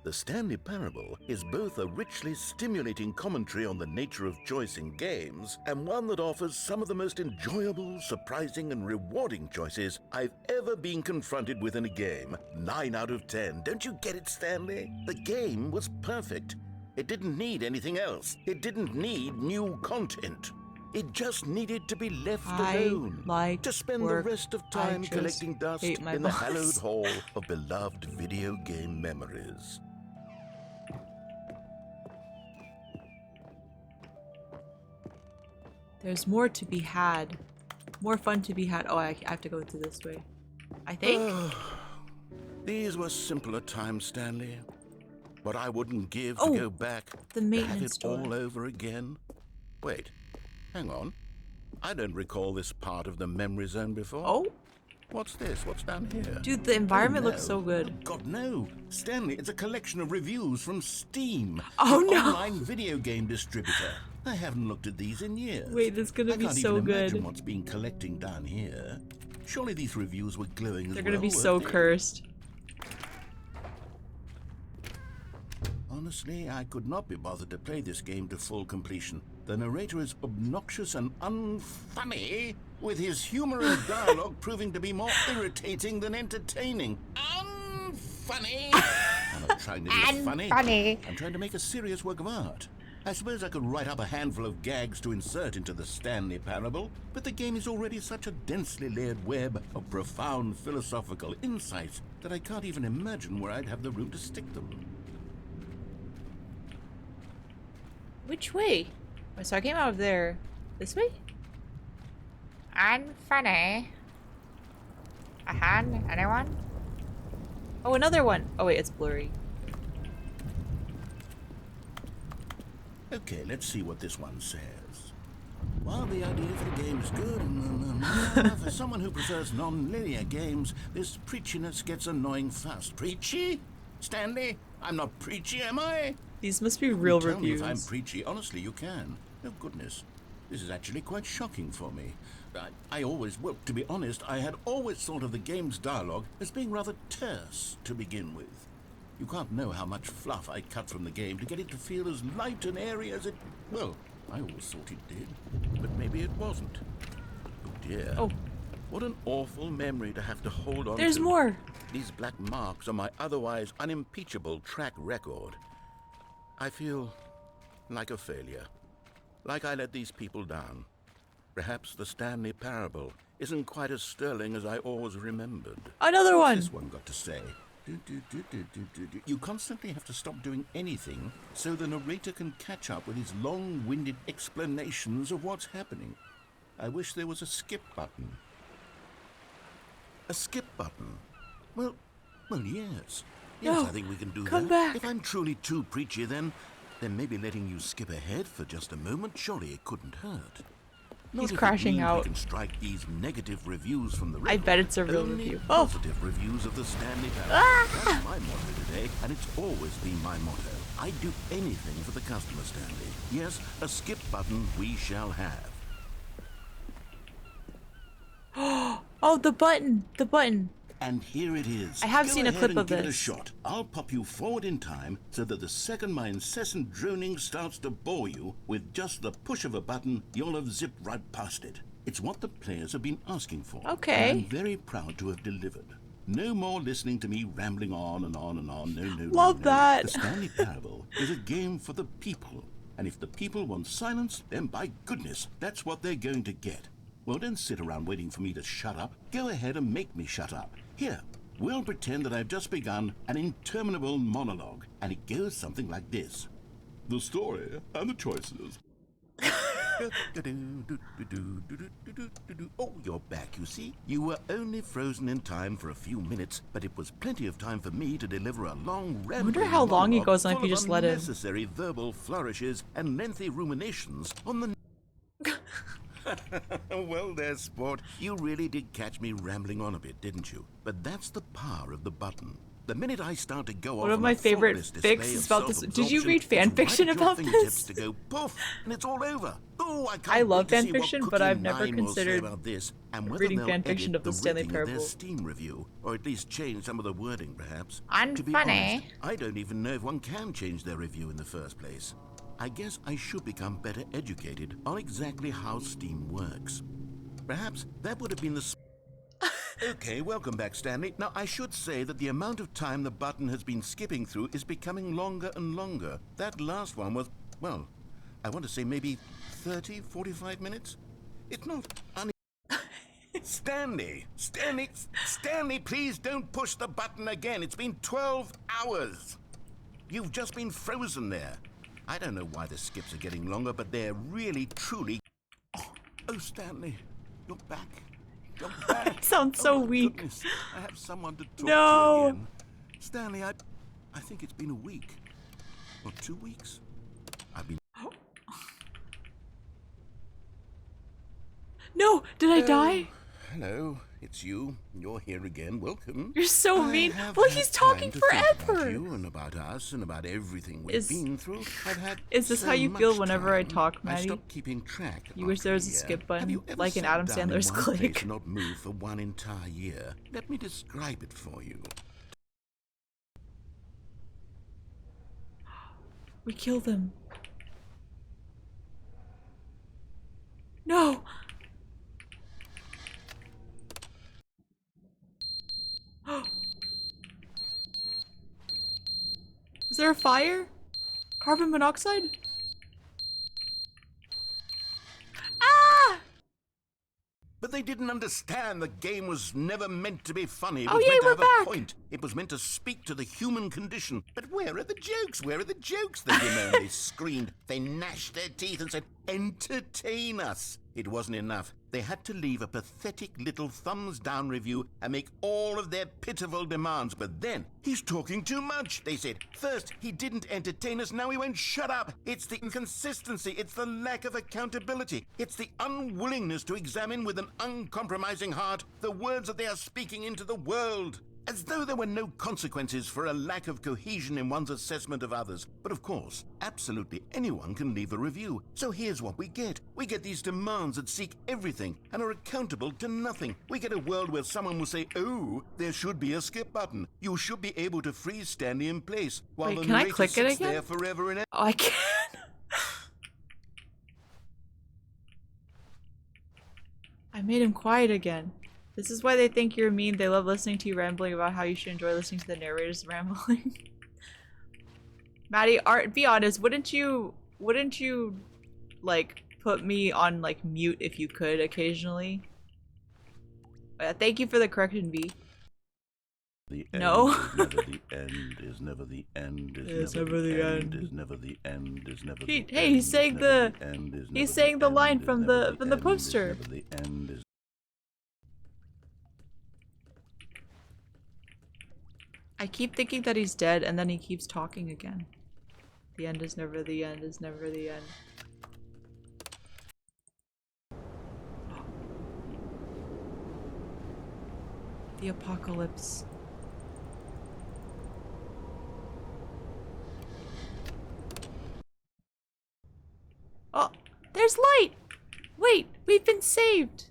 The Stanley Parable is both a richly stimulating commentary on the nature of choice in games, and one that offers some of the most enjoyable, surprising, and rewarding choices I've ever been confronted with in a game. 9 out of 10. Don't you get it, Stanley? The game was perfect. It didn't need anything else. It didn't need new content. It just needed to be left alone. Like to spend work. the rest of time collecting dust in the boss. hallowed hall of beloved video game memories. There's more to be had. more fun to be had. Oh, I have to go through this way. I think. These were simpler times, Stanley. What I wouldn't give Oh, to go back the to have maintenance it door. all over again. Wait, hang on. I don't recall this part of the memory zone before. Oh, What's this? What's down here? dude, the environment Oh, looks so good. Oh, God, no. Stanley, it's a collection of reviews from Steam. Oh, the no. online video game distributor. I haven't looked at these in years. Wait, this is gonna be I can't so even imagine good. what's been collecting down here. Surely these reviews were glowing as They're well. gonna be so weren't they? cursed. Honestly, I could not be bothered to play this game to full completion. The narrator is obnoxious and unfunny, with his humor and dialogue proving to be more irritating than entertaining. Unfunny! I'm not trying to be funny. Funny. I'm trying to make a serious work of art. I suppose I could write up a handful of gags to insert into the Stanley Parable, but the game is already such a densely layered web of profound philosophical insights that I can't even imagine where I'd have the room to stick them. Which way? So I came out of there. This way? Unfunny. Anyone? Oh, another one. Oh wait, it's blurry. Okay, let's see what this one says. While the idea for the game is good, for someone who prefers non-linear games, this preachiness gets annoying fast. Preachy? Stanley? I'm not preachy, am I? These must be real Tell me reviews. if I'm preachy. Honestly, you can. Oh, goodness. This is actually quite shocking for me. I always, well, to be honest, I had always thought of the game's dialogue as being rather terse to begin with. You can't know how much fluff I cut from the game to get it to feel as light and airy as it... Well, I always thought it did, but maybe it wasn't. Oh, dear. Oh. What an awful memory to have to hold on There's to. more. These black marks are my otherwise unimpeachable track record. I feel like a failure. Like I let these people down. Perhaps the Stanley Parable isn't quite as sterling as I always remembered. Another one. What's this one got to say? You constantly have to stop doing anything so the narrator can catch up with his long-winded explanations of what's happening. I wish there was a skip button. A skip button? Well, yes. Yes, No, I think we can do come that. back. If I'm truly too preachy, then maybe letting you skip ahead for just a moment, surely it couldn't hurt. Not He's if it crashing means out. We can strike these negative reviews from the I record. bet it's a real Only review. Oh. positive reviews of the Stanley Parable. That's my motto today, and it's always been my motto. I'd do anything for the customer, Stanley. Yes, a skip button we shall have. Oh, the button. The button. And here it is. I have Go seen a ahead clip and of give it a this. shot. I'll pop you forward in time so that the second my incessant droning starts to bore you, with just the push of a button, you'll have zipped right past it. It's what the players have been asking for. Okay. And I'm very proud to have delivered. No more listening to me rambling on and on and on. No. Love that. The Stanley Parable is a game for the people. And if the people want silence, then by goodness, that's what they're going to get. Well, don't sit around waiting for me to shut up. Go ahead and make me shut up. Here, we'll pretend that I've just begun an interminable monologue, and it goes something like this. The story and the choices. Oh, you're back, you see. You were only frozen in time for a few minutes, but it was plenty of time for me to deliver a long rambling wonder how long he monologue goes on if full you of just let him. unnecessary verbal flourishes and lengthy ruminations on the... Well, there, sport. You really did catch me rambling on a bit, didn't you? But that's the power of the button. The minute I start to go off One of on my a favorite faultless display fics of is about this. Did you self-absorption, read fan it's right fiction at your about fingertips this? to go poof, and it's all over. Oh, I can't I love wait to fan see what fiction, but Cookie I've and never Nine will say considered about this, and whether reading they'll fan fiction edit of the Stanley rating of their Parable. Steam review, or at least change some of the wording, perhaps. To be Unfunny. honest, I don't even know if one can change their review in the first place. I guess I should become better educated on exactly how Steam works. Perhaps that would have been the... Okay, welcome back, Stanley. Now, I should say that the amount of time the button has been skipping through is becoming longer and longer. That last one was, well, I want to say maybe 30, 45 minutes? It's not Stanley, please don't push the button again. It's been 12 hours. You've just been frozen there. I don't know why the skips are getting longer, but they're really, truly... Oh, Stanley. You're back. You're back. Sounds so Oh, my weak. goodness. I have someone to talk No. to again. Stanley, I think it's been a week. Or 2 weeks. I've been... No! Did I die? Hello, it's you. You're here again. Welcome. You're so I mean. have Well, had he's talking time to think about forever. you and about us and about everything we've Is- been through. I've had Is this so how you feel much whenever I time, talk, I Maddie? stopped keeping track. You wish after there was a year. skip Have button, you ever like in sat Adam down in Sandler's one Click? place and not moved for one entire year? Let me describe it for you. We killed him. No! Is there a fire? Carbon monoxide? Ah! But they didn't understand the game was never meant to be funny. It Oh, was yay, meant to we're have back. a point. It was meant to speak to the human condition. But where are the jokes? Where are the jokes? They bemoaned, they screamed, they gnashed their teeth and said, entertain us. It wasn't enough. They had to leave a pathetic little thumbs down review and make all of their pitiful demands. But then, he's talking too much, they said. First, he didn't entertain us, now he won't shut up. It's the inconsistency, it's the lack of accountability. It's the unwillingness to examine with an uncompromising heart the words that they are speaking into the world. As though there were no consequences for a lack of cohesion in one's assessment of others. But of course, absolutely anyone can leave a review. So here's what we get. We get these demands that seek everything and are accountable to nothing. We get a world where someone will say, oh, there should be a skip button. You should be able to freeze Stanley in place while Wait, the can I narrator click it sits again? there forever and ever. Oh, I can. I made him quiet again. This is why they think you're mean. They love listening to you rambling about how you should enjoy listening to the narrators rambling. Maddie, be honest. Wouldn't you, like, put me on, like, mute if you could occasionally? Thank you for the correction, V. The No. end is never the end, It's never the end. is never the end, is never He- the hey, end, he's is saying never the- end, is he's never saying the line end, from is never the- from the end, is poster. never the end, is I keep thinking that he's dead, and then he keeps talking again. The end is never the end, is never the end. The apocalypse. Oh, there's light! Wait, we've been saved!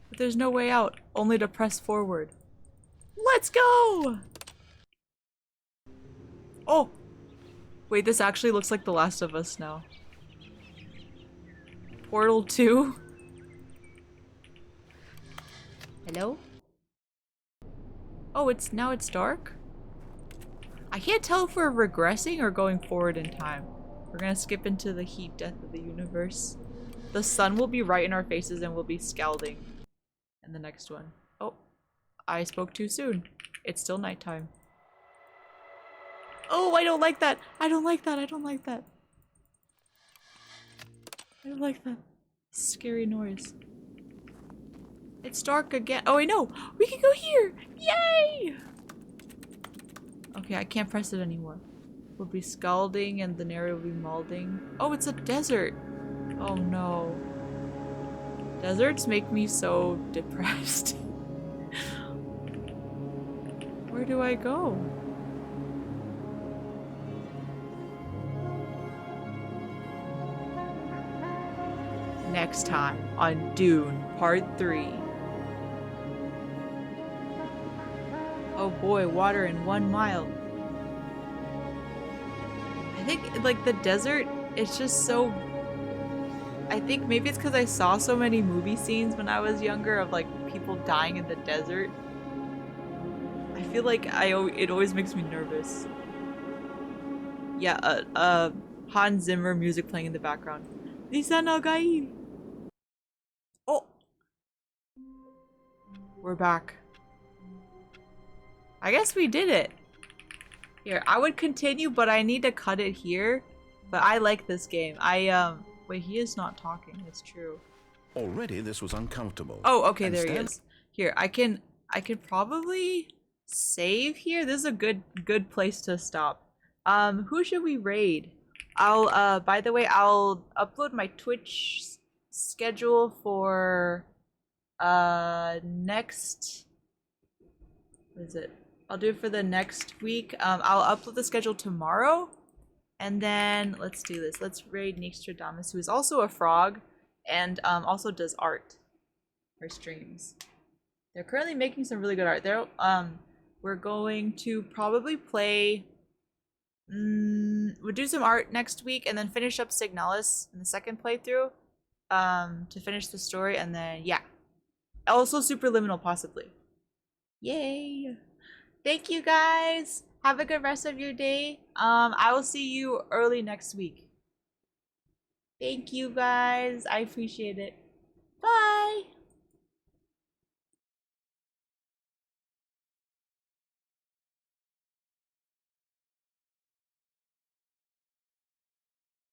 But there's no way out, only to press forward. Let's go! Oh! Wait, this actually looks like The Last of Us now. Portal 2? Hello? Oh, now it's dark? I can't tell if we're regressing or going forward in time. We're gonna skip into the heat death of the universe. The sun will be right in our faces and we'll be scalding in the next one. Oh, I spoke too soon. It's still nighttime. Oh, I don't like that. I don't like that. I don't like that. I don't like that. Scary noise. It's dark again. Oh, I know. We can go here. Yay! Okay, I can't press it anymore. We'll be scalding and the narrator will be mauling. Oh, it's a desert. Oh no. Deserts make me so depressed. Where do I go? Next time on Dune Part 3. Oh boy, water in 1 mile. I think, like, the desert, it's just so... I think maybe it's because I saw so many movie scenes when I was younger of, like, people dying in the desert. I feel like it always makes me nervous. Yeah, Hans Zimmer music playing in the background. Lisan al-Gaib! Oh! We're back. I guess we did it. Here, I would continue, but I need to cut it here. But I like this game. Wait, he is not talking. It's true. Already this was uncomfortable. Oh, okay, and there he Stan- is. Here, I can probably save here. This is a good place to stop. Who should we raid? I'll by the way, I'll upload my Twitch schedule for next, what is it? I'll do it for the next week. I'll upload the schedule tomorrow. And then let's do this. Let's raid Nixtradamus, who is also a frog and also does art for streams. They're currently making some really good art. We're going to probably play. We'll do some art next week and then finish up Signalis in the second playthrough to finish the story, and then yeah. Also Superliminal possibly. Yay! Thank you guys. Have a good rest of your day. I will see you early next week. Thank you guys. I appreciate it. Bye.